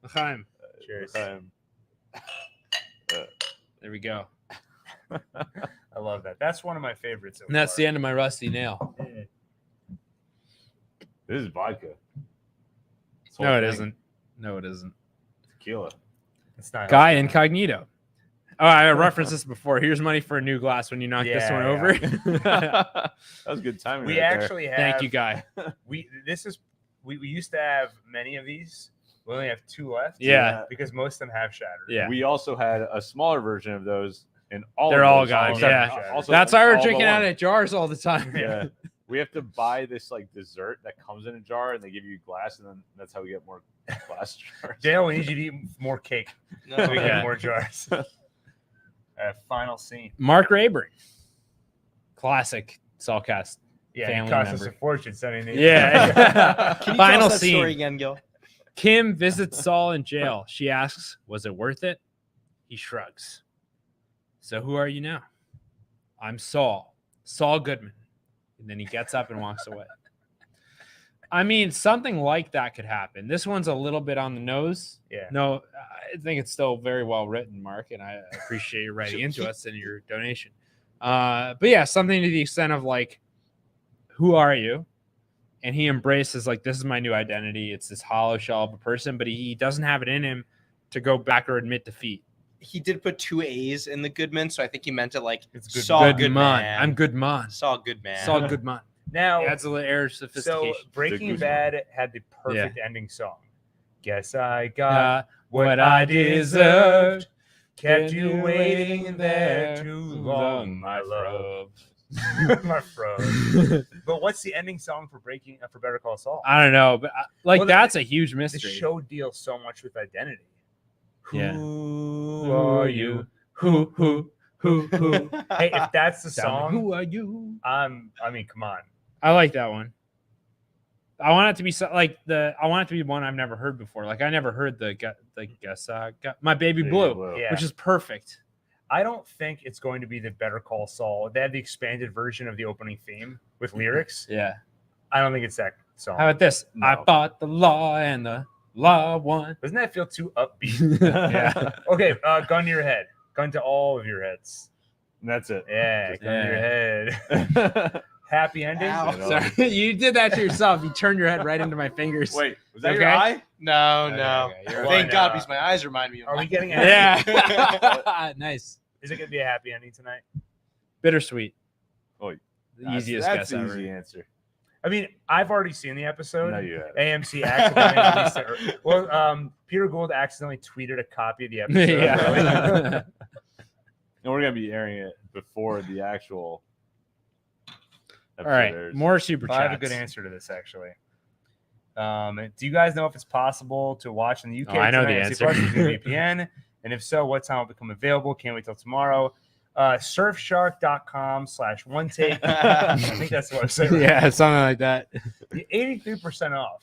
L'chaim. Cheers. There we go. I love that. That's one of my favorites. So And that's far. the end of my rusty nail. This is vodka. This whole No, it thing, isn't. No, it isn't. Tequila. It's not Guy Incognito. Oh, I referenced this before. Here's money for a new glass when you knock this Yeah, one yeah. over. That was good timing. We right there. actually have. Thank you, Guy. We used to have many of these. We only have 2 left. Yeah. Because most of them have shattered. Yeah. We also had a smaller version of those, and all They're of all those gone, except- yeah. also That's why we're all but drinking out one. of jars all the time. Yeah. We have to buy this like dessert that comes in a jar, and they give you glass, and then that's how we get more glass jars. Dale, we need you to eat more cake No, so we Yeah. get more jars. Final scene. Mark Rayburn. Classic Saulcast. Yeah, Family it cost us member. a fortune sending these. Yeah. Can you Final tell us that scene. story again, Gil? Kim visits Saul in jail. She asks, "Was it worth it?" He shrugs. "So who are you now?" "I'm Saul Goodman." And then he gets up and walks away. I mean, something like that could happen. This one's a little bit on the nose. Yeah. No, I think it's still very well written, Mark, and I appreciate you writing into us and your donation. But yeah, something to the extent of like, who are you? And he embraces like, this is my new identity. It's this hollow shell of a person, but he doesn't have it in him to go back or admit defeat. he did put 2 A's in the Goodman, so I think he meant it like It's good. Saul Good man. I'm good man. Saul Goodman. Saul good man. Now, He adds a little air of so sophistication. Breaking Good Bad had the perfect ending song. Guess I got Got what I deserved. Kept you waiting there too long, my love. My fro. But what's the ending song for Better Call Saul? I don't know, but Well, that's a huge The mystery. show deals so much with identity. Yeah. Who are you? Who? Hey, if that's the Tell me, song, who are you? I mean, come on. I like that one. I want it to be I want it to be one I've never heard before. Like I never heard the guess I got my baby blue, Yeah. which is perfect. I don't think it's going to be the Better Call Saul. They had the expanded version of the opening theme with lyrics. Yeah. I don't think it's that song. How about this? No. I fought the law and the law won. Doesn't that feel too upbeat? Yeah. Okay, gun to your head. Gun to all of your heads. And that's it. Yeah, gun to your head. Wait, Happy ending. Ow. Sorry, you did that to yourself. You turned your head right into my fingers. was that your Okay. eye? No, Okay, no. okay, you're Thank right. God, because my eyes remind me of Are we mine. getting a Yeah. Nice. Is it going to be a happy ending tonight? Bittersweet. Oh, The easiest that's guess the ever. easy answer. I mean, I've already seen the episode. No, you haven't. AMC accidentally released it. Well, Peter Gould accidentally tweeted a copy of the episode. early. Yeah. And we're gonna be airing it before the actual. All right. airs. More super I chats. have a good answer to this, actually. Do you guys know if it's possible to watch in the UK? Oh, I know the tonight? answer. Plus using a VPN, and if so, what time will become available? Can't wait till tomorrow. Surfshark.com/OneTake. I think that's the website. Right? Yeah, something like that. 83% off.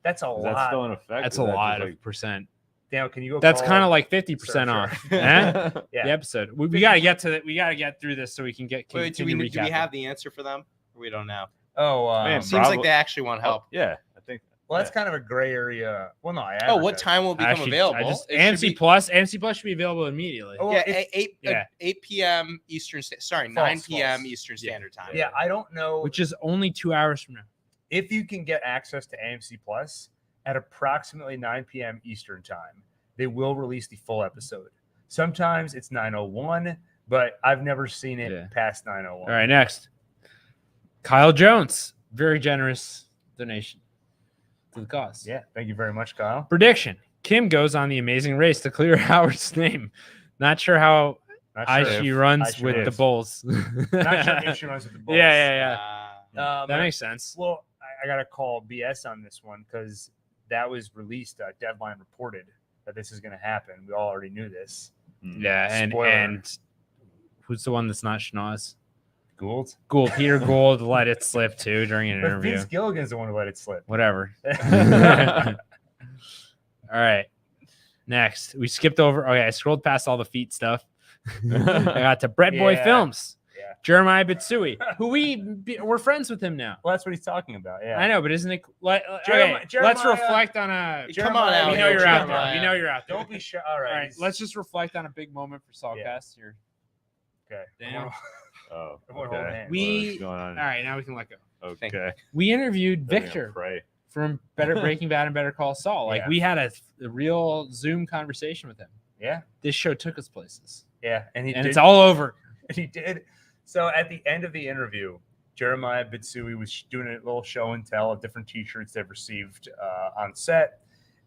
That's a Is that lot. still in effect? That's Or a is that lot just of percent. Daniel, can you go? That's call kind of like 50% off. Surfshark? Eh? Yeah. The episode. We gotta get to that. We gotta get through this so we can get. Wait, do continue we recapping. have the answer for them? Or we don't know. Oh, Man, Seems like Probably- they actually want help. Yeah, I think. well, that's kind of a gray area. Well, no, I Oh, what advertised. time will it become Actually, available? I just, It should AMC be- Plus. AMC Plus should be available immediately. Oh, well, Yeah, if- 8 p.m. Eastern. Sorry, 9 p.m. Eastern Standard Time. yeah, I don't know Which is only 2 hours from now. if you can get access to AMC Plus at approximately 9 p.m. Eastern time. They will release the full episode. Sometimes it's 9:01, but I've never seen it Yeah. past 9:01. All right, next. Kyle Jones. Very generous donation to the cause. Yeah, thank you very much, Kyle. Prediction. Kim goes on the amazing race to clear Howard's name. Not sure how Not high sure she if- runs I sure with the if. Bulls. Not sure if she runs with the Bulls. Yeah. Um, That makes sense. Well, I got to call BS on this one because that was released. Deadline reported that this is going to happen. We all already knew this. Yeah, Spoiler. and who's the one that's not Schnoz? Gould. Peter Gould let it slip too during an But interview. Vince Gilligan's the one who let it slip. Whatever. All right. Next, we skipped over. Okay, I scrolled past all the feet stuff. I got to Bread Boy Yeah. Films. Yeah. Jeremiah Bitsui, who we're friends with him now. Well, that's what he's talking about. Yeah. I know, but isn't it? Okay, Jeremiah- let's reflect on a. Come on out We know here, you're out there. Jeremiah. We know you're out there. Don't be shy. All right. All right, let's just reflect on a big moment for Saulcast here. Okay. Damn. Oh, Everyone hold okay. hands. We- What's going on? All right, now we can let go. Okay. We interviewed They're gonna Victor Pray. from Breaking Bad and Better Call Saul. Like Yeah. we had a real Zoom conversation with him. Yeah. This show took us places, Yeah. And and it's all over. He did. So at the end of the interview, Jeremiah Bitsui was doing a little show and tell of different T-shirts they've received on set,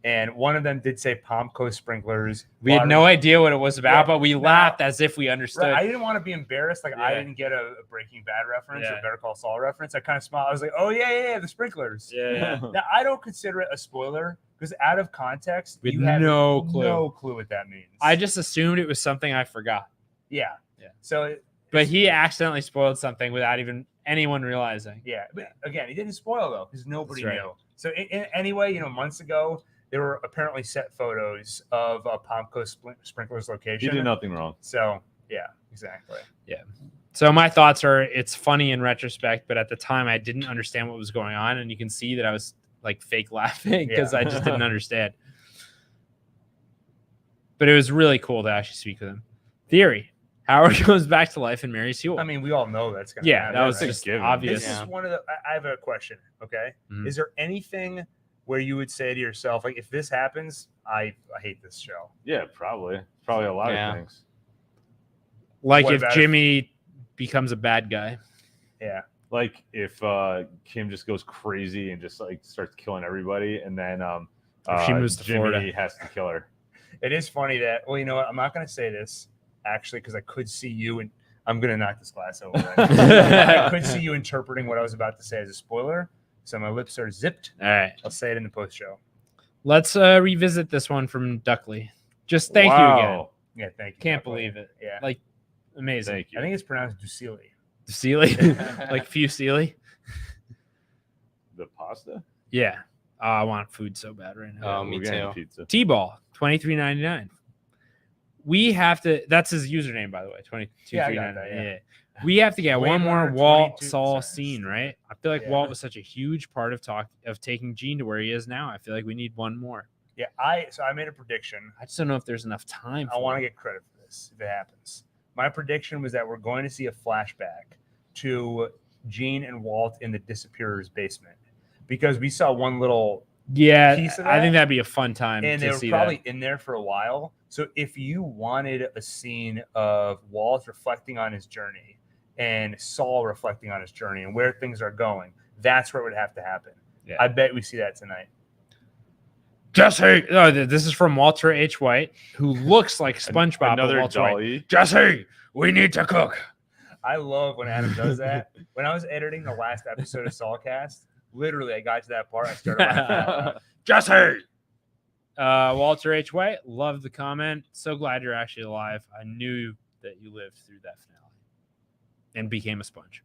and one of them did say Palmco sprinklers. We had no idea what it was about, Yeah, but we no. laughed as if we understood. Right, I didn't want to be embarrassed. Like I Yeah. didn't get a Breaking Bad reference or Yeah. Better Call Saul reference. I kind of smiled. I was like, "Oh yeah, the sprinklers." Yeah. Now I don't consider it a spoiler because out of context, We had you have no clue. no clue what that means. I just assumed it was something I forgot. yeah. Yeah. So But he accidentally spoiled something without even anyone realizing. yeah, but again, he didn't spoil though because nobody That's right. knew. So anyway, months ago there were apparently set photos of Palmco sprinklers He location. did nothing wrong. So yeah, exactly. So my thoughts are it's funny in retrospect, but at the time I didn't understand what was going on. And you can see that I was like fake laughing because Yeah. I just didn't understand. But it was really cool to actually speak with him. Theory. Howard goes back to life and marries Huel. I mean, we all know that's gonna Yeah, happen. that was right? just given. obvious. This is one of the. I have a question. Okay, Mhm. is there anything where you would say to yourself, like, if this happens, I hate this show? Yeah, probably a lot Yeah. of things. Like What if about Jimmy becomes a bad guy. Yeah. Like if Kim just goes crazy and just like starts killing everybody, and then If she moves to Jimmy Florida. has to kill her. It is funny that, well, you know what? I'm not going to say this, actually, because I could see you, and I'm going to knock this glass over. I could see you interpreting what I was about to say as a spoiler, so my lips are zipped. All right. I'll say it in the post-show. Let's revisit this one from Duckley. Just thank you again. Yeah, thank you. Can't Definitely. believe it. Yeah. Like, amazing. Thank you. I think it's pronounced Ducili. Sealy? Like Fusilli? The pasta. Yeah. Oh, I want food so bad right now. Oh, me We're getting too. Pizza. T-ball, $23.99. We have to. That's his username, by the way. $22.99. Yeah, I got that, yeah. We have to get Wait, one more 122 Walt Saul cents. scene, right? I feel like Yeah. Walt was such a huge part of taking Gene to where he is now. I feel like we need one more. Yeah, I made a prediction. I just don't know if there's enough time. I want to get credit for this if it happens. My prediction was that we're going to see a flashback to Gene and Walt in the Disappearer's basement, because we saw one little, Yeah, piece of I think that. that'd be a fun time and they to were see probably in there for a while. So if you wanted a scene of Walt reflecting on his journey and Saul reflecting on his journey and where things are going, that's where it would have to happen. Yeah. I bet we see that tonight. Jesse. Oh, this is from Walter H. White, who looks like SpongeBob. but Another Walter White. Dolly. Jesse, we need to cook. I love when Adam does that. When I was editing the last episode of Saulcast, literally I got to that part, I started laughing out loud. Jesse. Walter H. White, love the comment. So glad you're actually alive. I knew that you lived through that finale and became a sponge,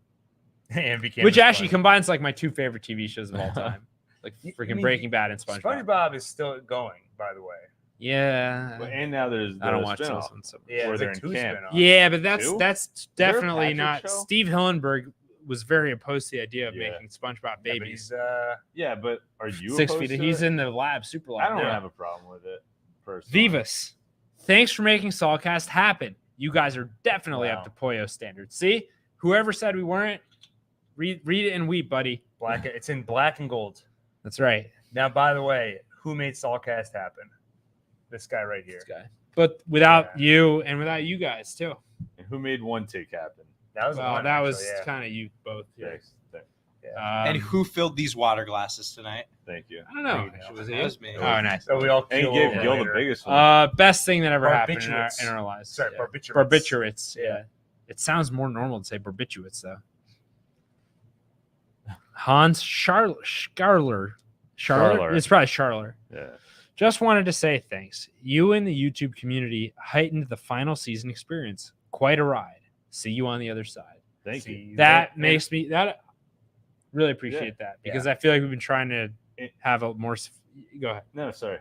And became which a actually sponge. combines like my two favorite TV shows of all time, like I freaking mean, Breaking Bad and SpongeBob. SpongeBob is still going, by the way. Yeah, But- And now there's the I don't watch those spin-off. ones so much. Yeah, Where there's they're like in 2 camp. spin-offs. Yeah, but that's Two? that's there a definitely Patrick not. show? Steve Hillenberg was very opposed to the idea of Yeah. making SpongeBob Yeah, but babies. he's, Yeah, but are you 6 opposed feet. to He's it? in the lab, super lab. I don't Yeah. have a problem with it. Personally. Vivas, thanks for making Saulcast happen. You guys are definitely Wow. up to Pollo standards. See, whoever said we weren't, read it and weep, buddy. black. It's in black and gold. That's right, Now, by the way, who made Saulcast happen? This guy right here. this guy. But without Yeah. you and without you guys too. And who made OneTake happen? That was Well, one, that actually, was yeah. kind of you both. Yeah. Thanks. And who filled these water glasses tonight? Thank you. I don't know. There you go. Was That it was me. you? Oh, nice. So we all And he keel gave over Gil the later. biggest one. Best thing that ever happened in our Barbiturates. lives. Sorry, Yeah. barbiturates. Barbiturates. Yeah. Yeah. It sounds more normal to say barbiturates, though. Hans Scharler. Scharler. It's probably Scharler. Yeah. Just wanted to say thanks. You and the YouTube community heightened the final season experience. Quite a ride. See you on the other side. Thank you. That makes me really appreciate that, because I feel like we've been trying to have a more. Go ahead. No, sorry.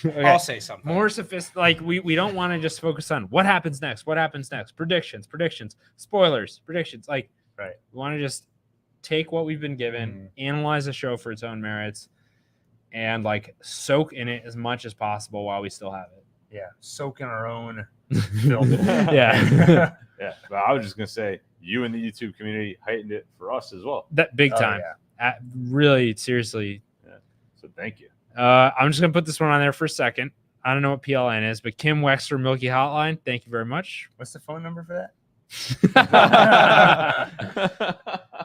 Okay. I'll say something. More sophisticated. Like we don't want to just focus on what happens next. What happens next? Predictions, spoilers, predictions. Like, Right. We want to just take what we've been given, analyze the show for its own merits, and like soak in it as much as possible while we still have it. Yeah, soak in our own filth. Yeah. Yeah. But I was just gonna say you and the YouTube community heightened it for us as well. That big Oh, time. yeah. Really, seriously. So thank you. I'm just gonna put this one on there for a second. I don't know what PLN is, but Kim Wexler Milky Hotline. Thank you very much. What's the phone number for that?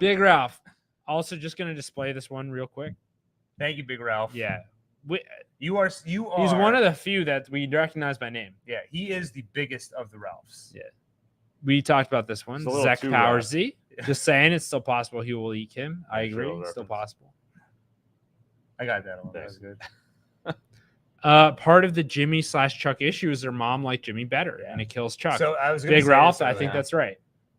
Big Ralph. Also, just gonna display this one real quick. Thank you, Big Ralph. Yeah, You are. he's one of the few that we recognize by name. Yeah, he is the biggest of the Ralphs. Yeah. We talked about this one. It's a little Zach too Power rough. Z. Just saying, it's still possible he will eat Kim. I agree. Trail It's still reference. possible. I got that one. That was Thanks. good. Part of the Jimmy / Chuck issue is their mom liked Jimmy better, Yeah. and it kills Chuck. So I was gonna Big say Ralph, this I earlier. think that's right.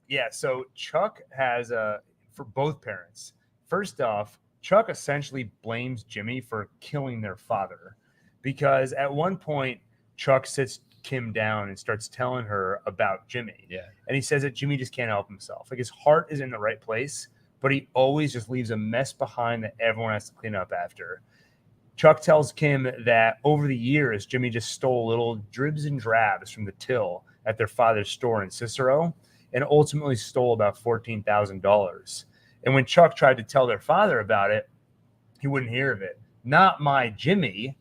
Yeah, so Chuck has for both parents. First off, Chuck essentially blames Jimmy for killing their father, because at one point Chuck sits Kim down and starts telling her about Jimmy. Yeah. And he says that Jimmy just can't help himself. Like, his heart is in the right place, but he always just leaves a mess behind that everyone has to clean up after. Chuck tells Kim that over the years, Jimmy just stole little dribs and drabs from the till at their father's store in Cicero and ultimately stole about $14,000. And when Chuck tried to tell their father about it, He wouldn't hear of it. Not my Jimmy.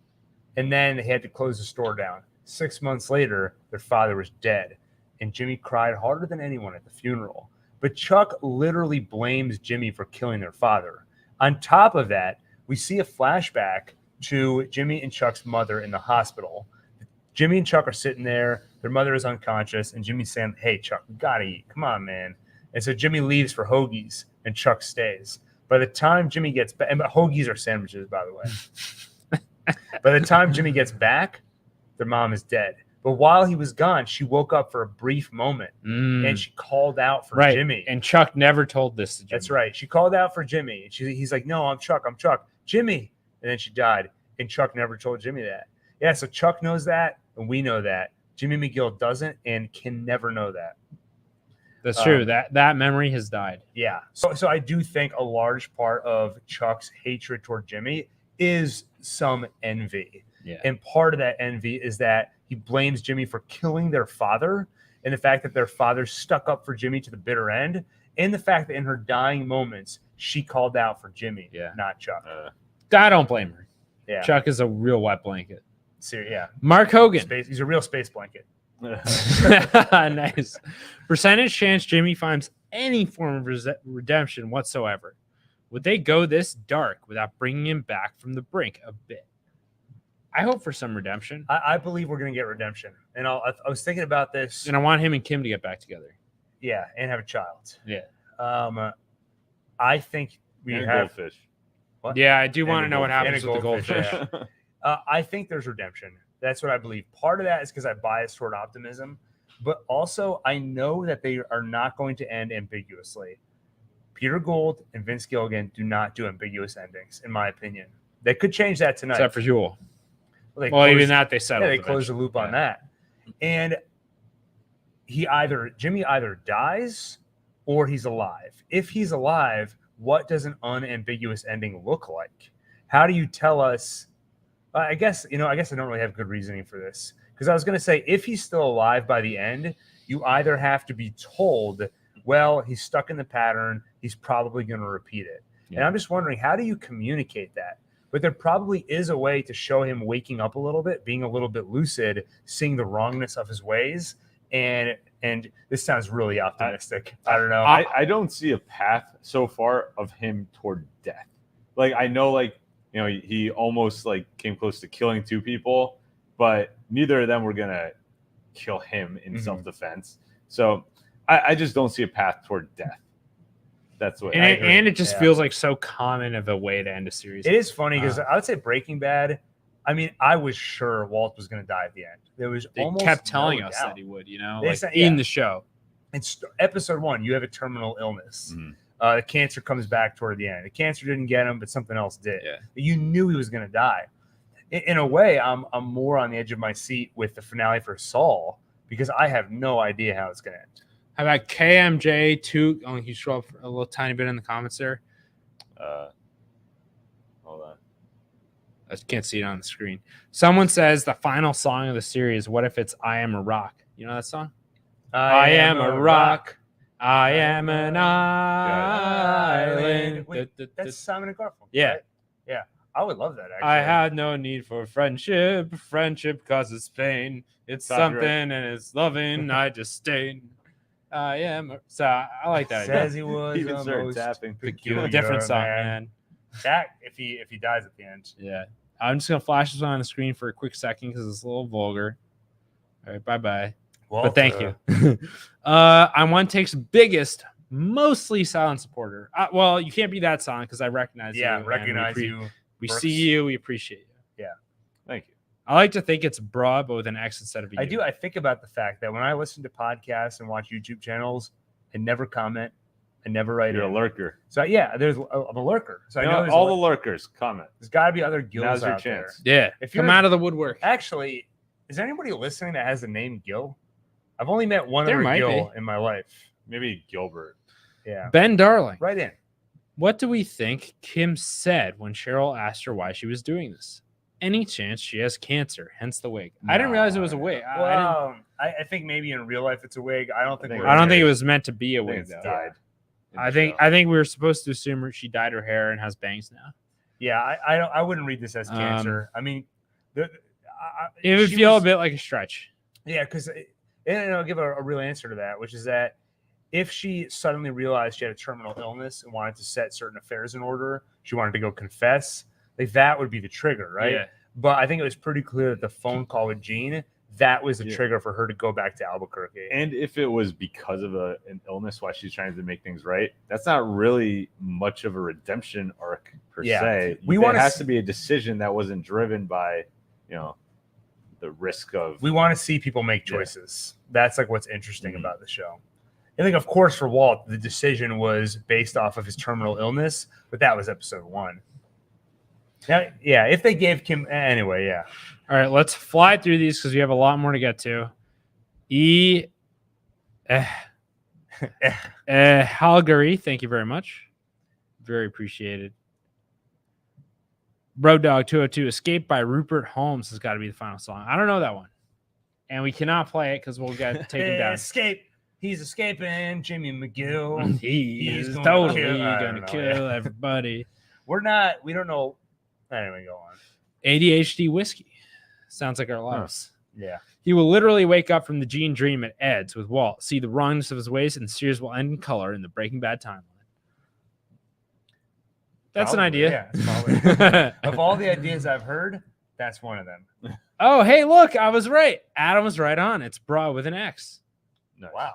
And then they had to close the store down. 6 months later, their father was dead. And Jimmy cried harder than anyone at the funeral. But Chuck literally blames Jimmy for killing their father. On top of that, we see a flashback to Jimmy and Chuck's mother in the hospital. Jimmy and Chuck are sitting there. Their mother is unconscious. And Jimmy's saying, hey, Chuck, we got to eat. Come on, man. And so Jimmy leaves for hoagies, and Chuck stays. By the time Jimmy gets back, and hoagies are sandwiches, by the way. By the time Jimmy gets back, their mom is dead. But while he was gone, she woke up for a brief moment, and she called out for Jimmy. And Chuck never told this to Jimmy. That's right. She called out for Jimmy. He's like, no, I'm Chuck. Jimmy. And then she died, and Chuck never told Jimmy that. Yeah, so Chuck knows that, and we know that. Jimmy McGill doesn't and can never know that. That's true. That memory has died. Yeah. So I do think a large part of Chuck's hatred toward Jimmy is some envy. Yeah. And part of that envy is that he blames Jimmy for killing their father, and the fact that their father stuck up for Jimmy to the bitter end, and the fact that in her dying moments, she called out for Jimmy, not Chuck. I don't blame her. Yeah. Chuck is a real wet blanket. Yeah. Mark Hogan. He's a real space blanket. Nice. Percentage chance Jimmy finds any form of redemption whatsoever. Would they go this dark without bringing him back from the brink a bit? I hope for some redemption. I believe we're going to get redemption. And I was thinking about this. And I want him and Kim to get back together. Yeah, and have a child. Yeah. I think we have goldfish. What? Yeah, I do want to know what happens with the goldfish. I think there's redemption. That's what I believe. Part of that is because I bias toward optimism, but also I know that they are not going to end ambiguously. Peter Gould and Vince Gilligan do not do ambiguous endings, in my opinion. They could change that tonight. Except for Huel. Well, even that they settled. Yeah, they closed the loop on that. And Jimmy either dies or he's alive. If he's alive, what does an unambiguous ending look like? How do you tell us? I guess I don't really have good reasoning for this, because I was going to say, if he's still alive by the end, you either have to be told, well, he's stuck in the pattern, he's probably going to repeat it. Yeah. And I'm just wondering, how do you communicate that? But there probably is a way to show him waking up a little bit, being a little bit lucid, seeing the wrongness of his ways. And this sounds really optimistic. I don't know. I don't see a path so far of him toward death. Like, I know, like, he almost came close to killing two people, but neither of them were gonna kill him in self-defense. So I just don't see a path toward death. That's what. And it just feels like so common of a way to end a series. It is funny because I would say Breaking Bad. I mean, I was sure Walt was going to die at the end. They kept telling us that he would. In the show. It's episode 1. You have a terminal illness. The cancer comes back toward the end. The cancer didn't get him, but something else did. Yeah. You knew he was going to die. In a way, I'm more on the edge of my seat with the finale for Saul, because I have no idea how it's going to end. How about KMJ2? Oh, can you scroll up a little tiny bit in the comments there? Hold on. I can't see it on the screen. Someone says the final song of the series, what if it's I Am a Rock? You know that song? I am a rock. I am an island. Wait, that's Simon and Garfunkel. Yeah. Right? Yeah. I would love that, actually. I had no need for friendship. Friendship causes pain. It's something and it's loving. I just stayed. I am. So I like that. Says he was Even started tapping. peculiar, different song, man. That if he dies at the end. Yeah. I'm just gonna flash this on the screen for a quick second because it's a little vulgar. All right, bye. But thank you. I'm OneTake's biggest, mostly silent supporter. Well, you can't be that silent because I recognize you. Yeah, recognize you. We see you. We appreciate you. Yeah. Thank you. I like to think it's broad, but with an X instead of a U. I do. I think about the fact that when I listen to podcasts and watch YouTube channels, I never comment. I never write You're in. a lurker. So yeah, I'm a lurker. So I know there's all the lurkers comment. There's got to be other Gills Now's your out chance. there. Yeah. If Come you're- out of the woodwork. Actually, is anybody listening that has the name Gil? I've only met one There other might Gil be. in my life. Maybe Gilbert. Yeah. Ben Darling. Right in. What do we think Kim said when Cheryl asked her why she was doing this? Any chance she has cancer, hence the wig. I didn't realize it was a wig. Well, I think maybe in real life it's a wig. I don't think it was meant to be a I think wig, it's though. died. I think we were supposed to assume she dyed her hair and has bangs now. Yeah, I wouldn't read this as cancer. I mean, it would she feel was- a bit like a stretch. Yeah, because and I'll give a real answer to that, which is that if she suddenly realized she had a terminal illness and wanted to set certain affairs in order, she wanted to go confess, like that would be the trigger, right? Yeah. But I think it was pretty clear that the phone call with Gene, that was the Yeah. trigger for her to go back to Albuquerque. And if it was because of an illness why she's trying to make things right, that's not really much of a redemption arc per Yeah. se. We It wanna has s- to be a decision that wasn't driven by, the risk of. We want to see people make choices. That's like what's interesting Mhm. about the show. I think, of course, for Walt, the decision was based off of his terminal illness, but that was episode 1. Now, yeah, if they gave Kim anyway, yeah. All right, let's fly through these because we have a lot more to get to. Halgary, thank you very much. Very appreciated. Road Dog 202, Escape by Rupert Holmes has got to be the final song. I don't know that one. And we cannot play it because we'll get taken down. Escape. He's escaping He Jimmy McGill. is He's gonna totally kill- I going to don't know, kill everybody. We don't know. Anyway, go on. ADHD whiskey. Sounds like our lives. Yeah. He will literally wake up from the Gene dream at Ed's with Walt, see the wrongness of his ways, and Sears will end in color in the Breaking Bad timeline. That's an Probably, idea. Yeah, it's probably. Of all the ideas I've heard, that's one of them. Oh, hey, look, I was right. Adam was right on. It's bra with an X. Nice. Wow.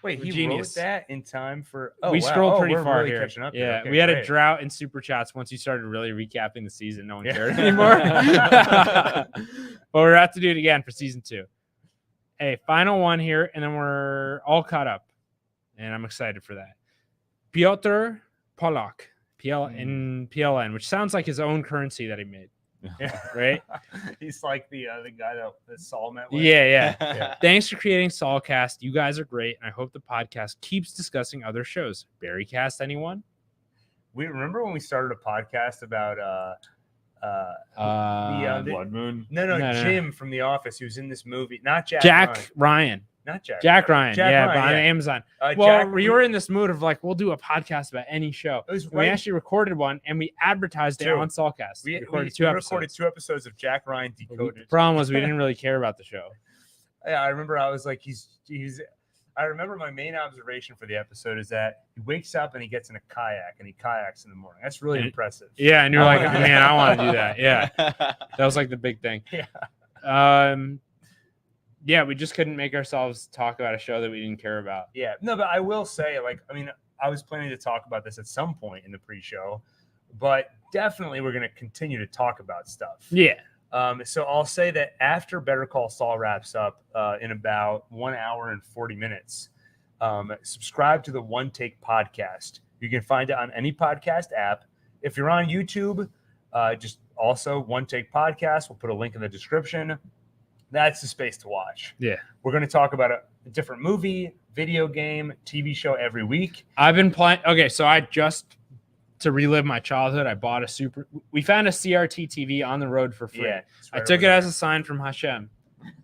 Wait, We're he genius. wrote that in time for. We scrolled pretty we're far really here. catching up Yeah, here. Okay, we had a great. drought in super chats once you started really recapping the season. No one Yeah. cared anymore. But we're about to do it again for season 2. Hey, final one here, and then we're all caught up, and I'm excited for that. Piotr Polak, PLN, which sounds like his own currency that he made, Yeah. right? He's like the guy that Saul met with. Yeah. Yeah. Thanks for creating Saulcast. You guys are great, and I hope the podcast keeps discussing other shows. Barrycast, anyone? We remember when we started a podcast about the Blood Moon. no, No. Jim from The Office. He was in this movie. Not Jack Jack Ryan. not Jack. Jack Ryan. Jack yeah, Ryan, but on yeah. Amazon. Jack, Well, we were in this mood of like, we'll do a podcast about any show. It was And we right. actually recorded one, and we advertised it Two. on Saulcast. We recorded we recorded 2 episodes of Jack Ryan The Decoded. problem was we didn't really care about the show. Yeah, I remember I was like, I remember my main observation for the episode is that he wakes up and he gets in a kayak and he kayaks in the morning. That's really And- impressive. Yeah, and you're I like, wanna do man, that. I want to do that. Yeah, that was like the big thing. Yeah. Yeah, we just couldn't make ourselves talk about a show that we didn't care about. Yeah. No, but I will say, I was planning to talk about this at some point in the pre-show, but definitely we're going to continue to talk about stuff. Yeah. So I'll say that after Better Call Saul wraps up in about 1 hour and 40 minutes, subscribe to the OneTake podcast. You can find it on any podcast app. If you're on YouTube, just also OneTake podcast. We'll put a link in the description. That's the space to watch. Yeah. We're going to talk about a different movie, video game, TV show every week. I've been playing. Okay, so to relive my childhood, I bought we found a CRT TV on the road for free. Yeah. it's I right took it over as a sign from Hashem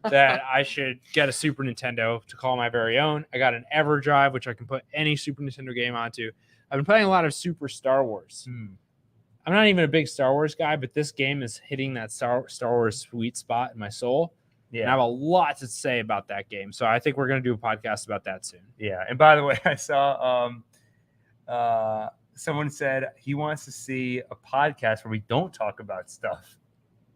that I should get a Super Nintendo to call my very own. I got an EverDrive, which I can put any Super Nintendo game onto. I've been playing a lot of Super Star Wars. there. I'm not even a big Star Wars guy, but this game is hitting that Star Wars sweet spot in my soul. And I Yeah. have a lot to say about that game. So I think we're going to do a podcast about that soon. Yeah. And by the way, I saw someone said he wants to see a podcast where we don't talk about stuff.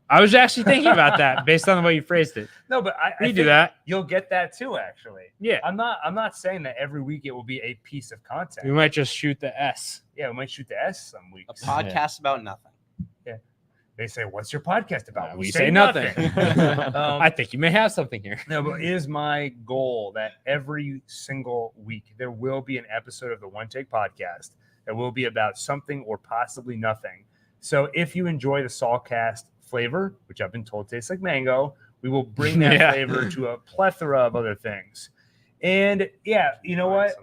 I was actually thinking about that based on the way you phrased it. No, but I We think do that. You'll get that too, actually. Yeah. I'm not saying that every week it will be a piece of content. We might just shoot the S. Yeah, we might shoot the S some A weeks. podcast about nothing. They say, "What's your podcast about?" We say nothing. Um, I think you may have something here. No, but it is my goal that every single week there will be an episode of the OneTake podcast that will be about something or possibly nothing. So if you enjoy the Saulcast flavor, which I've been told tastes like mango, we will bring that Yeah. flavor to a plethora of other things. And yeah, you know what?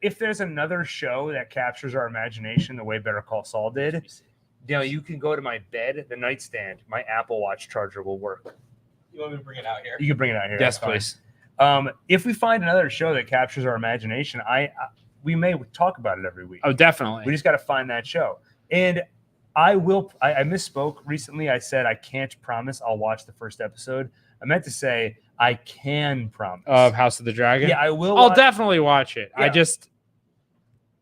If there's another show that captures our imagination the way Better Call Saul did, you can go to my bed, the nightstand, my Apple Watch charger will work. You want me to bring it out here? You can bring it out here. Yes, that's fine. please. If we find another show that captures our imagination, we may talk about it every week. Oh, definitely. We just got to find that show. And I misspoke recently. I said I can't promise I'll watch the first episode. I meant to say I can promise. Of House of the Dragon? Yeah, I will. I'll definitely watch it. Yeah. I just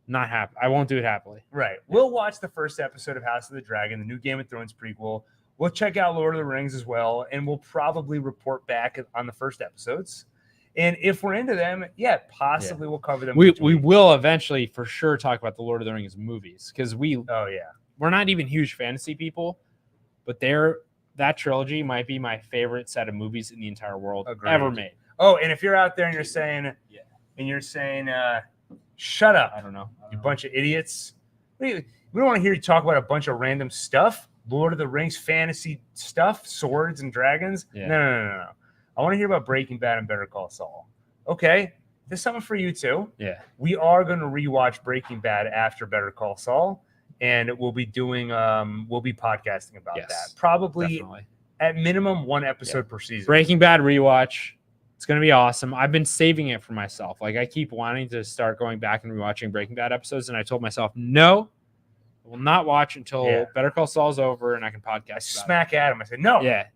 not happy. I won't do it happily. Right. We'll watch the first episode of House of the Dragon, the new Game of Thrones prequel. We'll check out Lord of the Rings as well, and we'll probably report back on the first episodes. And if we're into them, possibly we'll cover them. We will eventually for sure talk about the Lord of the Rings movies because we're not even huge fantasy people, but that trilogy might be my favorite set of movies in the entire world ever made. Oh, and if you're out there and you're saying, shut up, I don't know, you bunch of idiots. We don't want to hear you talk about a bunch of random stuff. Lord of the Rings fantasy stuff, swords and dragons. Yeah. No. I want to hear about Breaking Bad and Better Call Saul. Okay, there's something for you too. Yeah. We are going to rewatch Breaking Bad after Better Call Saul, and we'll be podcasting about that. Probably definitely. At minimum one episode per season. Breaking Bad rewatch. It's going to be awesome. I've been saving it for myself. Like I keep wanting to start going back and rewatching Breaking Bad episodes, and I told myself, no, I will not watch until Better Call Saul's over and I can podcast. I smack at him. I said, no. Yeah.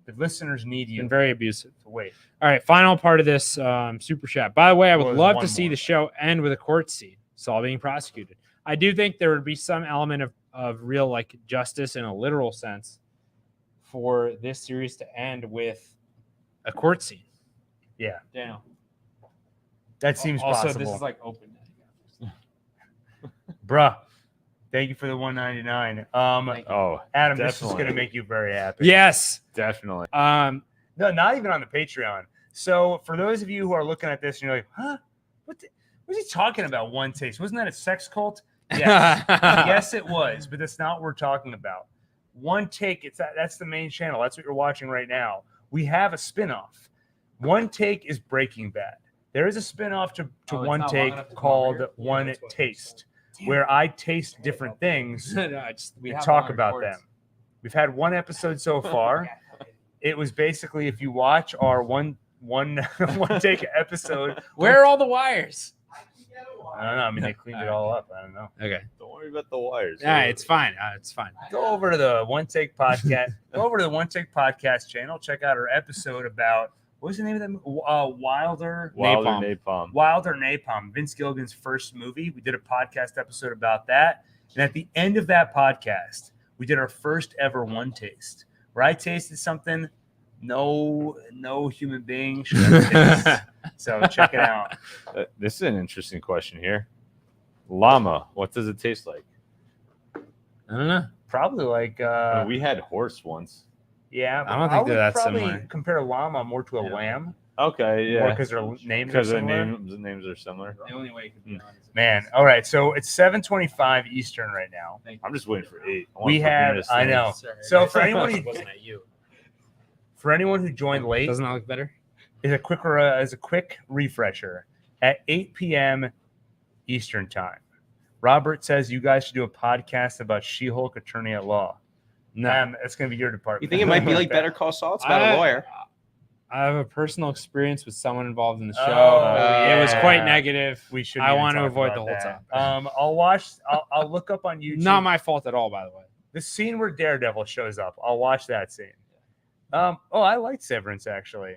The listeners need you. Been very abusive. To wait. All right, final part of this super chat. By the way, I would love to see more. the show end with a court scene, Saul being prosecuted. I do think there would be some element of real like justice in a literal sense for this series to end with a court scene. Yeah. Daniel. That seems also, possible. This is like open. Bruh. Thank you for the $1.99. Oh, Adam, definitely. this is going to make you very happy. Yes. Definitely. No, not even on the Patreon. So for those of you who are looking at this and you're like, huh? What's he talking about? One Taste. Wasn't that a sex cult? Yes. Yes, it was, but that's not what we're talking about. One Take, that's the main channel. That's what you're watching right now. We have a spinoff. One Take is Breaking Bad. There is a spinoff to One Take called One Taste, where I taste different things and talk about them. We've had one episode so far. It was basically, if you watch our one take episode. Where are all the wires? I don't know. I mean, they cleaned it all up. I don't know. Okay. Don't worry about the wires. Yeah, it's fine. It's fine. Go over to the One Take Podcast. Go over to the One Take Podcast channel. Check out our episode about, what was the name of that? Wilder Napalm. Vince Gilligan's first movie. We did a podcast episode about that. And at the end of that podcast, we did our first ever One Taste, where I tasted something no human being should have tasted. So check it out. This is an interesting question here. Llama, what does it taste like? I don't know. Probably like we had horse once. Yeah, I don't think that's probably similar. compare llama more to a lamb. Okay, yeah. Because their names are because the similar. names are similar. The only way it could be honest. Man, all right. So it's 7:25 Eastern right now. I'm just waiting for 8. We have, I know. Sorry. So for anyone wasn't at you. who joined late, Doesn't that look better? is a quick refresher at 8 p.m. Eastern time. Robert says you guys should do a podcast about She-Hulk Attorney at Law. No. It's going to be your department. You think it might be like Better Call Saul? It's about a lawyer. I have a personal experience with someone involved in the show. Oh, It was yeah. quite negative. We should. I want to avoid the whole time. I'll look up on YouTube. Not my fault at all, by the way. The scene where Daredevil shows up. I'll watch that scene. I liked Severance actually.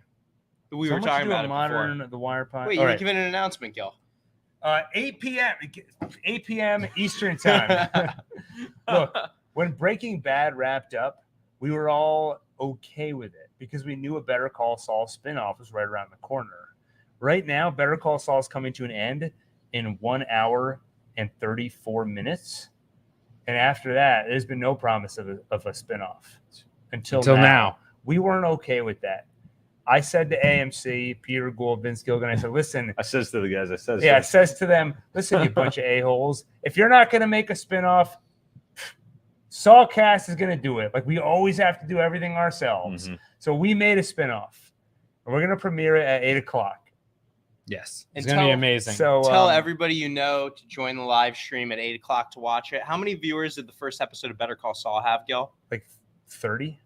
We were talking about it before. The Wire Pine. Wait, you didn't give it an announcement, Gil. 8 p.m. Eastern time. Look, when Breaking Bad wrapped up, we were all okay with it because we knew a Better Call Saul spinoff was right around the corner. Right now, Better Call Saul is coming to an end in 1 hour and 34 minutes. And after that, there's been no promise of a spinoff until now. We weren't okay with that. I said to AMC, Peter Gould, Vince Gilligan, I said, listen. I says to the guys, it says to them, listen, you bunch of a-holes. If you're not going to make a spinoff, Saulcast is going to do it. Like we always have to do everything ourselves. Mm-hmm. So we made a spinoff. And we're going to premiere it at 8 o'clock. Yes. And It's going to be amazing. So tell everybody you know to join the live stream at 8 o'clock to watch it. How many viewers did the first episode of Better Call Saul have, Gil? Like 30.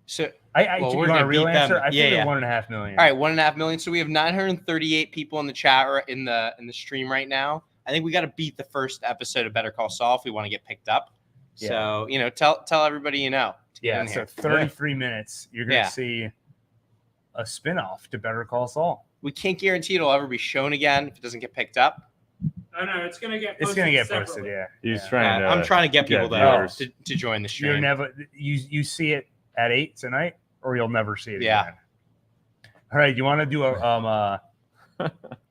So You want a real answer? I think 1.5 million. All right, 1.5 million. So we have 938 people in the chat or in the stream right now. I think we got to beat the first episode of Better Call Saul if we want to get picked up. So tell everybody to get Yeah, in so here. 33 minutes, you're going to Yeah. see a spinoff to Better Call Saul. We can't guarantee it'll ever be shown again if it doesn't get picked up. Oh no, it's gonna get. It's Posted going to get separately. posted, yeah. He's Yeah. trying to. I'm trying to get people viewers. to join the You're stream. never you see it at 8 tonight, or you'll never see it Yeah. again. All right, you want to do a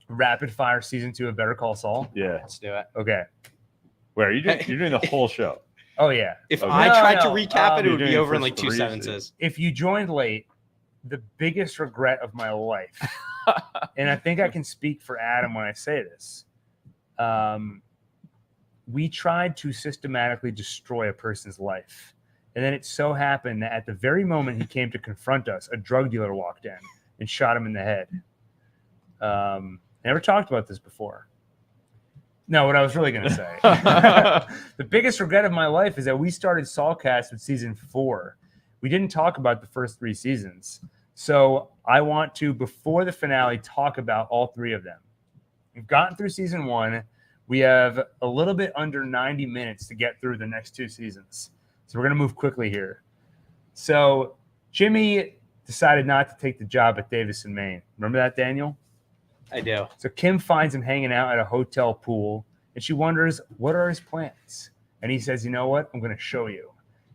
rapid fire season 2 of Better Call Saul? Yeah. Let's do it. Okay. Where are you doing? You're doing the whole show. Oh yeah. If Okay. I No, tried to no, recap it, it you're would doing be it over in for like 2 3 sentences. If you joined late, the biggest regret of my life, and I think I can speak for Adam when I say this, we tried to systematically destroy a person's life. And then it so happened that at the very moment he came to confront us, a drug dealer walked in and shot him in the head. Never talked about this before. No, what I was really going to say. The biggest regret of my life is that we started Saulcast with season 4. We didn't talk about the first 3 seasons. So I want to, before the finale, talk about all 3 of them. We've gotten through season 1. We have a little bit under 90 minutes to get through the next 2 seasons. So we're going to move quickly here. So Jimmy decided not to take the job at Davison, Maine. Remember that, Daniel? I do. So Kim finds him hanging out at a hotel pool, and she wonders, what are his plans? And he says, you know what? I'm going to show you.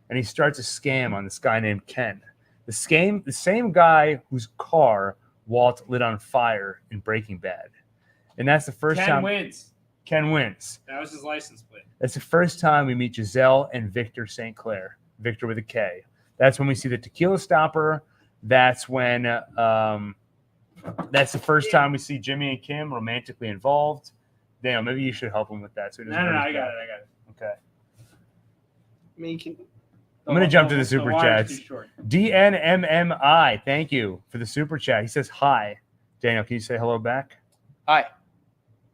And he starts a scam on this guy named Ken. The same guy whose car Walt lit on fire in Breaking Bad. And that's the first time. Ken wins. That was his license plate. That's the first time we meet Giselle and Victor St. Clair. Victor with a K. That's when we see the tequila stopper. That's when that's the first time we see Jimmy and Kim romantically involved. Daniel, maybe you should help him with that. So he doesn't No, hurt I his got back. it. I got it. Okay. I mean, you can. I'm going to jump to the super wire's chats. too short. DNMMI, thank you for the super chat. He says hi. Daniel, can you say hello back? Hi.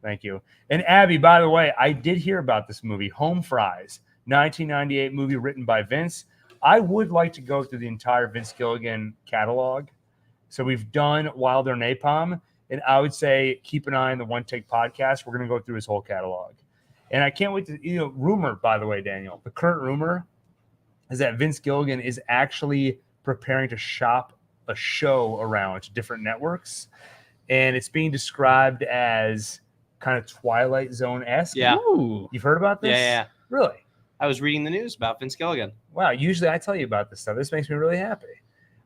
Thank you. And Abby, by the way, I did hear about this movie, Home Fries, 1998 movie written by Vince. I would like to go through the entire Vince Gilligan catalog. So we've done Wilder Napalm, and I would say keep an eye on the OneTake podcast. We're going to go through his whole catalog. And I can't wait to, rumor, by the way, Daniel, the current rumor is that Vince Gilligan is actually preparing to shop a show around to different networks. And it's being described as kind of Twilight Zone-esque. Yeah. Ooh. You've heard about this? Yeah. Really? I was reading the news about Vince Gilligan. Wow. Usually I tell you about this stuff. This makes me really happy.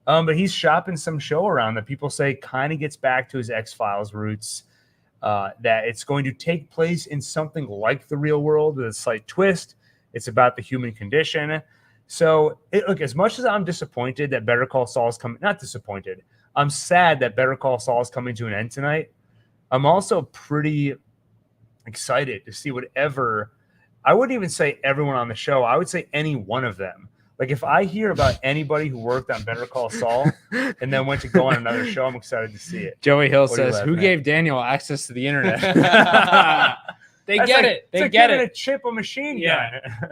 But he's shopping some show around that people say kind of gets back to his X-Files roots, that it's going to take place in something like the real world with a slight twist. It's about the human condition. So, look, as much as I'm disappointed that Better Call Saul is coming, not disappointed, I'm sad that Better Call Saul is coming to an end tonight. I'm also pretty excited to see whatever, I wouldn't even say everyone on the show. I would say any one of them. Like if I hear about anybody who worked on Better Call Saul and then went to go on another show, I'm excited to see it. Joey Hill What are you says, laughing who at? gave Daniel access to the internet? They That's get like- it. it's They like get giving it. a chip a machine Yeah. gun.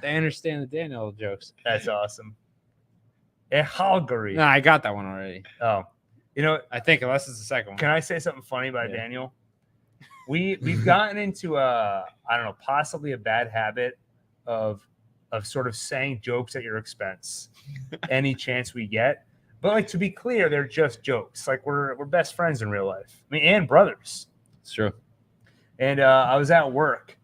They understand the Daniel jokes. That's awesome. A Hungary. No, I got that one already. Oh, I think, unless it's the second one. can I say something funny about Yeah. Daniel? We've gotten into I don't know, possibly a bad habit of sort of saying jokes at your expense any chance we get. But like to be clear, they're just jokes. Like we're best friends in real life. I mean, and brothers. It's true. And I was at work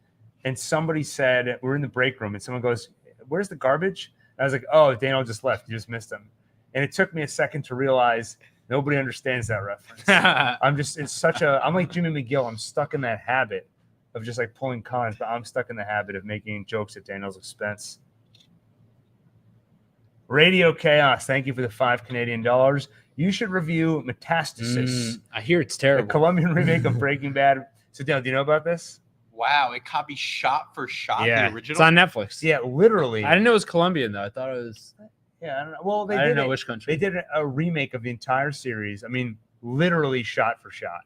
and somebody said, we're in the break room and someone goes, where's the garbage? And I was like, oh, Daniel just left. You just missed him. And it took me a second to realize nobody understands that reference. I'm like Jimmy McGill. I'm stuck in that habit of just like pulling cons, but I'm stuck in the habit of making jokes at Daniel's expense. Radio Chaos, thank you for the $5 Canadian. You should review Metastasis, I hear it's the terrible. Colombian remake of Breaking Bad. So, Daniel, do you know about this? Wow, it copies shot for shot Yeah. the original. It's on Netflix. Yeah, literally. I didn't know it was Colombian, though. I thought it was. Yeah, I don't know. Well, they I didn't did know it. which country. They did a remake of the entire series. I mean, literally shot for shot.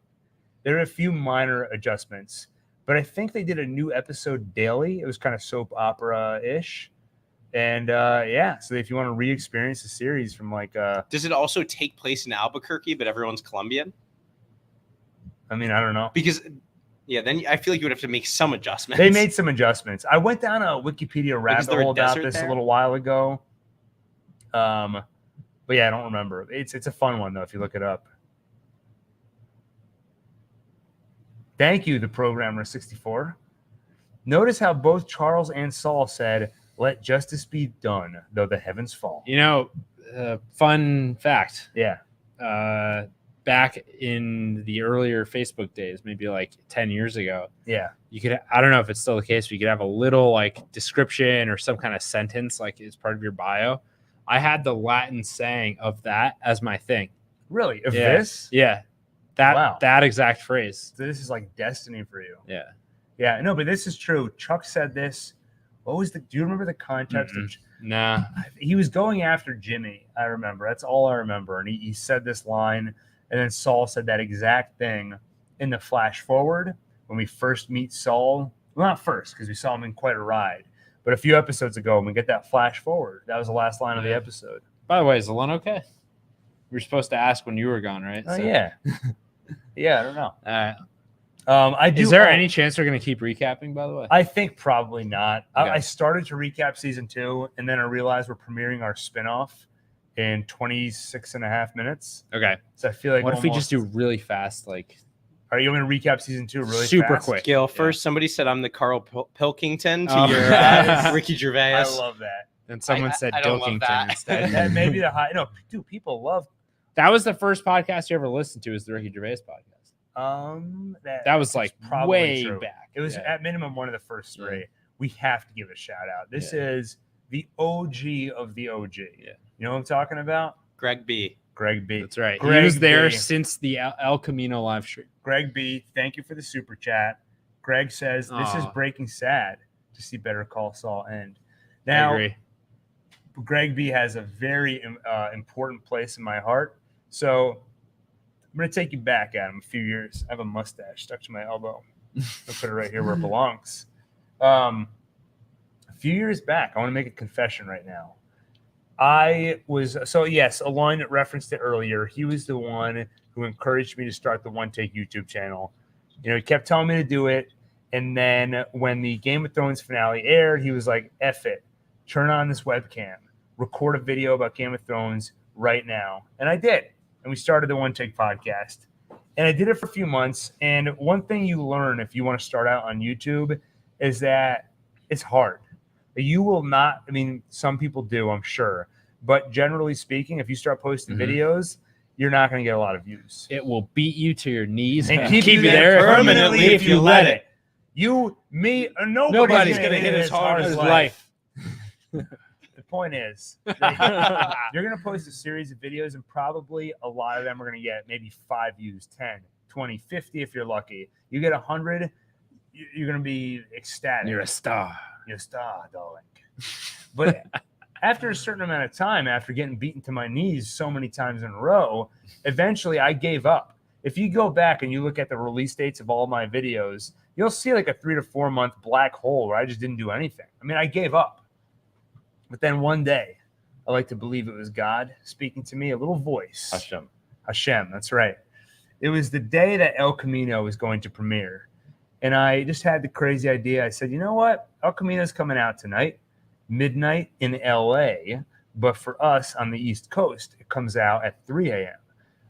There are a few minor adjustments, but I think they did a new episode daily. It was kind of soap opera-ish. And so if you want to re-experience the series from like Does it also take place in Albuquerque, but everyone's Colombian? I mean, I don't know. Because Yeah, then I feel like you would have to make some adjustments. They made some adjustments. I went down a Wikipedia rabbit there a hole about desert this there? a little while ago. But yeah, I don't remember. It's a fun one though if you look it up. Thank you, the programmer 64. Notice how both Charles and Saul said, "Let justice be done, though the heavens fall." You know, fun fact. Yeah. Back in the earlier Facebook days, maybe like 10 years ago, Yeah. you could, I don't know if it's still the case, but you could have a little like description or some kind of sentence like as part of your bio. I had the Latin saying of that as my thing. Really? Of Yeah. this? Yeah. Wow. That exact phrase. So this is like destiny for you. Yeah. Yeah. No, but this is true. Chuck said this. What was do you remember the context of Nah. he was going after Jimmy, I remember. That's all I remember. And he said this line, and then Saul said that exact thing in the flash forward when we first meet Saul. Well, not first, because we saw him in quite a ride, but a few episodes ago when we get that flash forward. That was the last line of the episode. By the way, is the one okay? We were supposed to ask when you were gone, right? Oh, yeah. Yeah, I don't know. All right. I do. Is there any chance they're going to keep recapping, by the way? I think probably not. Okay. I started to recap season 2, and then I realized we're premiering our spinoff in 26 and a half minutes. Okay. So I feel like What if we just do really fast, like Are you going to recap season 2 really super fast? quick? Gil, first somebody said I'm the Carl Pilkington to Oh. your Ricky Gervais. I love that. And someone said I don't love Dilkington that. instead. That maybe the high. No, dude, people love. That was the first podcast you ever listened to, is the Ricky Gervais podcast. That was like probably way true. back. It was Yeah. at minimum one of the first 3. Yeah. We have to give a shout out. This Yeah. is the OG of the OG. Yeah. You know what I'm talking about? Greg B. Greg B. That's right. Greg he was there B. since the El Camino live stream. Greg B. Thank you for the super chat. Greg says this is Aw. breaking sad to see Better Call Saul end. I Now, agree. Greg B has a very important place in my heart. So I'm going to take you back, Adam, a few years. I have a mustache stuck to my elbow. I'll put it right here where it belongs. A few years back, I want to make a confession right now. Yes, Aloyn referenced it earlier. He was the one who encouraged me to start the OneTake YouTube channel. You know, he kept telling me to do it. And then when the Game of Thrones finale aired, he was like, F it. Turn on this webcam. Record a video about Game of Thrones right now. And I did. And we started the OneTake podcast. And I did it for a few months. And one thing you learn if you want to start out on YouTube is that it's hard. You will not, I mean, some people do, I'm sure. But generally speaking, if you start posting videos, you're not going to get a lot of views. It will beat you to your knees And keep you there permanently if you let it. You, me, or nobody's going to hit as hard as life. The point is, that you're going to post a series of videos, and probably a lot of them are going to get maybe 5 views, 10, 20, 50 if you're lucky. You get 100, you're going to be ecstatic. You're a star. You're a star, darling. But after a certain amount of time, after getting beaten to my knees so many times in a row, eventually I gave up. If you go back and you look at the release dates of all my videos, you'll see like a 3 to 4 month black hole where I just didn't do anything. I mean, I gave up. But then one day, I like to believe it was God speaking to me, a little voice. Hashem, that's right. It was the day that El Camino was going to premiere. And I just had the crazy idea. I said, you know what? El Camino's coming out tonight, midnight in LA. But for us on the East Coast, it comes out at 3 a.m.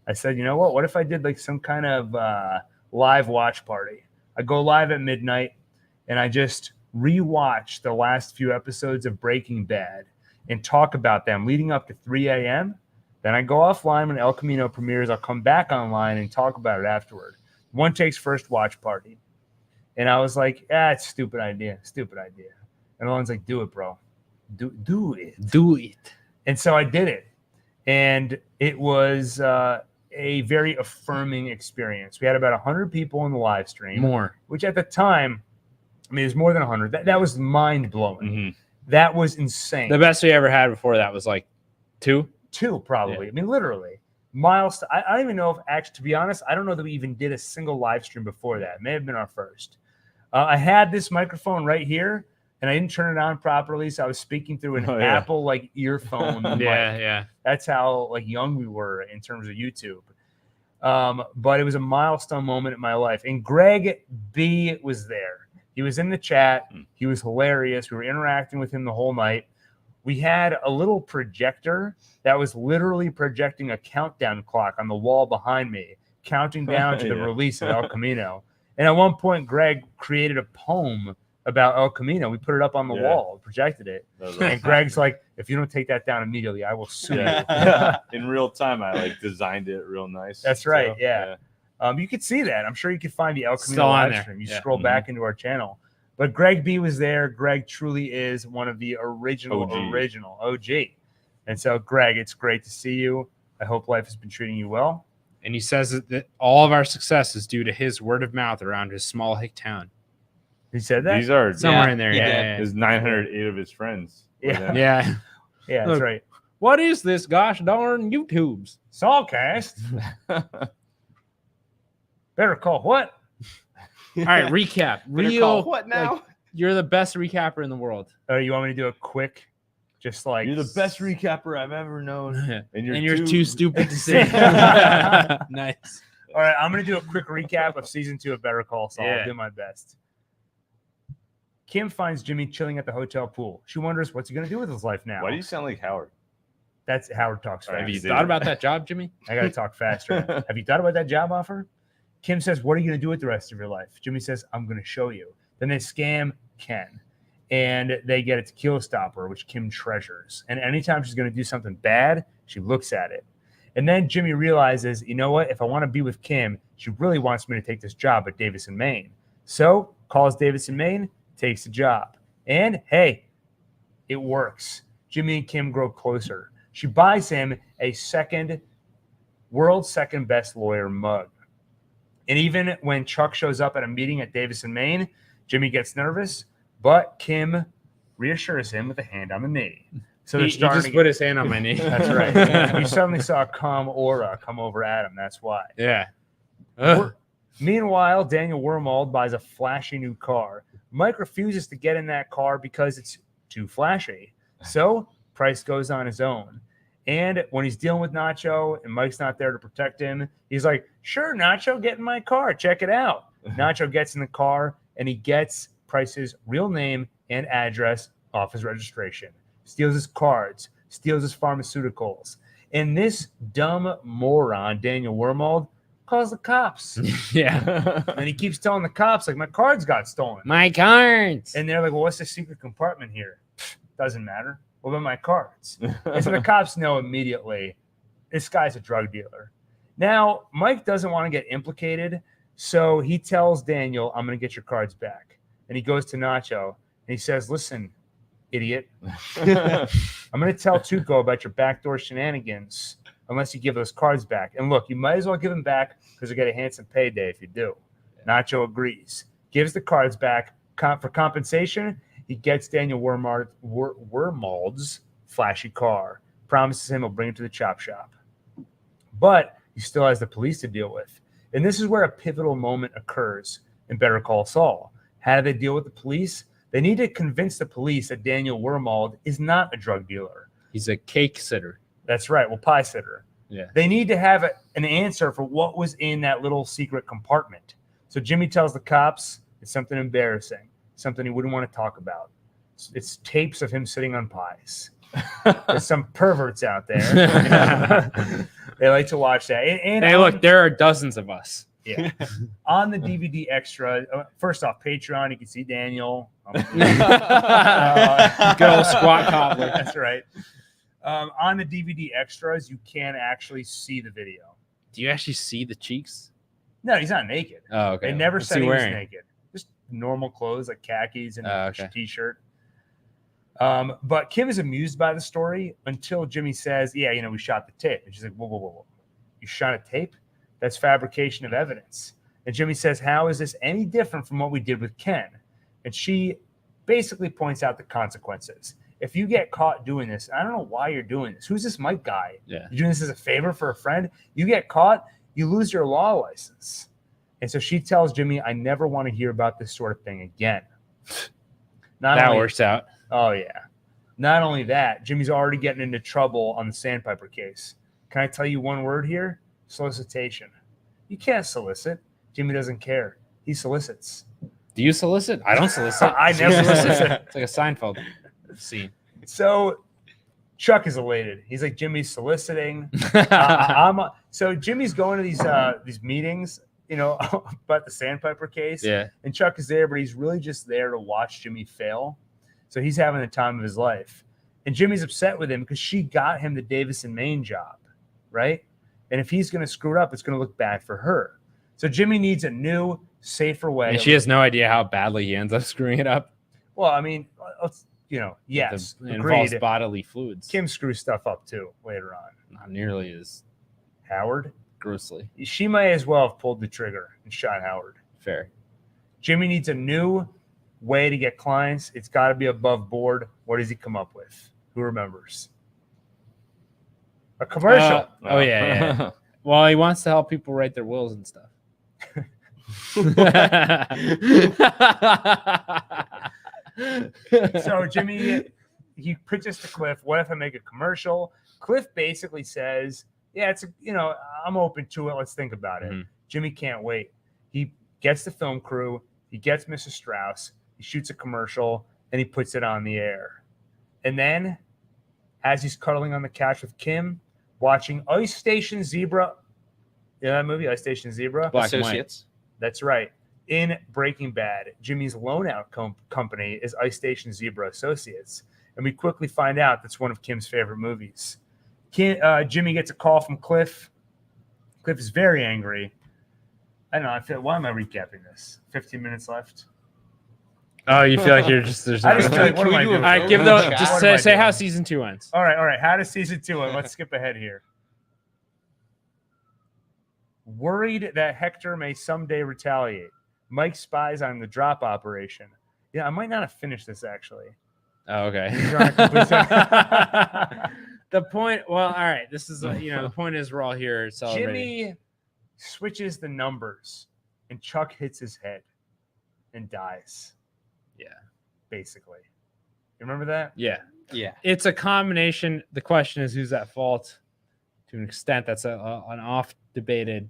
I said, you know what if I did like some kind of live watch party? I go live at midnight and I just rewatch the last few episodes of Breaking Bad and talk about them leading up to 3 a.m. Then I go offline when El Camino premieres. I'll come back online and talk about it afterward. OneTake's first watch party. And I was like, it's a stupid idea. And Alon's like, do it, bro. Do it. And so I did it. And it was a very affirming experience. We had about 100 people in the live stream. More. Which at the time, I mean, it was more than 100. That was mind-blowing. Mm-hmm. That was insane. The best we ever had before that was like 2. 2, probably. Yeah. I mean, literally. Milestone. I don't even know if, actually, to be honest, I don't know that we even did a single live stream before that. It may have been our first. I had this microphone right here, and I didn't turn it on properly, so I was speaking through an Apple earphone. Yeah. That's how young we were in terms of YouTube. But it was a milestone moment in my life. And Greg B was there. He was in the chat. He was hilarious. We were interacting with him the whole night. We had a little projector that was literally projecting a countdown clock on the wall behind me, counting down to the release of El Camino. And at one point, Greg created a poem about El Camino. We put it up on the wall, projected it. And Greg's like, if you don't take that down immediately, I will sue you. In real time, I like designed it real nice. That's right. So, you could see that. I'm sure you could find the El Camino live stream. You scroll back into our channel. But Greg B was there. Greg truly is one of the original OG. And so, Greg, it's great to see you. I hope life has been treating you well. And he says that all of our success is due to his word of mouth around his small hick town. He said that? These are somewhere in there. Yeah. There's 908 of his friends. Yeah, that's right. What is this gosh darn YouTube's? Saulcast. Better call what? All right, recap. What now? Like, you're the best recapper in the world. You want me to do a quick, just like you're the best recapper I've ever known, and you're too stupid to say. Nice. All right, I'm gonna do a quick recap of season 2 of Better Call Saul. I'll do my best. Kim finds Jimmy chilling at the hotel pool. She wonders what's he gonna do with his life now. Why do you sound like Howard? That's Howard talks fast. Have you thought about that job, Jimmy? I gotta talk faster. Have you thought about that job offer? Kim says, what are you going to do with the rest of your life? Jimmy says, I'm going to show you. Then they scam Ken, and they get a tequila stopper, which Kim treasures. And anytime she's going to do something bad, she looks at it. And then Jimmy realizes, you know what? If I want to be with Kim, she really wants me to take this job at Davis and Maine. So calls Davis and Maine, takes the job. And hey, it works. Jimmy and Kim grow closer. She buys him a world's second best lawyer mug. And even when Chuck shows up at a meeting at Davis and Maine, Jimmy gets nervous, but Kim reassures him with a hand on the knee. So he just put his hand on my knee. That's right. You suddenly saw a calm aura come over Adam. That's why. Yeah. Meanwhile, Daniel Wormald buys a flashy new car. Mike refuses to get in that car because it's too flashy. So Price goes on his own. And when he's dealing with Nacho and Mike's not there to protect him, he's like, sure, Nacho, get in my car. Check it out. Nacho gets in the car, and he gets Price's real name and address off his registration. Steals his cards. Steals his pharmaceuticals. And this dumb moron, Daniel Wormald, calls the cops. Yeah. And he keeps telling the cops, like, my cards got stolen. My cards. And they're like, well, what's the secret compartment here? Doesn't matter. What about my cards? And so the cops know immediately this guy's a drug dealer. Now, Mike doesn't want to get implicated, so he tells Daniel, I'm going to get your cards back. And he goes to Nacho, and he says, listen, idiot, I'm going to tell Tuco about your backdoor shenanigans unless you give those cards back. And look, you might as well give them back because you get a handsome payday if you do. Nacho agrees. Gives the cards back. For compensation, he gets Daniel Wormald's flashy car, promises him he'll bring it to the chop shop. But he still has the police to deal with. And this is where a pivotal moment occurs in Better Call Saul. How do they deal with the police? They need to convince the police that Daniel Wormald is not a drug dealer. He's a cake sitter. That's right. Well, pie sitter. Yeah. They need to have an answer for what was in that little secret compartment. So Jimmy tells the cops it's something embarrassing. Something he wouldn't want to talk about. It's tapes of him sitting on pies. There's some perverts out there. They like to watch that. And hey, look, there are dozens of us. Yeah. On the DVD extra, first off, Patreon, you can see Daniel. Good old squat cobbler. That's right. On the DVD extras, you can actually see the video. Do you actually see the cheeks? No, he's not naked. Oh, okay. They never What's said he he was wearing? naked. Just normal clothes like khakis and a okay. t-shirt. But Kim is amused by the story until Jimmy says, yeah, we shot the tape. And she's like, whoa. You shot a tape? That's fabrication of evidence. And Jimmy says, how is this any different from what we did with Ken? And she basically points out the consequences. If you get caught doing this, I don't know why you're doing this. Who's this Mike guy? Yeah. You're doing this as a favor for a friend? You get caught, you lose your law license. And so she tells Jimmy, I never want to hear about this sort of thing again. That works out. Oh, yeah. Not only that, Jimmy's already getting into trouble on the Sandpiper case. Can I tell you one word here? Solicitation. You can't solicit. Jimmy doesn't care. He solicits. Do you solicit? I don't solicit. I never solicit. It's like a Seinfeld scene. So Chuck is elated. He's like, Jimmy's soliciting. So Jimmy's going to these meetings, about the Sandpiper case. Yeah. And Chuck is there, but he's really just there to watch Jimmy fail. So he's having the time of his life. And Jimmy's upset with him because she got him the Davison, Maine job, right? And if he's going to screw it up, it's going to look bad for her. So Jimmy needs a new, safer way. And she has no idea how badly he ends up screwing it up. Well, I mean, yes, It involves agreed. bodily fluids. Kim screws stuff up too later on. Not nearly as Howard, grossly. she might as well have pulled the trigger and shot Howard. Fair. Jimmy needs a new way to get clients. It's got to be above board. What does he come up with? Who remembers? A commercial. Yeah. Well, he wants to help people write their wills and stuff. So Jimmy, he pitches to Cliff, what if I make a commercial? Cliff basically says, yeah, I'm open to it. Let's think about it. Mhm. Jimmy can't wait. He gets the film crew. He gets Mrs. Strauss. He shoots a commercial and he puts it on the air. And then as he's cuddling on the couch with Kim, watching Ice Station Zebra. You know that movie, Ice Station Zebra? Black and white. Associates. That's right. In Breaking Bad, Jimmy's loan out company is Ice Station Zebra Associates. And we quickly find out that's one of Kim's favorite movies. Jimmy gets a call from Cliff. Cliff is very angry. I don't know. Why am I recapping this? 15 minutes left. Oh, you feel like you're just there's no. I just feel like, what am I doing? All right, give What the am just I say doing? how season 2 ends. All right. How does season 2 end? Let's skip ahead here. Worried that Hector may someday retaliate, Mike spies on the drop operation. Yeah, I might not have finished this actually. Oh, okay. You're trying to complete that? The point. Well, all right. This is the point is we're all here celebrating. Jimmy switches the numbers, and Chuck hits his head and dies. Yeah. Basically. You remember that? Yeah. Yeah. It's a combination. The question is who's at fault. To an extent, that's an off debated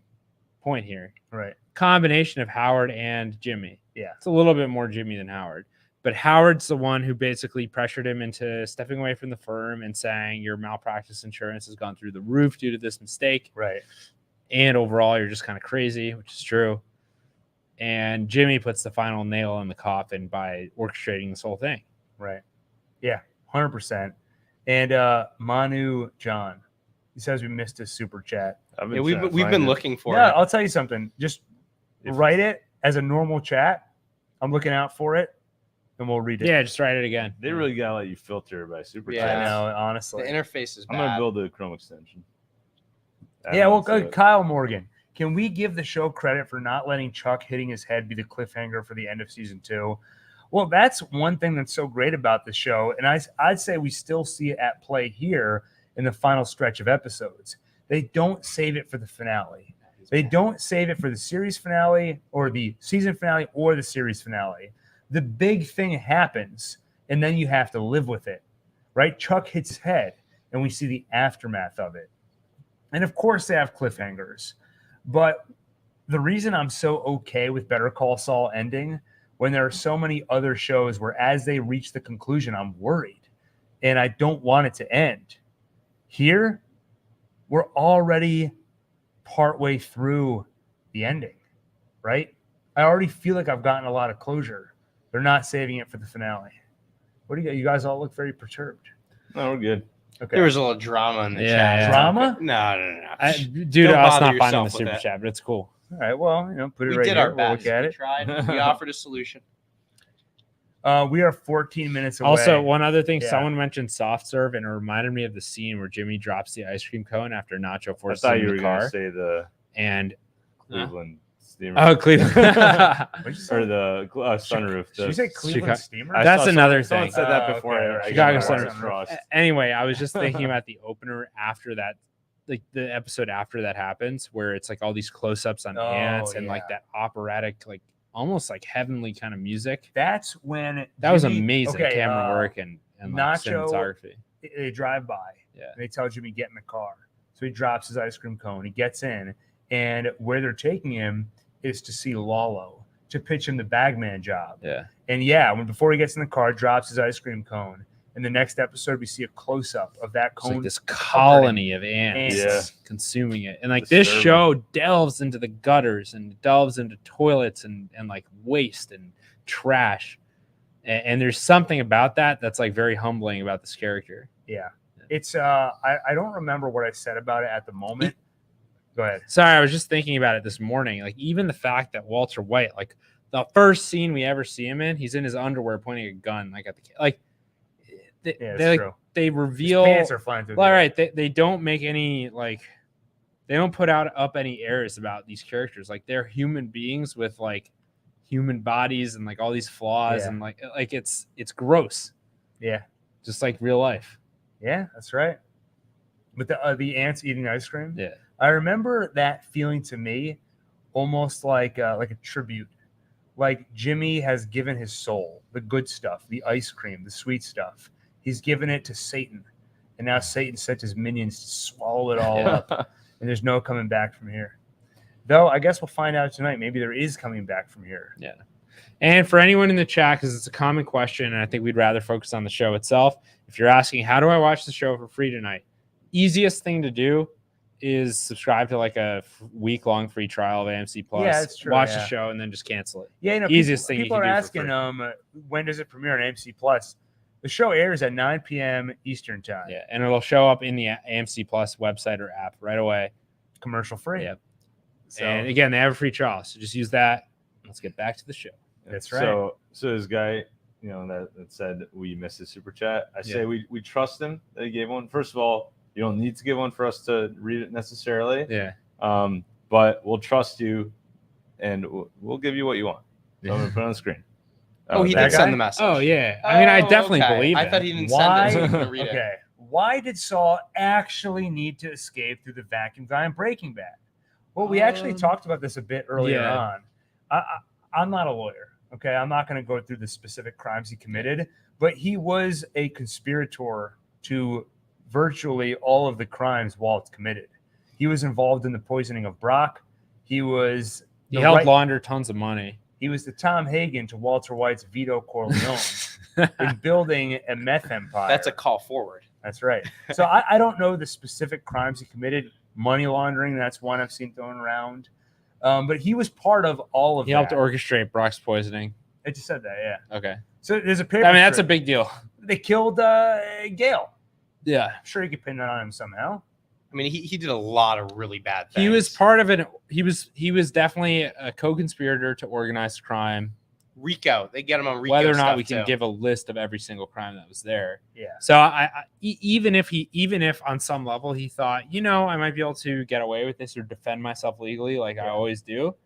point here. Right. Combination of Howard and Jimmy. Yeah. It's a little bit more Jimmy than Howard. But Howard's the one who basically pressured him into stepping away from the firm and saying your malpractice insurance has gone through the roof due to this mistake. Right. And overall, you're just kind of crazy, which is true. And Jimmy puts the final nail in the coffin by orchestrating this whole thing. Right. Yeah. 100%. And Manu John, he says we missed his super chat. Yeah, we've been looking for Yeah, it. I'll tell you something. Just write it as a normal chat. I'm looking out for it, and we'll read it. Yeah, just write it again. They really gotta let you filter by super Yeah. I chats. know, The honestly. interface is I'm bad. gonna build a Chrome extension. Yeah, well, good. Kyle Morgan, can we give the show credit for not letting Chuck hitting his head be the cliffhanger for the end of season 2? Well, that's one thing that's so great about the show, and I'd say we still see it at play here in the final stretch of episodes. They don't save it for the finale. They don't save it for the series finale or the season finale or the series finale. The big thing happens, and then you have to live with it, right? Chuck hits his head, and we see the aftermath of it. And of course, they have cliffhangers. But the reason I'm so okay with Better Call Saul ending, when there are so many other shows where as they reach the conclusion, I'm worried, and I don't want it to end. Here, we're already partway through the ending, right? I already feel like I've gotten a lot of closure. They're not saving it for the finale. What do you guys all look very perturbed. No, we're good. Okay. There was a little drama in the Yeah, chat. yeah. Drama? No. Dude, Don't us bother not finding the yourself with super that. chat, but it's cool. All right. Well, put it We right did here. our We'll best. look at We it. tried. We offered a solution. We are 14 minutes away. Also, one other thing, Yeah. someone mentioned soft serve, and it reminded me of the scene where Jimmy drops the ice cream cone after Nacho I forces thought him you in were the gonna car. say the And Cleveland steamer Cleveland. What'd you say? or the sunroof. Did you say Cleveland Chicago- Steamer? I That's saw another someone thing. said that Oh, before. okay. I Chicago got Center. my crossed. Anyway, I was just thinking about the opener after that, like the episode after that happens, where it's like all these close-ups on Oh, ants and like yeah. that operatic, like almost like heavenly kind of music. That's when That was Jimmy- amazing okay, camera work and like Nacho- cinematography. They drive by. Yeah. And they tell Jimmy get in the car. So he drops his ice cream cone. He gets in, And where they're taking him is to see Lalo, to pitch him the bagman job. Yeah. And before he gets in the car, drops his ice cream cone. In the next episode, we see a close-up of that It's cone. like this colony of ants Yeah. consuming it. And like this Disturbing. show delves into the gutters and delves into toilets and like waste and trash. And there's something about that that's like very humbling about this character. Yeah. It's I don't remember what I said about it at the moment. Go ahead. Sorry, I was just thinking about it this morning. Like even the fact that Walter White, like the first scene we ever see him in, he's in his underwear pointing a gun like at the like they reveal His pants are flying through. Well, all right, they don't make any like they don't put up any airs about these characters. Like they're human beings with like human bodies and like all these flaws Yeah. and like it's gross. Yeah. Just like real life. Yeah, that's right. With the ants eating ice cream. Yeah. I remember that feeling to me almost like a tribute. Like Jimmy has given his soul, the good stuff, the ice cream, the sweet stuff. He's given it to Satan. And now Satan sent his minions to swallow it all up. And there's no coming back from here. Though I guess we'll find out tonight. Maybe there is coming back from here. Yeah. And for anyone in the chat, because it's a common question, and I think we'd rather focus on the show itself. If you're asking, how do I watch the show for free tonight? Easiest thing to do is subscribe to like a week-long free trial of AMC Plus. Yeah, that's true, Watch yeah. the show and then just cancel it. Yeah, Easiest thing you people can are do for asking, when does it premiere on AMC Plus? The show airs at 9 p.m. Eastern time. Yeah, and it'll show up in the AMC Plus website or app right away. Commercial free. Yep. So And again, they have a free trial, so just use that. Let's get back to the show. that's right. So this guy, that said we missed his super chat. I say we trust him that he gave one. First of all, you don't need to give one for us to read it necessarily. Yeah. But we'll trust you, and we'll give you what you want. So I'm gonna put it on the screen. He that did guy? send the message. Oh yeah. I mean, I definitely okay. believe I it. thought he didn't Why? send it. So I'm gonna read it. Okay. Why did Saul actually need to escape through the vacuum guy in Breaking Bad? Well, we actually talked about this a bit earlier Yeah. on. I'm not a lawyer. Okay. I'm not going to go through the specific crimes he committed, but he was a conspirator to virtually all of the crimes Walt committed. He was involved in the poisoning of Brock. He was He the helped right- launder tons of money. He was the Tom Hagen to Walter White's Vito Corleone in building a meth empire. That's a call forward. That's right. So I don't know the specific crimes he committed. Money laundering, that's one I've seen thrown around. But he was part of all of He that. helped orchestrate Brock's poisoning. I just said that, yeah. Okay. So there's a paper. I mean, that's a big deal. They killed Gale. Yeah. I'm sure you could pin that on him somehow. I mean, he did a lot of really bad things. He was part of it. He was definitely a co-conspirator to organized crime. Rico. They get him on Rico. Whether or not stuff, we can too. give a list of every single crime that was there. Yeah. So even if on some level he thought, I might be able to get away with this or defend myself legally, like I always do.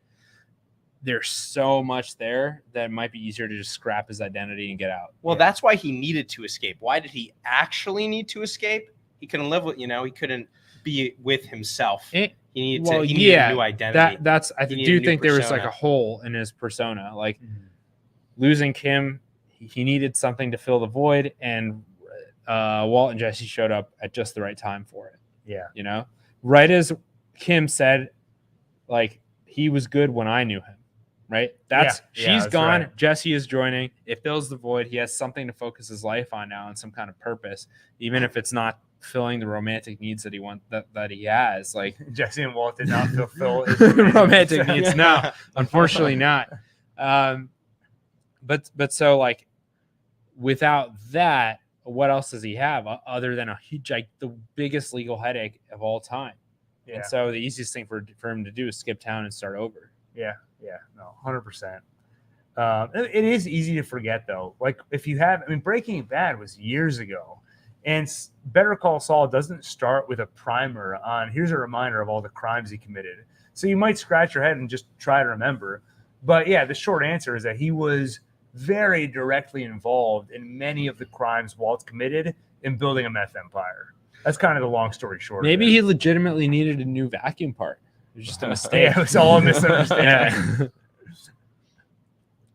There's so much there that it might be easier to just scrap his identity and get out. Well, that's why he needed to escape. Why did he actually need to escape? He couldn't live with, he couldn't be with himself. He needed a new identity. I He needed do a new think there was like persona. a hole in his persona. Like losing Kim, he needed something to fill the void, and Walt and Jesse showed up at just the right time for it. Yeah. Right as Kim said, like he was good when I knew him. Right? She's that's gone. right. Jesse is joining. It fills the void. He has something to focus his life on now and some kind of purpose, even if it's not filling the romantic needs that he has. Like Jesse and Walt did not fulfill his romantic needs. No, unfortunately not. But so like without that, what else does he have other than a huge, like the biggest legal headache of all time? Yeah. And so the easiest thing for him to do is skip town and start over. Yeah, no, 100%. It is easy to forget, though. Like, Breaking Bad was years ago, and Better Call Saul doesn't start with a primer on, here's a reminder of all the crimes he committed. So you might scratch your head and just try to remember. But, yeah, the short answer is that he was very directly involved in many of the crimes Walt committed in building a meth empire. That's kind of the long story short. Maybe he legitimately needed a new vacuum part. It was just a mistake. Yeah, it was all a misunderstanding.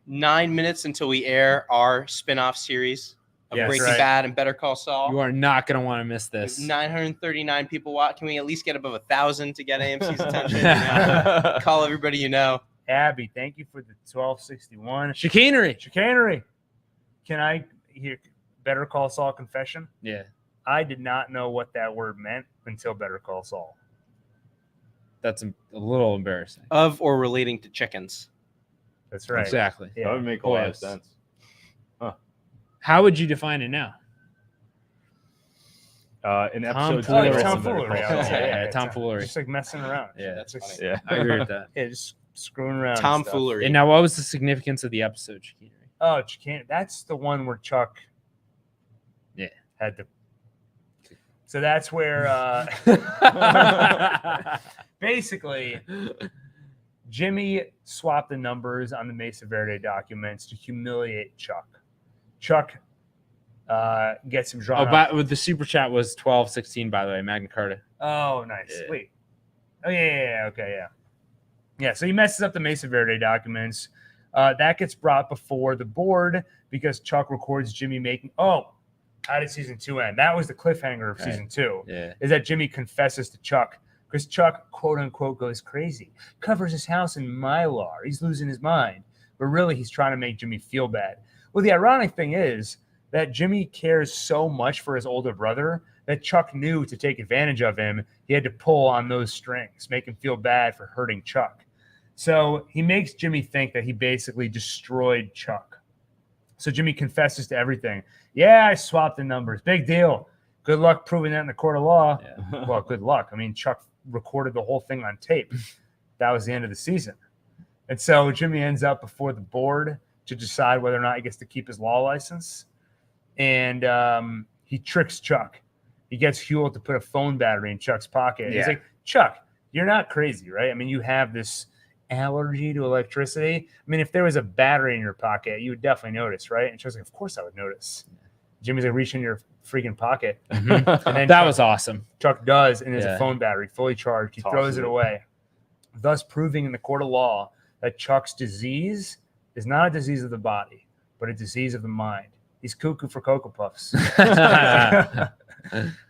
9 minutes until we air our spin-off series of Yes. Breaking Right. Bad and Better Call Saul. You are not going to want to miss There's this. 939 people watch. Can we at least get above 1,000 to get AMC's attention? You know? Call everybody you know. Abby, thank you for the 1261 Chicanery. chicanery. Can I hear Better Call Saul confession? Yeah. I did not know what that word meant until Better Call Saul. That's a little embarrassing. Of or relating to chickens. That's right. Exactly. Yeah. That would make a Oh, lot of yes. sense. How would you define it now? In episode Tomfoolery. Oh, zero it's of Better tomfoolery. Call Saul. Yeah, tomfoolery. Just like messing around. Yeah, That's Just- funny. Yeah. I agree with that. Yeah, just screwing around. and stuff. Tomfoolery. And now, what was the significance of the episode, Chicanery? Oh, chicanery. That's the one where Chuck. Yeah. Had to. So that's where basically Jimmy swapped the numbers on the Mesa Verde documents to humiliate Chuck. Chuck gets him drawn. Oh, but the super chat was 1216, by the way, Magna Carta. Oh, nice. Yeah. Wait. Oh, yeah. Okay, yeah. Yeah, so he messes up the Mesa Verde documents. That gets brought before the board because Chuck records Jimmy making. Oh, how did season 2 end? That was the cliffhanger of Right. season 2. Yeah. Is that Jimmy confesses to Chuck because Chuck, quote unquote, goes crazy, covers his house in Mylar. He's losing his mind. But really, he's trying to make Jimmy feel bad. Well, the ironic thing is that Jimmy cares so much for his older brother that Chuck knew to take advantage of him, he had to pull on those strings, make him feel bad for hurting Chuck. So he makes Jimmy think that he basically destroyed Chuck. So Jimmy confesses to everything. Yeah, I swapped the numbers. Big deal. Good luck proving that in the court of law. Yeah. Well, good luck. I mean, Chuck recorded the whole thing on tape. That was the end of the season. And so Jimmy ends up before the board to decide whether or not he gets to keep his law license. And he tricks Chuck. He gets Huel to put a phone battery in Chuck's pocket. He's Yeah. like, Chuck, you're not crazy, right? I mean, you have this allergy to electricity. I mean, if there was a battery in your pocket, you would definitely notice, right? And Chuck's like, of course I would notice. Jimmy's like, reach in your freaking pocket. Mhm. And then That Chuck- was awesome. Chuck does, and there's Yeah. a phone battery fully charged. He Tosses throws it it. away, thus proving in the court of law that Chuck's disease is not a disease of the body, but a disease of the mind. He's cuckoo for Cocoa Puffs.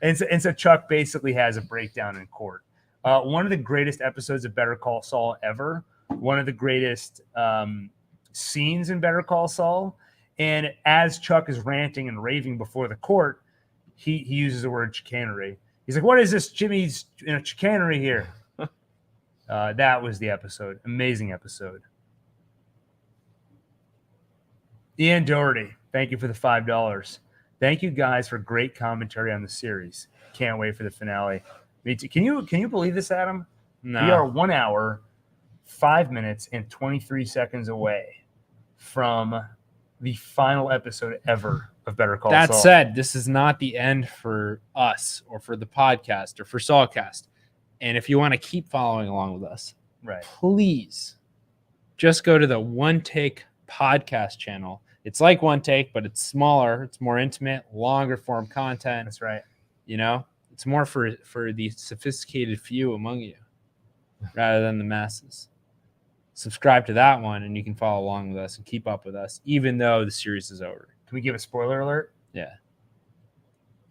and so Chuck basically has a breakdown in court. One of the greatest episodes of Better Call Saul ever. One of the greatest scenes in Better Call Saul. And as Chuck is ranting and raving before the court, he uses the word chicanery. He's like, "What is this, Jimmy's chicanery here?" That was the episode. Amazing episode. Ian Doherty, thank you for the $5. Thank you guys for great commentary on the series. Can't wait for the finale. Me too. Can you believe this, Adam? No. We are 1 hour, 5 minutes, and 23 seconds away from the final episode ever of Better Call That Saul. said, this is not the end for us or for the podcast or for Saulcast. And if you want to keep following along with us, Right. please just go to the OneTake podcast channel. It's like OneTake, but it's smaller, it's more intimate, longer form content. That's right. You know, it's more for the sophisticated few among you rather than the masses. Subscribe to that one and you can follow along with us and keep up with us, even though the series is over. Can we give a spoiler alert? Yeah.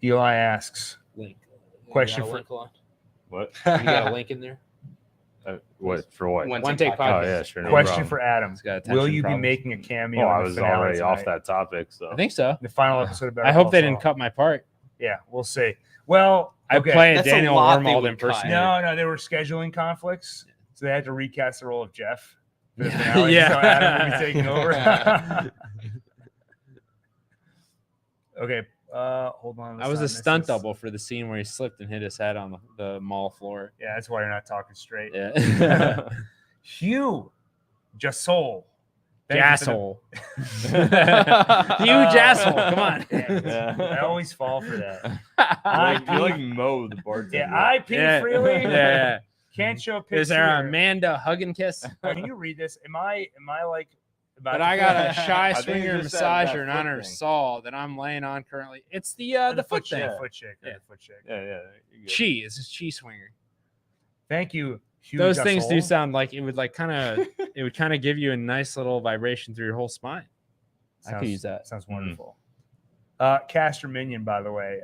Eli asks, Link. Question You got a for- link What? You got a link in there? What for what? OneTake Oh podcast. yeah, sure. No question problem. for Adam. It's got Will attention you problems. be making a cameo Oh, in I the was finale already off tonight? that topic. So I think so. The final episode of Better I hope Call they Saul. didn't cut my part. Yeah, we'll see. Well, I okay. play a That's a Daniel lot they Wormald would impersonator. No, there were scheduling conflicts, so they had to recast the role of Jeff. For the finale, Yeah. So Adam will be taking over. Okay, hold on. I let's was not a miss stunt this. double for the scene where he slipped and hit his head on the mall floor. Yeah, that's why you're not talking straight. Yeah. Hugh Jasol. Thank you for Jasshole. Huge asshole. Come on. I always fall for that. you like Mo the bartender. Yeah, I pee Yeah. freely. Yeah. Can't show a picture. Is there a Amanda hug and kiss? Can you read this? Am I like? About But to- I got a shy I think swinger it's just that massager in foot honor of thing. Saul that I'm laying on currently. It's the foot thing. Yeah. Foot chick. Yeah. The foot chick. Yeah, yeah. you're good. Chi is a chi swinger. Thank you. Hugh Those things do Jasol. sound like it would kind of give you a nice little vibration through your whole spine. I could use that. Sounds wonderful. Caster Minion, by the way,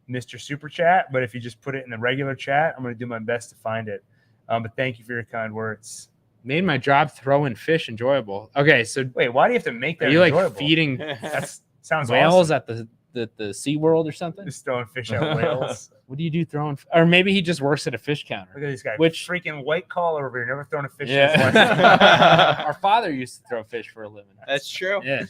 Mr. Super Chat. But if you just put it in the regular chat, I'm going to do my best to find it. But thank you for your kind words. Made my job throwing fish enjoyable. Okay, so Wait, why do you have to make that are you like enjoyable? feeding That sounds whales awesome. at the Sea World or something? Just throwing fish at whales. What do you do throwing? Or maybe he just works at a fish counter. Look at this guy. Which- freaking white collar over here, never thrown a fish in his life. Yeah. Our father used to throw fish for a living. That's true. Yeah.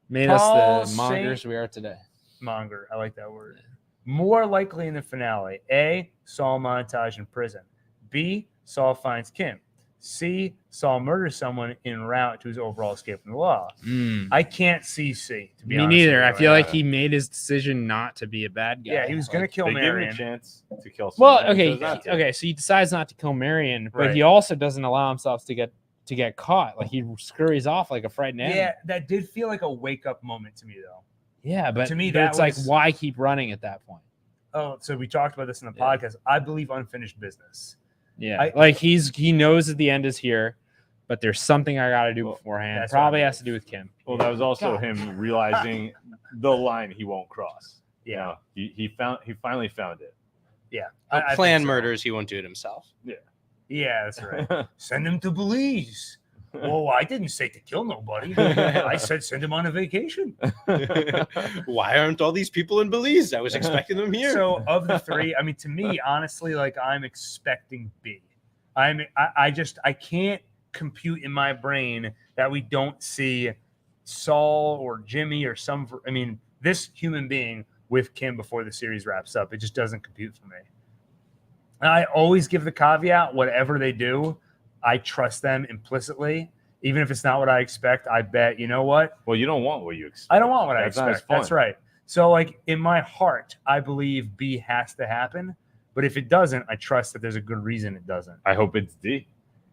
Made Paul us the mongers we are today. Monger. I like that word. More likely in the finale. A, Saul montage in prison. B, Saul finds Kim. C, Saul murders someone en route to his overall escape from the law. I can't see C, to be Me honest. neither. with I you feel right like now. he made his decision not to be a bad guy. Yeah, he was going to kill They gave him Marion. a chance to kill Well, someone. okay, Chose not to. okay. So he decides not to kill Marion, but Right. he also doesn't allow himself to get caught. Like he scurries off like a frightened animal. Yeah, that did feel like a wake-up moment to me, though. Yeah, but To me, but that it's like, was- why keep running at that point? Oh, so we talked about this in the Yeah. podcast. I believe unfinished business. Yeah, like he knows that the end is here, but there's something I got to do Well, beforehand. that's what I Probably believe. has to do with Kim. Well, that was also God. him realizing the line he won't cross. You Yeah. know, he finally found it. Yeah. But I think plan so. murders, he won't do it himself. Yeah, that's right. Send him to Belize. Well, I didn't say to kill nobody. I said send him on a vacation. Why aren't all these people in Belize? I was expecting them here. So of the three, I mean, to me, honestly, like I'm expecting B. I can't compute in my brain that we don't see Saul or Jimmy or this human being with Kim before the series wraps up. It just doesn't compute for me. And I always give the caveat, whatever they do, I trust them implicitly. Even if it's not what I expect, I bet, you know what? Well, you don't want what you expect. I don't want what I That's not as expect. That's fun. right. So, like, in my heart, I believe B has to happen. But if it doesn't, I trust that there's a good reason it doesn't. I hope it's D.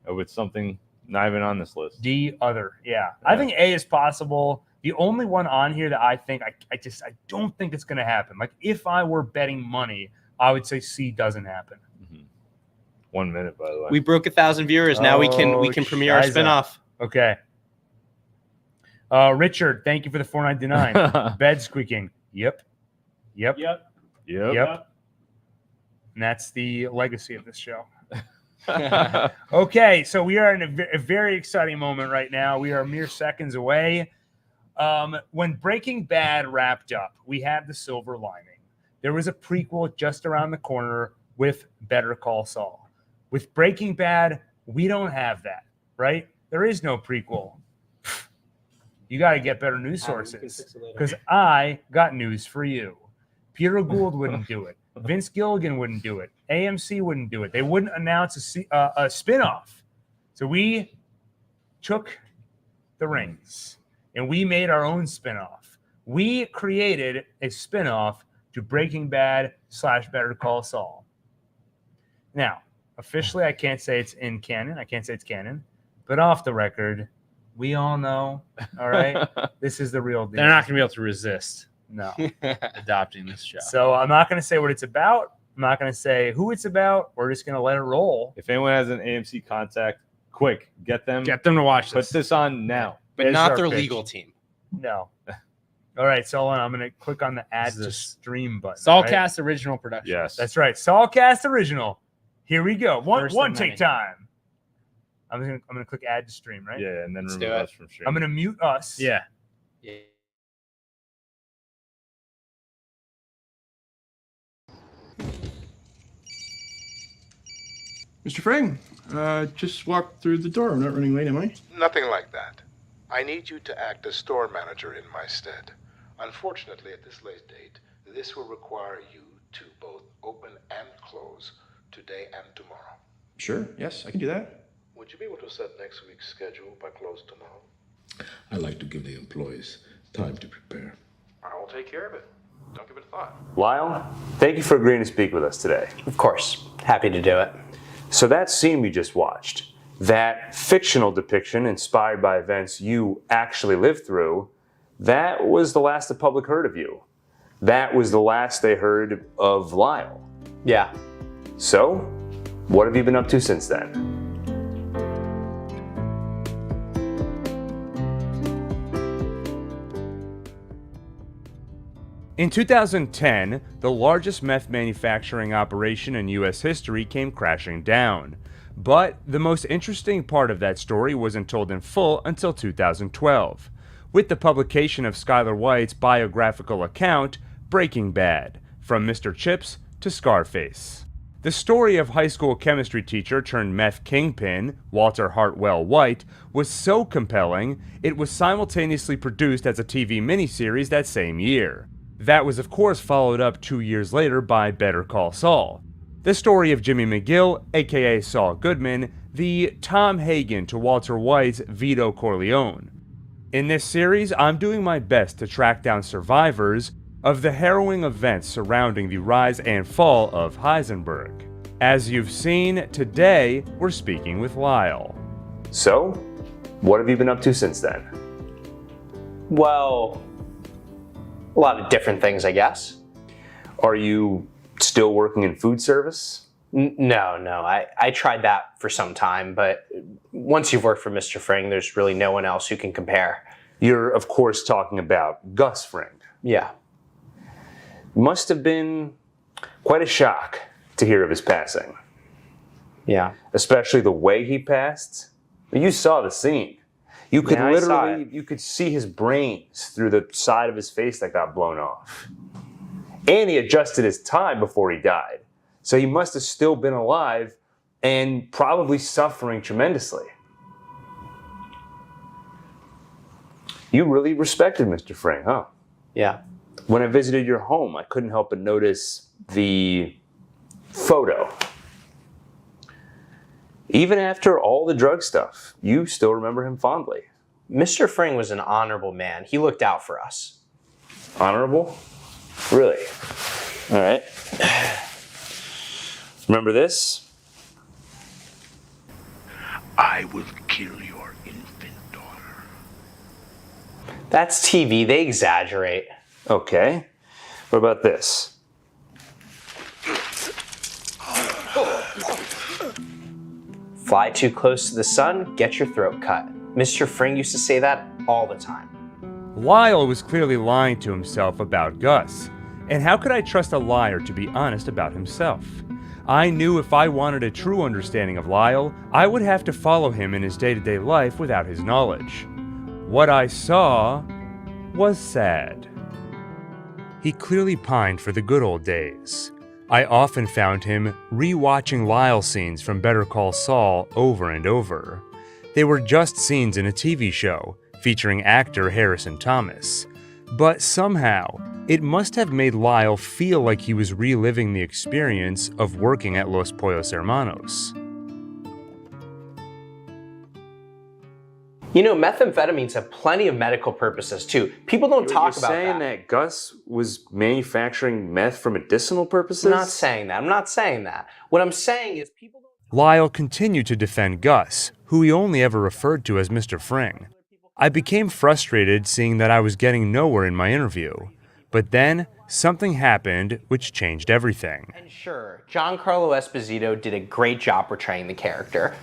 I hope it's something not even on this list. D, other. Yeah. I think A is possible. The only one on here that I think I don't think it's going to happen. Like, if I were betting money, I would say C doesn't happen. 1 minute, by the way. we broke 1,000 viewers. Now we can premiere our shiza. spinoff. Okay. Richard, thank you for the $4.99. Bed squeaking. Yep. Yep. Yep. And that's the legacy of this show. Okay, so we are in a very exciting moment right now. We are mere seconds away. When Breaking Bad wrapped up, we had the silver lining. There was a prequel just around the corner with Better Call Saul. With Breaking Bad, we don't have that, right? There is no prequel. You got to get better news sources because I got news for you. Peter Gould wouldn't do it. Vince Gilligan wouldn't do it. AMC wouldn't do it. They wouldn't announce a spinoff. So we took the reins and we made our own spinoff. We created a spinoff to Breaking Bad / Better Call Saul. Now, officially, I can't say it's in canon. I can't say it's canon. But off the record, we all know, all right, this is the real deal. They're not going to be able to resist No. adopting this show. So I'm not going to say what it's about. I'm not going to say who it's about. We're just going to let it roll. If anyone has an AMC contact, quick, get them. Get them to watch Put this. this on now. But There's not our their pitch. legal team. No. All right, so I'm going to click on the add This is to a stream button. right? Saulcast original production. Yes. That's right. Saulcast original. Here we go. One First of take many. time. I'm gonna click add to stream, right? Yeah, and then Let's remove do it. us from stream. I'm gonna mute us. Yeah. Mr. Frame, just walked through the door. I'm not running late, am I? Nothing like that. I need you to act as store manager in my stead. Unfortunately, at this late date, this will require you to both open and close today and tomorrow. Sure, yes, I can do that. Would you be able to set next week's schedule by close tomorrow? I like to give the employees time to prepare. I will take care of it. Don't give it a thought. Lyle, thank you for agreeing to speak with us today. Of course. Happy to do it. So that scene we just watched, that fictional depiction inspired by events you actually lived through, that was the last the public heard of you. That was the last they heard of Lyle. Yeah. So, what have you been up to since then? In 2010, the largest meth manufacturing operation in U.S. history came crashing down. But the most interesting part of that story wasn't told in full until 2012, with the publication of Skylar White's biographical account, Breaking Bad, From Mr. Chips to Scarface. The story of high school chemistry teacher turned meth kingpin, Walter Hartwell White, was so compelling, it was simultaneously produced as a TV miniseries that same year. That was of course followed up 2 years later by Better Call Saul, the story of Jimmy McGill, aka Saul Goodman, the Tom Hagen to Walter White's Vito Corleone. In this series, I'm doing my best to track down survivors of the harrowing events surrounding the rise and fall of Heisenberg. As you've seen, today we're speaking with Lyle. So, what have you been up to since then? Well, a lot of different things, I guess. Are you still working in food service? No. I tried that for some time, but once you've worked for Mr. Fring, there's really no one else who can compare. You're, of course, talking about Gus Fring. Yeah. Must have been quite a shock to hear of his passing. Yeah. Especially the way he passed. You saw the scene. You could Yeah, I saw literally, you could see his brains through the side of his face that got blown off. And he adjusted his time before he died. So he must have still been alive and probably suffering tremendously. You really respected Mr. Fring, huh? Yeah. When I visited your home, I couldn't help but notice the photo. Even after all the drug stuff, you still remember him fondly. Mr. Fring was an honorable man. He looked out for us. Honorable? Really? All right. Remember this? I will kill your infant daughter. That's TV. They exaggerate. Okay. What about this? Fly too close to the sun, get your throat cut. Mr. Fring used to say that all the time. Lyle was clearly lying to himself about Gus. And how could I trust a liar to be honest about himself? I knew if I wanted a true understanding of Lyle, I would have to follow him in his day-to-day life without his knowledge. What I saw was sad. He clearly pined for the good old days. I often found him re-watching Lyle scenes from Better Call Saul over and over. They were just scenes in a TV show featuring actor Harrison Thomas. But somehow, it must have made Lyle feel like he was reliving the experience of working at Los Pollos Hermanos. You know, methamphetamines have plenty of medical purposes too. People don't talk about that. You're saying that Gus was manufacturing meth for medicinal purposes? I'm not saying that. I'm not saying that. What I'm saying is people don't... Lyle continued to defend Gus, who he only ever referred to as Mr. Fring. I became frustrated seeing that I was getting nowhere in my interview. But then, something happened which changed everything. And sure, Giancarlo Esposito did a great job portraying the character.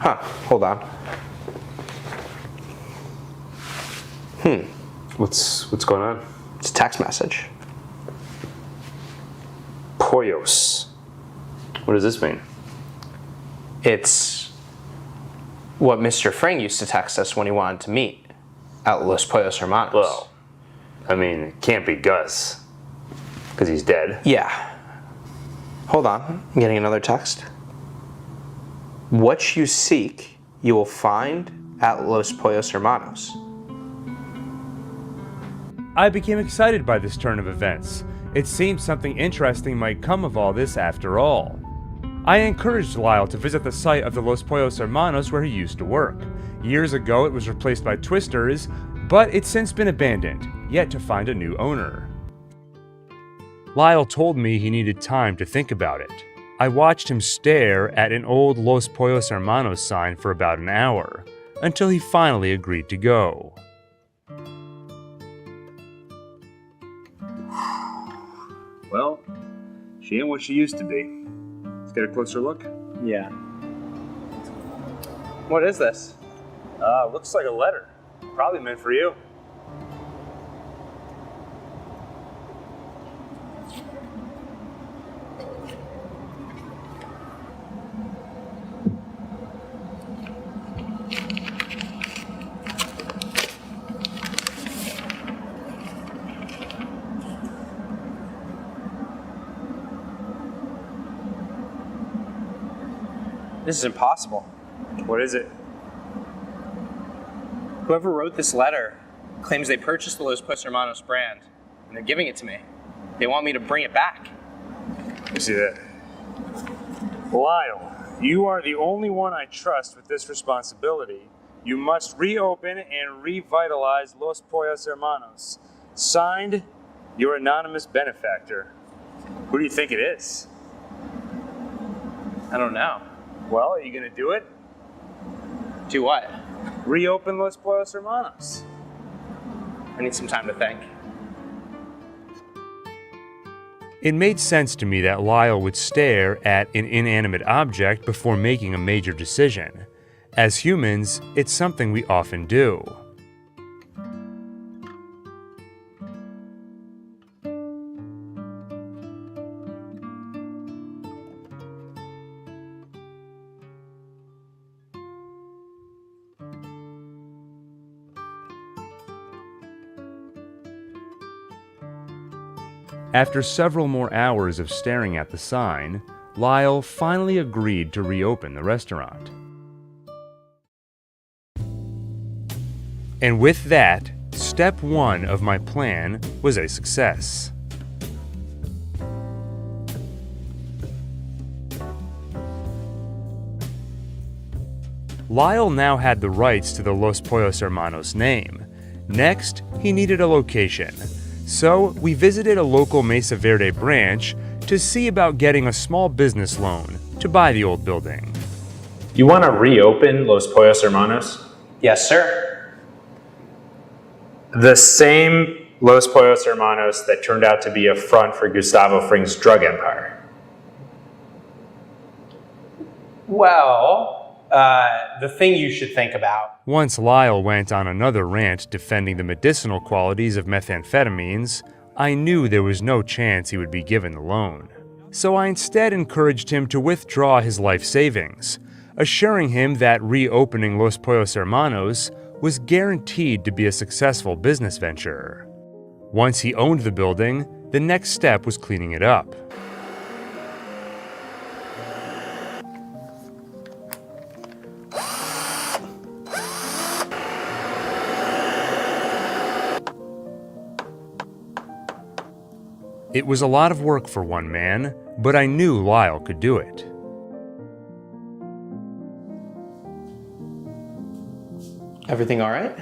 Huh, hold on. What's going on? It's a text message. Pollos. What does this mean? It's what Mr. Fring used to text us when he wanted to meet at Los Pollos Hermanos. Well, I mean, it can't be Gus, because he's dead. Yeah. Hold on, I'm getting another text. What you seek, you will find at Los Pollos Hermanos. I became excited by this turn of events. It seemed something interesting might come of all this after all. I encouraged Lyle to visit the site of the Los Pollos Hermanos where he used to work. Years ago it was replaced by Twister's, but it's since been abandoned, yet to find a new owner. Lyle told me he needed time to think about it. I watched him stare at an old Los Pollos Hermanos sign for about an hour, until he finally agreed to go. Well, she ain't what she used to be. Let's get a closer look. Yeah. What is this? Looks like a letter. Probably meant for you. This is impossible. What is it? Whoever wrote this letter claims they purchased the Los Pollos Hermanos brand, and they're giving it to me. They want me to bring it back. You see that? Lyle, you are the only one I trust with this responsibility. You must reopen and revitalize Los Pollos Hermanos. Signed, your anonymous benefactor. Who do you think it is? I don't know. Well, are you going to do it? Do what? Reopen Los Pollos Hermanos. I need some time to think. It made sense to me that Lyle would stare at an inanimate object before making a major decision. As humans, it's something we often do. After several more hours of staring at the sign, Lyle finally agreed to reopen the restaurant. And with that, step 1 of my plan was a success. Lyle now had the rights to the Los Pollos Hermanos name. Next, he needed a location. So we visited a local Mesa Verde branch to see about getting a small business loan to buy the old building. You want to reopen Los Pollos Hermanos? Yes, sir. The same Los Pollos Hermanos that turned out to be a front for Gustavo Fring's drug empire. Well, the thing you should think about. Once Lyle went on another rant defending the medicinal qualities of methamphetamines, I knew there was no chance he would be given the loan. So I instead encouraged him to withdraw his life savings, assuring him that reopening Los Pollos Hermanos was guaranteed to be a successful business venture. Once he owned the building, the next step was cleaning it up. It was a lot of work for one man, but I knew Lyle could do it. Everything all right?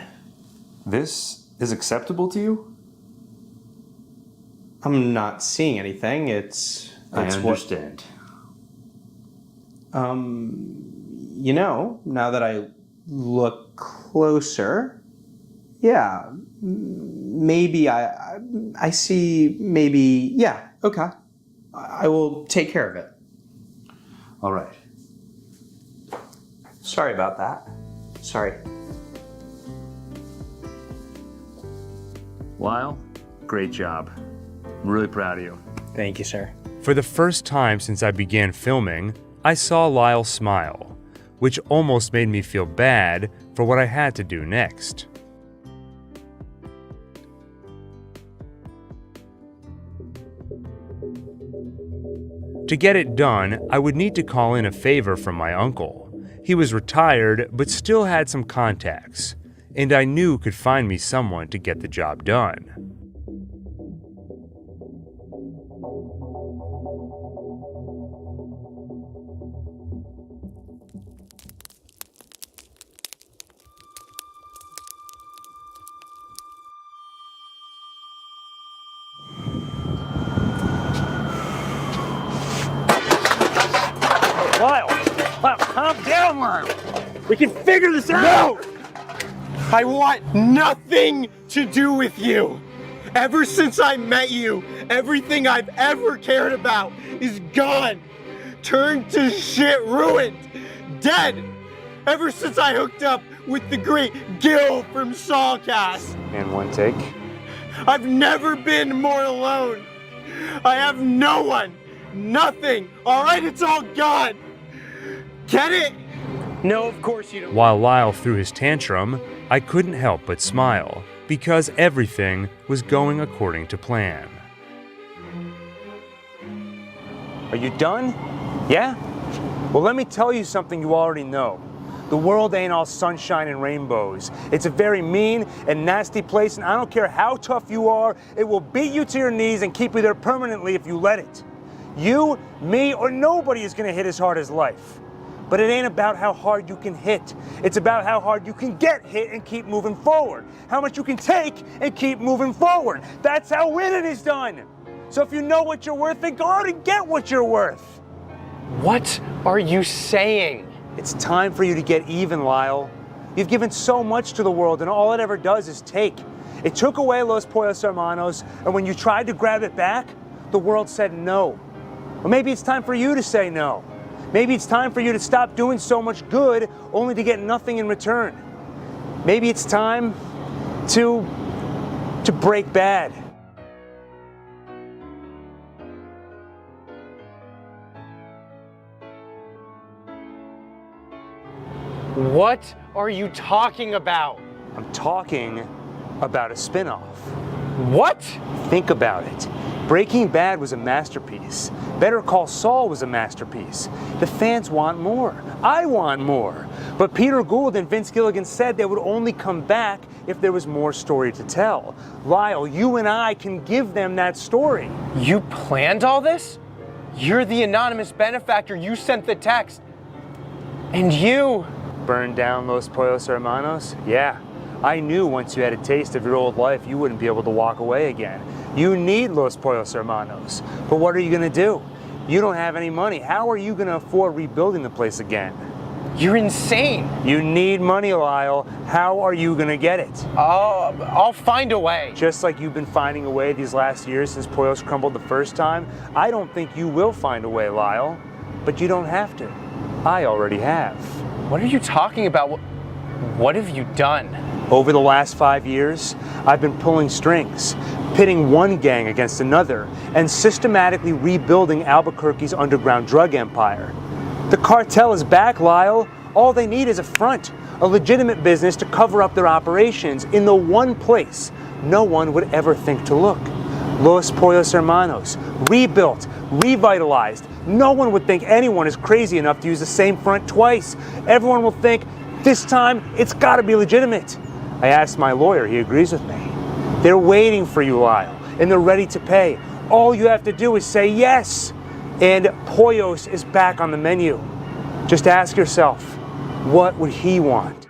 This is acceptable to you? I'm not seeing anything. I understand. Now that I look closer, yeah, maybe I see, maybe, yeah, okay. I will take care of it. All right. Sorry about that. Sorry. Lyle, great job. I'm really proud of you. Thank you, sir. For the first time since I began filming, I saw Lyle smile, which almost made me feel bad for what I had to do next. To get it done, I would need to call in a favor from my uncle. He was retired, but still had some contacts, and I knew could find me someone to get the job done. Lyle, calm down, Lyle. We can figure this out. No! I want nothing to do with you. Ever since I met you, everything I've ever cared about is gone. Turned to shit, ruined, dead. Ever since I hooked up with the great Gil from Saulcast. And OneTake. I've never been more alone. I have no one, nothing. All right, it's all gone. Get it? No, of course you don't. While Lyle threw his tantrum, I couldn't help but smile, because everything was going according to plan. Are you done? Yeah? Well, let me tell you something you already know. The world ain't all sunshine and rainbows. It's a very mean and nasty place, and I don't care how tough you are, it will beat you to your knees and keep you there permanently if you let it. You, me, or nobody is gonna hit as hard as life. But it ain't about how hard you can hit. It's about how hard you can get hit and keep moving forward. How much you can take and keep moving forward. That's how winning is done. So if you know what you're worth, then go out and get what you're worth. What are you saying? It's time for you to get even, Lyle. You've given so much to the world, and all it ever does is take. It took away Los Pollos Hermanos, and when you tried to grab it back, the world said no. Or maybe it's time for you to say no. Maybe it's time for you to stop doing so much good only to get nothing in return. Maybe it's time to break bad. What are you talking about? I'm talking about a spin-off. What? Think about it. Breaking Bad was a masterpiece. Better Call Saul was a masterpiece. The fans want more. I want more. But Peter Gould and Vince Gilligan said they would only come back if there was more story to tell. Lyle, you and I can give them that story. You planned all this? You're the anonymous benefactor. You sent the text. And you... Burned down Los Pollos Hermanos? Yeah. I knew once you had a taste of your old life, you wouldn't be able to walk away again. You need Los Pollos Hermanos. But what are you going to do? You don't have any money. How are you going to afford rebuilding the place again? You're insane. You need money, Lyle. How are you going to get it? I'll find a way. Just like you've been finding a way these last years since Pollos crumbled the first time, I don't think you will find a way, Lyle. But you don't have to. I already have. What are you talking about? What have you done? Over the last 5 years, I've been pulling strings, pitting one gang against another, and systematically rebuilding Albuquerque's underground drug empire. The cartel is back, Lyle. All they need is a front, a legitimate business to cover up their operations in the one place no one would ever think to look. Los Pollos Hermanos, rebuilt, revitalized. No one would think anyone is crazy enough to use the same front twice. Everyone will think, this time it's gotta be legitimate. I asked my lawyer, he agrees with me. They're waiting for you, Lyle, and they're ready to pay. All you have to do is say yes. And Pollos is back on the menu. Just ask yourself, what would he want?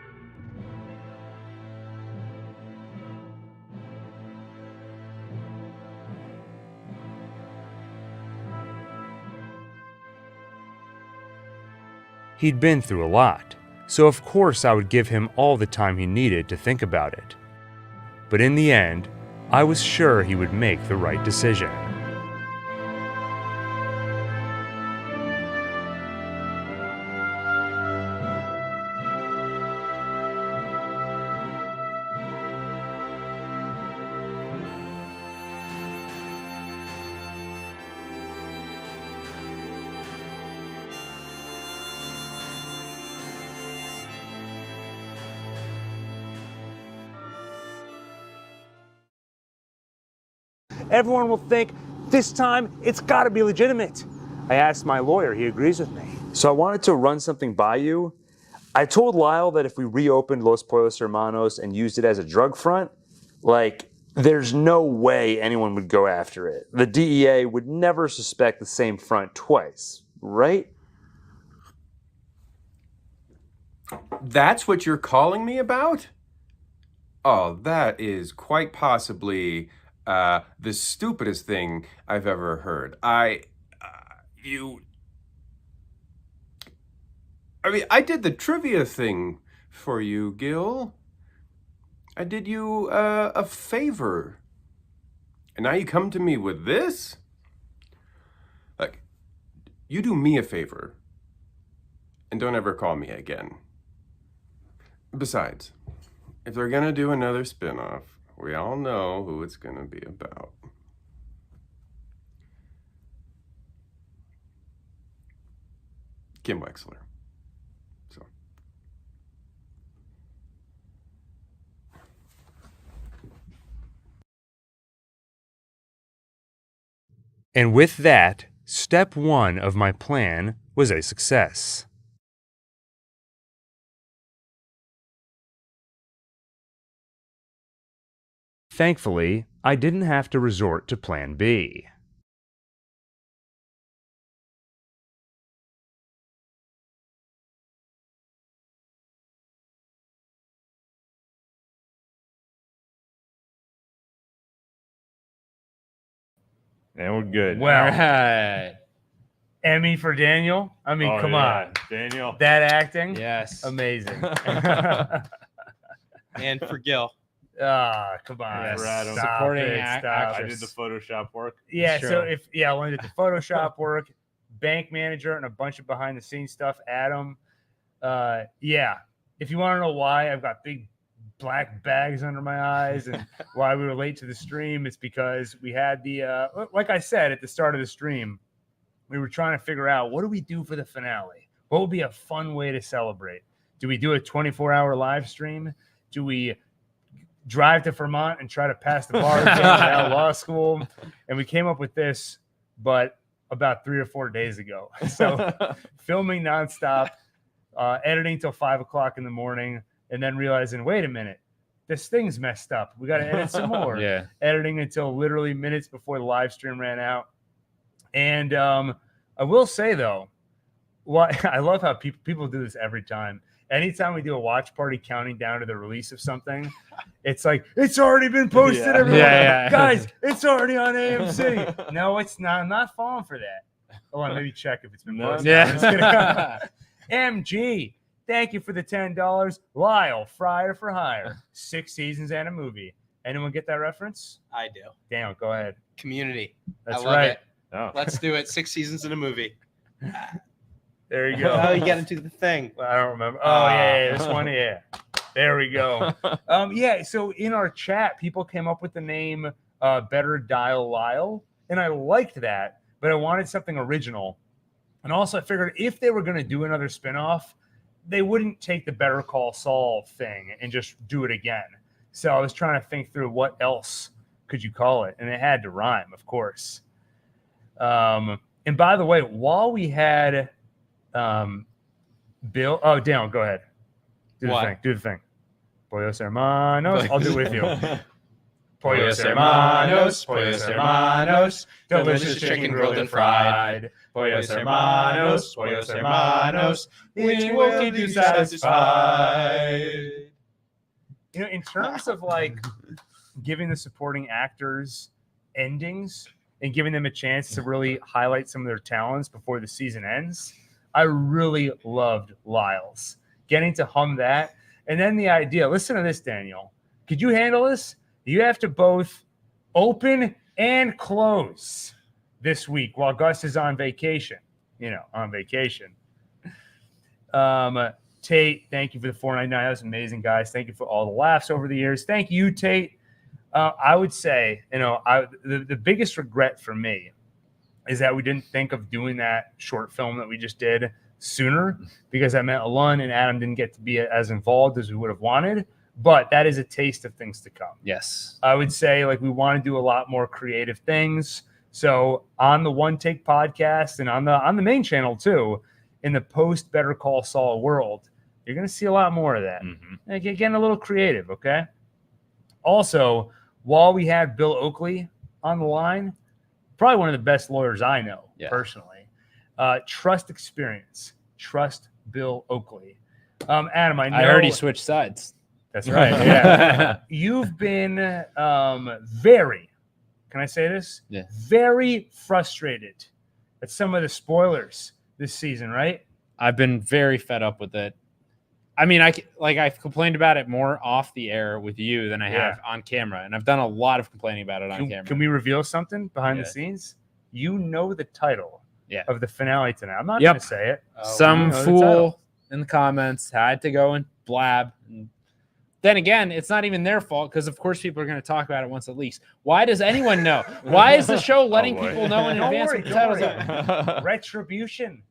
He'd been through a lot, so of course I would give him all the time he needed to think about it. But in the end, I was sure he would make the right decision. Everyone will think, this time it's gotta be legitimate. I asked my lawyer, he agrees with me. So I wanted to run something by you. I told Lyle that if we reopened Los Pollos Hermanos and used it as a drug front, there's no way anyone would go after it. The DEA would never suspect the same front twice, right? That's what you're calling me about? Oh, that is quite possibly the stupidest thing I've ever heard. I did the trivia thing for you, Gil. I did you a favor. And now you come to me with this? Look, you do me a favor and don't ever call me again. Besides, if they're gonna do another spinoff, we all know who it's gonna be about. Kim Wexler. So. And with that, step one of my plan was a success. Thankfully, I didn't have to resort to Plan B. And we're good. Well, All right. Emmy for Daniel. I mean, Oh, come yeah. on. Daniel. That acting? Yes. Amazing. And for Gil. Ah, come on. Yes. Adam. Stop Supporting it, act- stop I it. did the Photoshop work. Yeah, Sure. so I wanted to do the Photoshop work, bank manager, and a bunch of behind the scenes stuff. Adam, yeah. If you want to know why I've got big black bags under my eyes and why we were late to the stream, it's because we had the like I said at the start of the stream, we were trying to figure out what do we do for the finale? What would be a fun way to celebrate? Do we do a 24-hour live stream? Do we drive to Vermont and try to pass the bar exam at law school? And we came up with this, but about 3 or 4 days ago. So filming nonstop, editing till 5 o'clock in the morning, and then realizing, wait a minute, this thing's messed up. We got to edit some more. Yeah. Editing until literally minutes before the live stream ran out. And I will say though, I love how people do this every time. Anytime we do a watch party counting down to the release of something, it's like, it's already been posted, Yeah. everyone. Yeah. Guys, it's already on AMC. No, it's not. I'm not falling for that. Hold on, maybe check if it's been posted. I'm just Yeah. kidding. MG, thank you for the $10. Lyle, Fryer for Hire. 6 seasons and a movie. Anyone get that reference? I do. Damn, go ahead. Community. That's I love right. it. Oh. Let's do it. 6 seasons in a movie. There you go. Oh, you got to do the thing. I don't remember. Oh, yeah, this one, yeah. There we go. Yeah, so in our chat, people came up with the name Better Dial Lyle, and I liked that, but I wanted something original. And also, I figured if they were going to do another spinoff, they wouldn't take the Better Call Saul thing and just do it again. So I was trying to think through what else could you call it, and it had to rhyme, of course. And by the way, while we had Bill, oh, Daniel, go ahead. Do the What? thing. Do the thing. Pollos hermanos. I'll do it with you. Pollos hermanos, pollos hermanos, delicious chicken grilled and fried. Pollos hermanos, which will keep you satisfied. You know, in terms of like giving the supporting actors endings and giving them a chance to really highlight some of their talents before the season ends, I really loved Lyle's. Getting to hum that. And then the idea, listen to this, Daniel. Could you handle this? You have to both open and close this week while Gus is on vacation. You know, on vacation. Tate, thank you for the $4.99. That was amazing, guys. Thank you for all the laughs over the years. Thank you, Tate. I would say, you know, the biggest regret for me is that we didn't think of doing that short film that we just did sooner, because that meant Alun and Adam didn't get to be as involved as we would have wanted. But that is a taste of things to come. Yes. I would say, like, we want to do a lot more creative things. So on the OneTake podcast and on the main channel too, in the post Better Call Saul world, you're going to see a lot more of that. Mm-hmm. Getting a little creative, okay? Also, while we had Bill Oakley on the line, probably one of the best lawyers I know, personally. Trust experience. Trust Bill Oakley. Adam, I know. I already switched sides. That's right. Yeah. You've been very, can I say this? Yeah. Very frustrated at some of the spoilers this season, right? I've been very fed up with it. I mean, I've complained about it more off the air with you than I have on camera, and I've done a lot of complaining about it on camera. Can we reveal something behind the scenes? You know the title of the finale tonight. I'm not going to say it. Some fool in the comments had to go and blab. And then again, it's not even their fault, because of course people are going to talk about it once it leaks. Why does anyone know? Why is the show letting people know in advance what the titles are? Retribution.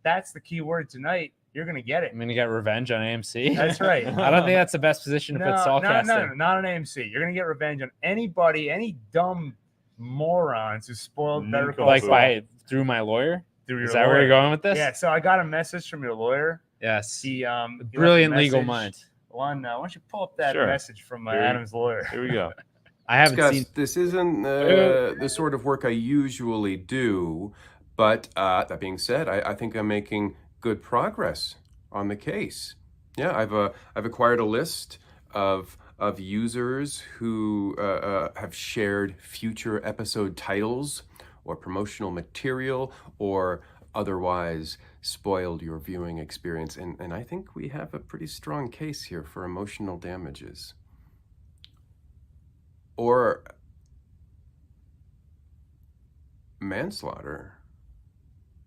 That's the key word tonight. You're going to get it. I'm going to get revenge on AMC. That's right. I don't think that's the best position to put Saulcast in. No, not on AMC. You're going to get revenge on anybody, any dumb morons who spoiled Better Call Saul. Like through my lawyer? through your Is that where you're lawyer. going with this? Yeah. So I got a message from your lawyer. Yes. He left a Brilliant legal message. mind. Juan, why don't you pull up that Sure. message from Here we- Adam's lawyer? Here we go. I haven't Gus, seen. this isn't the sort of work I usually do, but that being said, I think I'm making good progress on the case. Yeah, I've acquired a list of users who have shared future episode titles or promotional material or otherwise spoiled your viewing experience, and I think we have a pretty strong case here for emotional damages. Or manslaughter,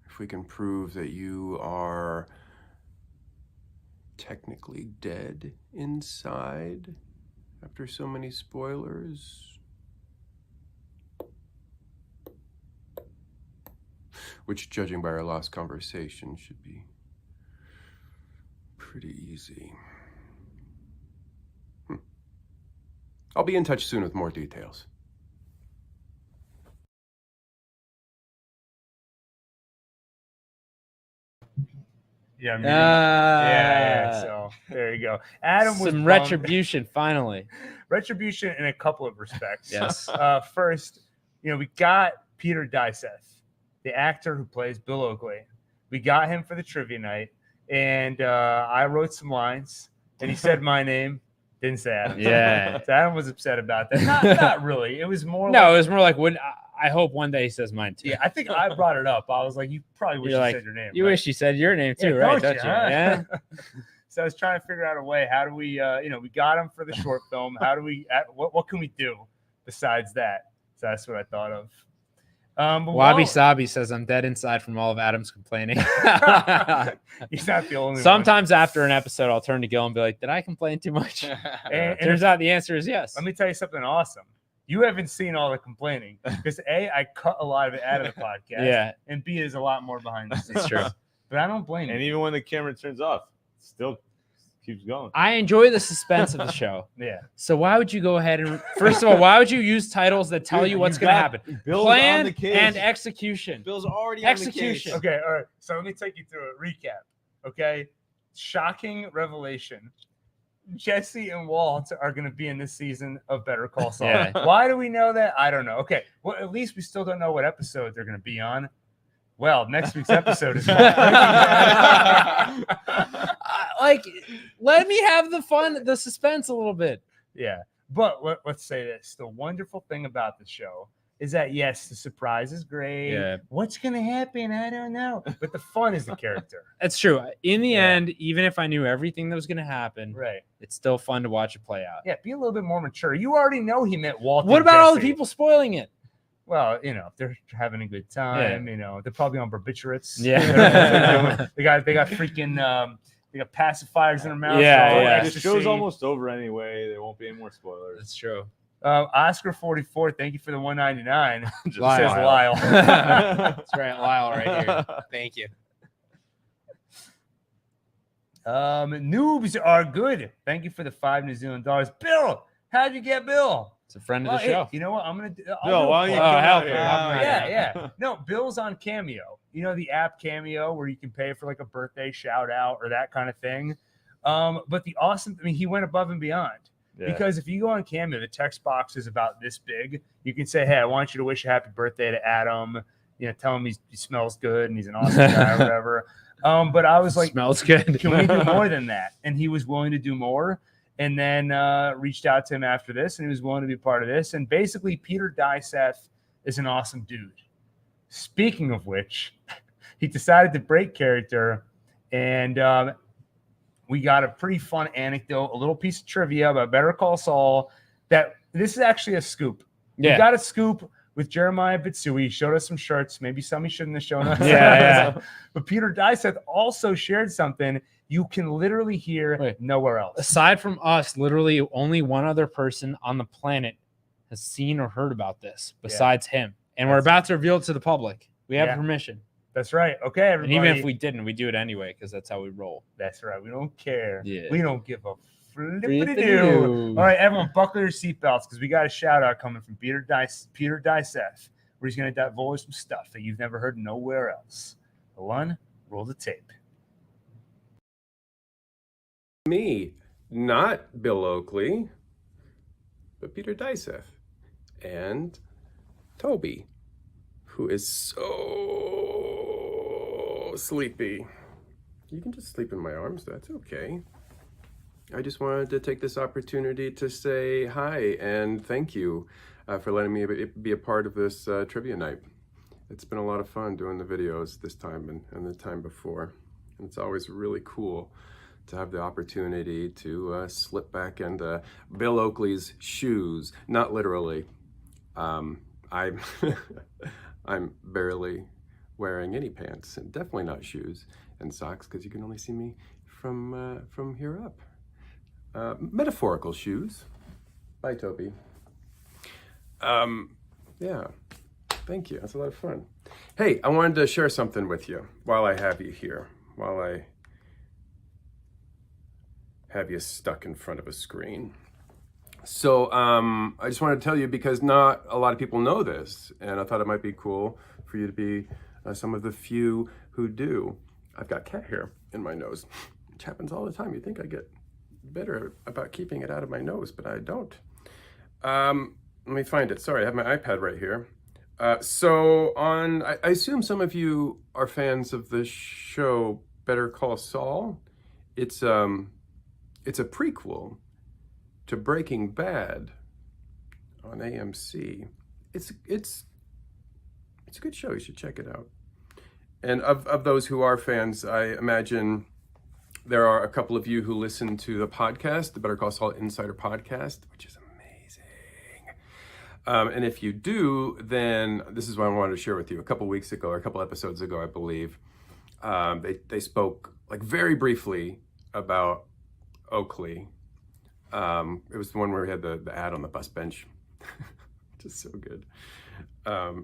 if we can prove that you are technically dead inside after so many spoilers. Which, judging by our last conversation, should be pretty easy. I'll be in touch soon with more details. Yeah, yeah. So there you go. Adam was some bummed. retribution finally. Retribution in a couple of respects. Yes. First, we got Peter Dyseth, the actor who plays Bill Oakley. We got him for the trivia night, and I wrote some lines, and he said my name. Didn't say Adam. Yeah. So Adam was upset about that. Not really. It was more. No, like, it was more like I hope one day he says mine too. Yeah, I think I brought it up. I was like, you probably wish You're you like, said your name. You right? wish you said your name too, Yeah, right? don't Don't you, you? huh? Yeah. So I was trying to figure out a way. How do we, we got him for the short film. How do we? What can we do besides that? So that's what I thought of. Wabi Sabi says I'm dead inside from all of Adam's complaining. He's not the only Sometimes after an episode, I'll turn to Gil and be like, "Did I complain too much?" And turns out the answer is yes. Let me tell you something awesome. You haven't seen all the complaining because A, I cut a lot of it out of the podcast. Yeah. And B, there's a lot more behind the scenes. That's true. But I don't blame you. And even when the camera turns off, it still keeps going. I enjoy the suspense of the show. Yeah. So why would you go ahead and first of all, why would you use titles that tell you what's going to happen? Bill's Plan on the case. and execution. Bill's already Execution. on the case. Okay, all right. So let me take you through a recap. Okay. Shocking revelation. Jesse and Walt are going to be in this season of Better Call Saul. Yeah. Why do we know that? I don't know. Okay. Well, at least we still don't know what episode they're going to be on. Well, next week's episode is like, let me have the fun, the suspense a little bit. Yeah. But let's say this. The wonderful thing about the show is that, yes, the surprise is great. Yeah. What's going to happen? I don't know. But the fun is the character. That's true. In the end, even if I knew everything that was going to happen, Right. it's still fun to watch it play out. Yeah, be a little bit more mature. You already know he met Walt. What and about all the Jesse. people spoiling it? Well, if they're having a good time, they're probably on barbiturates. Yeah. they got freaking they got pacifiers in their mouth. Yeah, The show's almost over anyway. There won't be any more spoilers. That's true. Oscar 44, thank you for the $1.99. Just Lyle. says Lyle. That's right, Lyle right here. Thank you. Noobs are good. Thank you for the $5 New Zealand dollars. Bill, how'd you get Bill? It's a friend of Well, the show. Hey, you know what? I'm gonna do. Bill, why don't you Oh, come hell out here? Yeah. No, Bill's on Cameo. You know the app Cameo where you can pay for like a birthday shout out or that kind of thing. But the awesome, he went above and beyond. Yeah. Because if you go on Cameo, the text box is about this big. You can say, "Hey, I want you to wish a happy birthday to Adam. Tell him he smells good and he's an awesome guy or whatever." But I was like, "Smells good. Can we do more than that?" And he was willing to do more. And then reached out to him after this, and he was willing to be part of this. And basically, Peter Dyseth is an awesome dude. Speaking of which, he decided to break character, and we got a pretty fun anecdote, a little piece of trivia about Better Call Saul. That this is actually a scoop. Yeah. We got a scoop with Jeremiah Bitsui. He showed us some shirts. Maybe some he shouldn't have shown us. Yeah. But Peter Dyseth also shared something you can literally hear nowhere else. Aside from us, literally only one other person on the planet has seen or heard about this besides him. And we're about to reveal it to the public. We have permission. That's right. Okay, everybody. And even if we didn't, we do it anyway because that's how we roll. That's right. We don't care. Yeah. We don't give a flippity-doo. Flippity-doo. All right, everyone, buckle your seatbelts because we got a shout out coming from Peter Dyseth, where he's going to divulge some stuff that you've never heard nowhere else. Alun, roll the tape. Me, not Bill Oakley, but Peter Dyseth and Toby, who is so sleepy. You can just sleep in my arms, that's okay. I just wanted to take this opportunity to say hi and thank you for letting me be a part of this trivia night. It's been a lot of fun doing the videos this time and the time before. And it's always really cool to have the opportunity to slip back into Bill Oakley's shoes. Not literally. I'm barely wearing any pants, and definitely not shoes and socks, because you can only see me from here up. Metaphorical shoes. Bye, Toby. Yeah. Thank you. That's a lot of fun. Hey, I wanted to share something with you while I have you here, while I have you stuck in front of a screen. So I just wanted to tell you, because not a lot of people know this, and I thought it might be cool for you to be some of the few who do. I've got cat hair in my nose, which happens all the time. You think I get better about keeping it out of my nose, but I don't. Let me find it. Sorry, I have my iPad right here. I assume some of you are fans of the show Better Call Saul. It's a prequel to Breaking Bad on AMC. It's a good show. You should check it out. And of those who are fans, I imagine there are a couple of you who listen to the podcast, the Better Call Saul Insider podcast, which is amazing. And if you do, then this is what I wanted to share with you. A couple weeks ago, or a couple episodes ago, I believe, they spoke like very briefly about Oakley. It was the one where we had the ad on the bus bench, which is so good.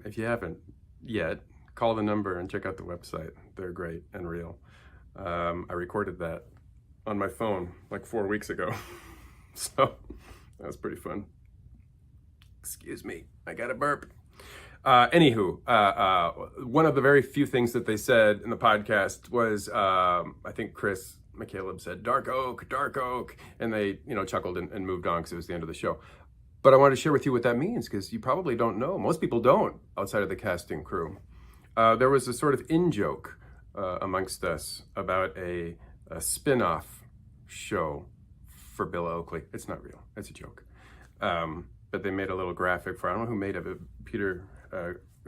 If you haven't yet, call the number and check out the website. They're great and real. I recorded that on my phone like 4 weeks ago. So that was pretty fun. Excuse me, I got a burp. Anywho, one of the very few things that they said in the podcast was, I think Chris McCaleb said, dark oak, and they, chuckled and moved on because it was the end of the show. But I wanted to share with you what that means, because you probably don't know. Most people don't, outside of the casting crew. There was a sort of in-joke amongst us about a spin-off show for Bill Oakley. It's not real, it's a joke. But they made a little graphic for, I don't know who made it, but Peter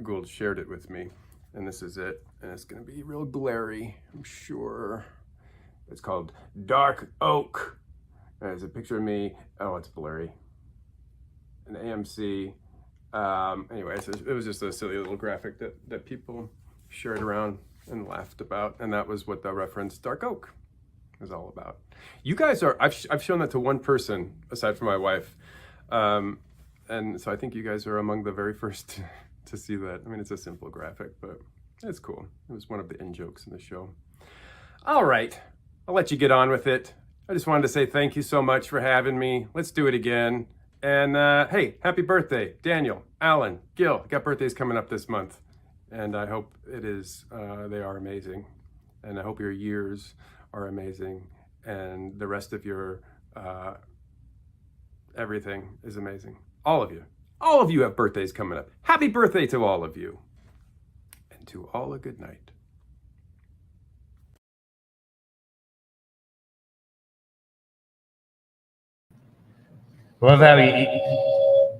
Gould shared it with me. And this is it, and it's gonna be real glary, I'm sure. It's called Dark Oak. There's a picture of me. Oh, it's blurry. An AMC. Anyway, so it was just a silly little graphic that people shared around and laughed about, and that was what the reference Dark Oak is all about. You guys are, I've shown that to one person aside from my wife, and so I think you guys are among the very first to see that. I mean, it's a simple graphic, but it's cool. It was one of the in-jokes in the show. All right, I'll let you get on with it. I just wanted to say thank you so much for having me. Let's do it again. And hey, happy birthday, Daniel, Alan, Gil. Got birthdays coming up this month, and I hope they are amazing, and I hope your years are amazing, and the rest of your everything is amazing. All of you have birthdays coming up. Happy birthday to all of you, and to all a good night. Love how he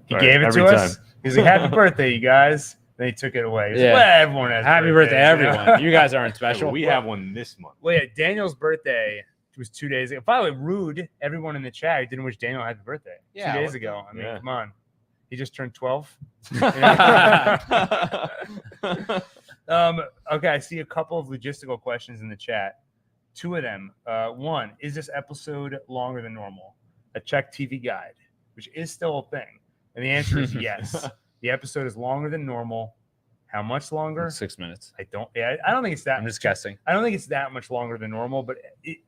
gave it to us. He's like, happy birthday, you guys. Then he took it away. He's like, well, everyone has happy birthday, everyone. You guys aren't special. We have one this month. Well, yeah, Daniel's birthday was 2 days ago. By the way, rude, everyone in the chat who didn't wish Daniel happy birthday. Yeah, 2 days ago. I mean, come on. He just turned 12. Okay, I see a couple of logistical questions in the chat. Two of them. One, is this episode longer than normal? A Czech TV guide, which is still a thing. And the answer is yes. The episode is longer than normal. How much longer? 6 minutes. I don't think it's that. I'm just guessing. I don't think it's that much longer than normal, but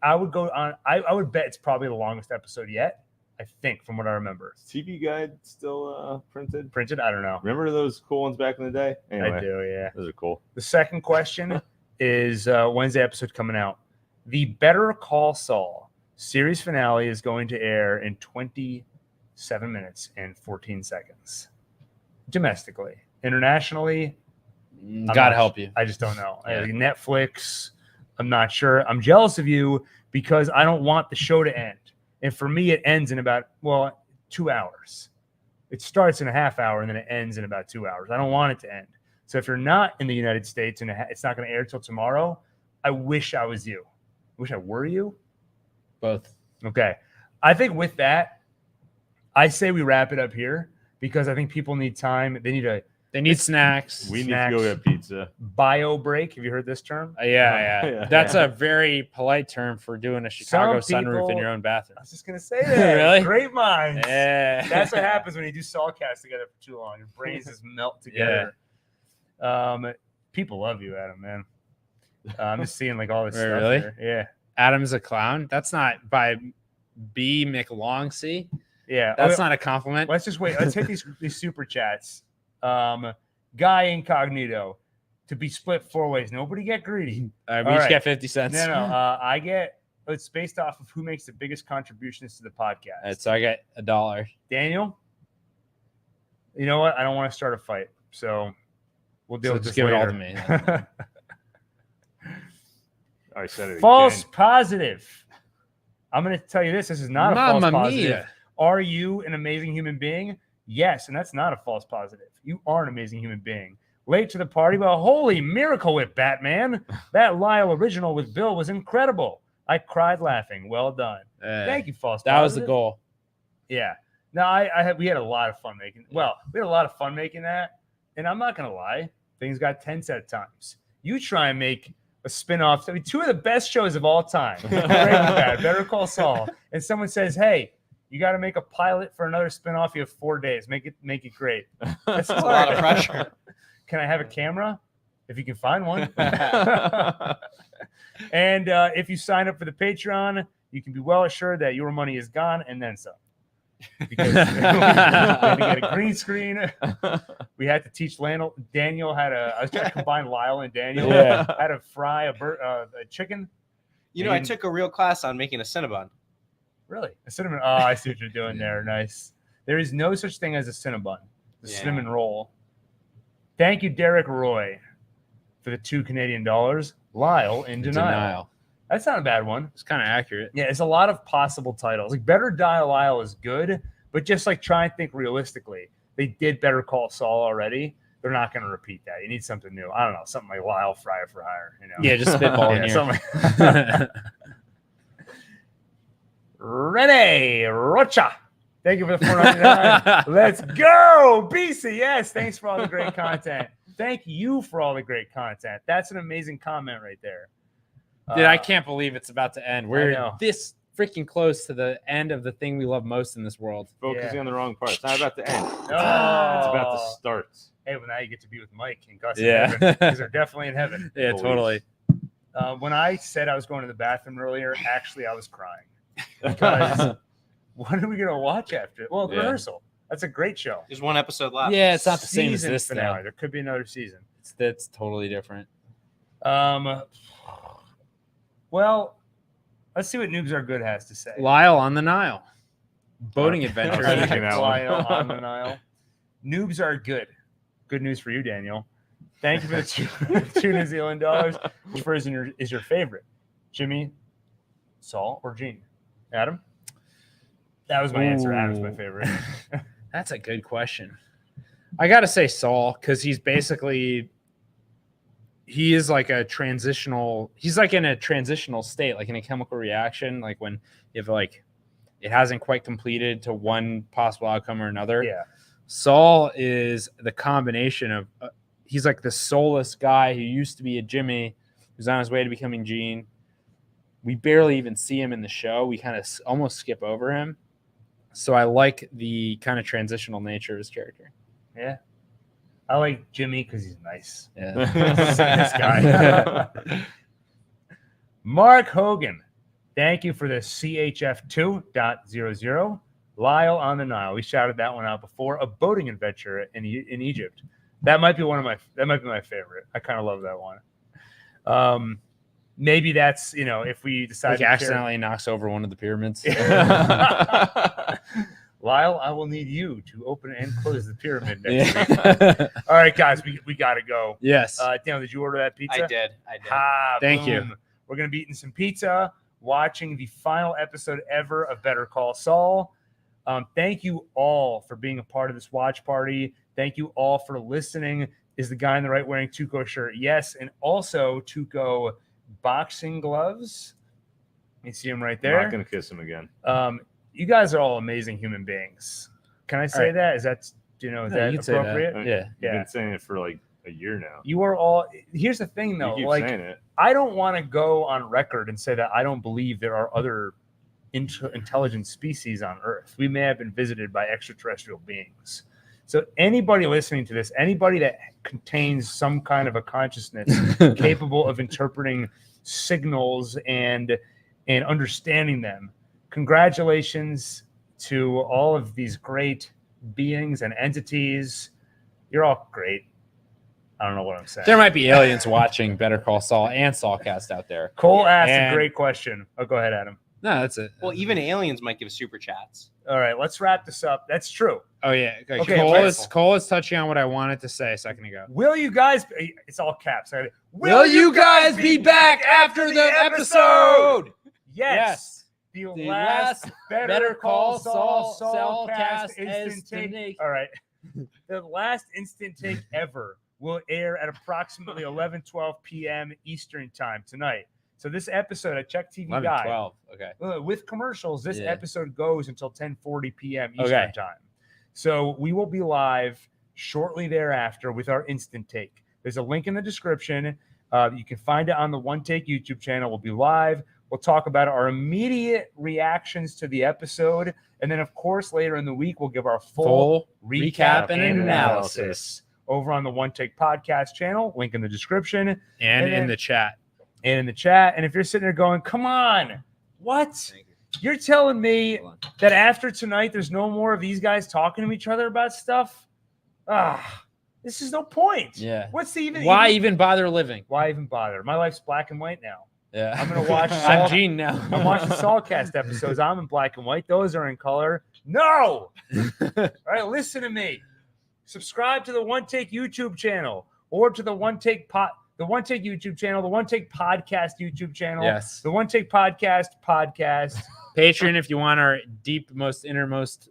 I would go on. I would bet it's probably the longest episode yet. I think, from what I remember. TV guide still printed? Printed? I don't know. Remember those cool ones back in the day? Anyway, I do, yeah. Those are cool. The second question is Wednesday episode coming out. The Better Call Saul series finale is going to air in 27 minutes and 14 seconds. Domestically. Internationally, God help you. I just don't know. Yeah. Netflix, I'm not sure. I'm jealous of you because I don't want the show to end. And for me, it ends in about, 2 hours. It starts in a half hour and then it ends in about 2 hours. I don't want it to end. So if you're not in the United States and it's not going to air till tomorrow, I wish I was you. I wish I were you. Both. Okay. I think with that, I say we wrap it up here because I think people need time. They need snacks. We need to go get pizza. Bio break. Have you heard this term? Yeah. That's a very polite term for doing a Chicago sunroof in your own bathroom. I was just going to say that. Really? Great minds. Yeah. That's what happens when you do Saulcast together for too long. Your brains just melt together. Yeah. People love you, Adam, man. I'm just seeing like all this stuff really? here. Yeah. Adam's a clown. That's not by B. McLongsy. Yeah. That's not a compliment. Let's just wait. Let's hit these super chats. Guy Incognito to be split 4 ways. Nobody get greedy. We each get 50 cents. No. It's based off of who makes the biggest contributions to the podcast. So I get $1. Daniel, you know what? I don't want to start a fight. So we'll deal with this give later. it all to me. I said it False again. positive. I'm going to tell you this. This is not a false Mamma positive. mia. Are you an amazing human being? Yes, and that's not a false positive. You are an amazing human being. Late to the party, but holy Miracle Whip, Batman. That Lyle original with Bill was incredible. I cried laughing. Well done. Thank you, false That positive. was the goal. Yeah. No, we had a lot of fun making. Well, we had a lot of fun making that, and I'm not gonna lie, things got tense at times. You try and make a spinoff. I mean, two of the best shows of all time. Breaking Bad, Better Call Saul, and someone says, "Hey, you got to make a pilot for another spinoff. You have 4 days. Make it great." That's a lot of pressure. Can I have a camera? If you can find one. And if you sign up for the Patreon, you can be well assured that your money is gone and then some. Because we had to get a green screen. We had to teach Daniel how to. I was trying to combine Lyle and Daniel. How to fry a chicken. I took a real class on making a Cinnabon. Really? A cinnamon. Oh, I see what you're doing there. Nice. There is no such thing as a Cinnabon. The cinnamon roll. Thank you, Derek Roy, for the $2 Canadian. Lyle in denial. That's not a bad one. It's kind of accurate. Yeah, it's a lot of possible titles. Like Better Dial Lyle is good, but just like try and think realistically. They did Better Call Saul already. They're not going to repeat that. You need something new. I don't know, something like Lyle Fryer for Hire. Yeah, just spitball in here. Rene Rocha. Thank you for the $4.99. Let's go, BCS. Thanks for all the great content. Thank you for all the great content. That's an amazing comment right there. Dude, I can't believe it's about to end. We're this freaking close to the end of the thing we love most in this world. Focusing on the wrong part. It's not about to end. It's Oh. about to start. Hey, well, now you get to be with Mike and Gus. Yeah. Because they're definitely in heaven. Yeah, totally. When I said I was going to the bathroom earlier, actually, I was crying. Because what are we going to watch after? Well, the rehearsal. That's a great show. There's one episode left. Yeah, it's not the same as Season this finale. though. There could be another season. That's totally different. Well, let's see what Noobs Are Good has to say. Lyle on the Nile. Boating adventure. Lyle on the Nile. Noobs Are Good. Good news for you, Daniel. Thank you for the $2 New Zealand dollars. Which version is your favorite? Jimmy, Saul, or Gene? Adam? That was my answer. Adam's my favorite. That's a good question. I got to say Saul, because he's like a transitional, he's like in a transitional state, like in a chemical reaction, like when if like it hasn't quite completed to one possible outcome or another. Yeah. Saul is the combination of, he's like the soulless guy who used to be a Jimmy, who's on his way to becoming Gene. We barely even see him in the show. We kind of almost skip over him. So I like the kind of transitional nature of his character. Yeah. I like Jimmy because he's nice. Yeah. This guy. Mark Hogan, thank you for the CHF 2.00. Lyle on the Nile. We shouted that one out before. A boating adventure in Egypt. That might be my favorite. I kind of love that one. Maybe that's, if we decide Like to accidentally knocks over one of the pyramids. Lyle, I will need you to open and close the pyramid next week. All right, guys, we got to go. Yes. Daniel, did you order that pizza? I did. Thank you. We're going to be eating some pizza, watching the final episode ever of Better Call Saul. Thank you all for being a part of this watch party. Thank you all for listening. Is the guy in the right wearing Tuco shirt? Yes. And also Tuco boxing gloves. You see him right there. I'm not going to kiss him again. You guys are all amazing human beings. Can I say that? Is that, is that appropriate? Yeah. You've been saying it for like a year now. You are all. Here's the thing, though. You keep saying it. I don't want to go on record and say that I don't believe there are other intelligent species on Earth. We may have been visited by extraterrestrial beings. So anybody listening to this, anybody that contains some kind of a consciousness capable of interpreting signals and understanding them, congratulations to all of these great beings and entities. You're all great. I don't know what I'm saying. There might be aliens watching Better Call Saul and Saulcast out there. Cole asked a great question. Oh, go ahead, Adam. No, that's it. Well, even aliens might give super chats. All right, let's wrap this up. That's true. Oh, yeah. Okay, Cole is touching on what I wanted to say a second ago. Will you guys... It's all caps. Will you guys be back after the episode? Yes. The last Better Call Saul Saulcast instant take. All right. The last instant take ever will air at approximately 11:12 p.m. Eastern time tonight. So this episode, I checked TV Guide. 12. Okay. With commercials, this episode goes until 10:40 p.m. Eastern time. So we will be live shortly thereafter with our instant take. There's a link in the description. You can find it on the OneTake YouTube channel. We'll be live. We'll talk about our immediate reactions to the episode. And then, of course, later in the week, we'll give our full recap and analysis over on the OneTake podcast channel. Link in the description. And in the chat. And if you're sitting there going, come on, what? You're telling me that after tonight, there's no more of these guys talking to each other about stuff? This is no point. Yeah. What's the even? Why even bother living? Why even bother? My life's black and white now. Yeah. I'm going to watch. I'm Gene now. I'm watching Saulcast episodes. I'm in black and white. Those are in color. No. All right, listen to me. Subscribe to the OneTake YouTube channel or to the OneTake YouTube channel, the OneTake Podcast YouTube channel. Yes. The OneTake Podcast. Patreon if you want our innermost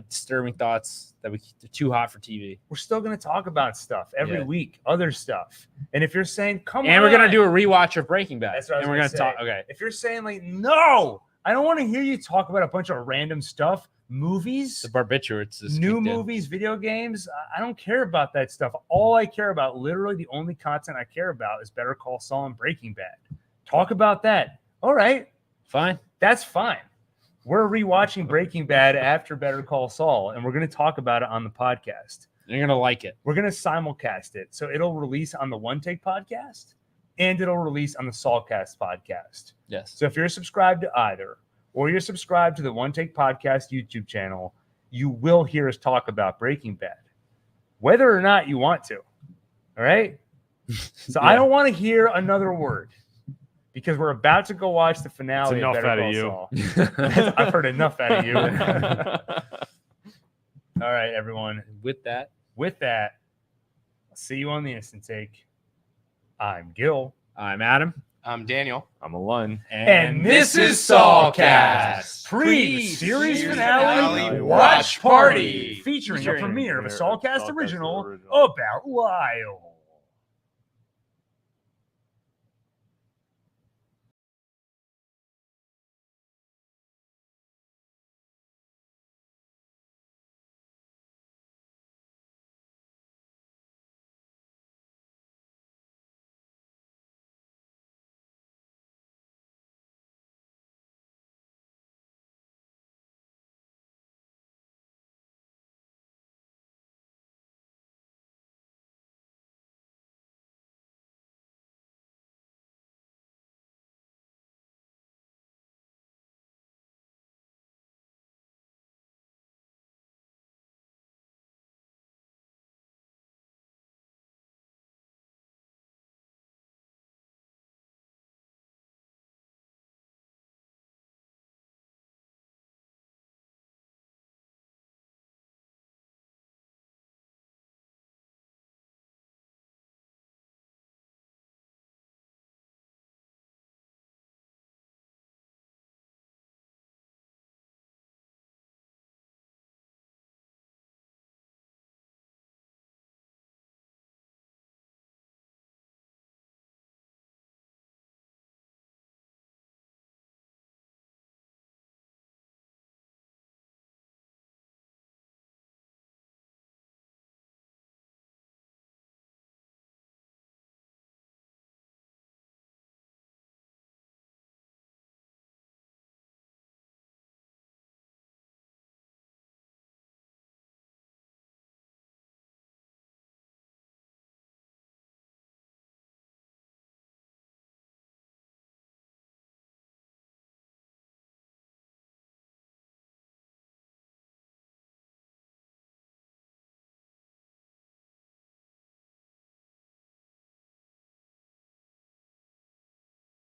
disturbing thoughts that they're too hot for TV. We're still going to talk about stuff every week, other stuff. And if you're saying, come on. And we're going to do a rewatch of Breaking Bad. That's what I was and we're going to talk. Okay. If you're saying like, no, I don't want to hear you talk about a bunch of random stuff, movies, the barbiturates, new movies, video games. I don't care about that stuff. All I care about, literally the only content I care about is Better Call Saul and Breaking Bad. Talk about that. All right. Fine. That's fine. We're rewatching Breaking Bad after Better Call Saul, and we're going to talk about it on the podcast. You're going to like it. We're going to simulcast it. So it'll release on the OneTake podcast, and it'll release on the Saulcast podcast. Yes. So if you're subscribed to either, or you're subscribed to the OneTake Podcast YouTube channel, you will hear us talk about Breaking Bad, whether or not you want to. All right? So I don't want to hear another word because we're about to go watch the finale. Enough of Better out of Call you. Saul. I've heard enough out of you. All right, everyone. With that, I'll see you on the instant take. I'm Gil. I'm Adam. I'm Daniel. I'm Alun. And this is Saulcast, pre-series finale watch party, featuring a premiere of a Saulcast original about Lyle.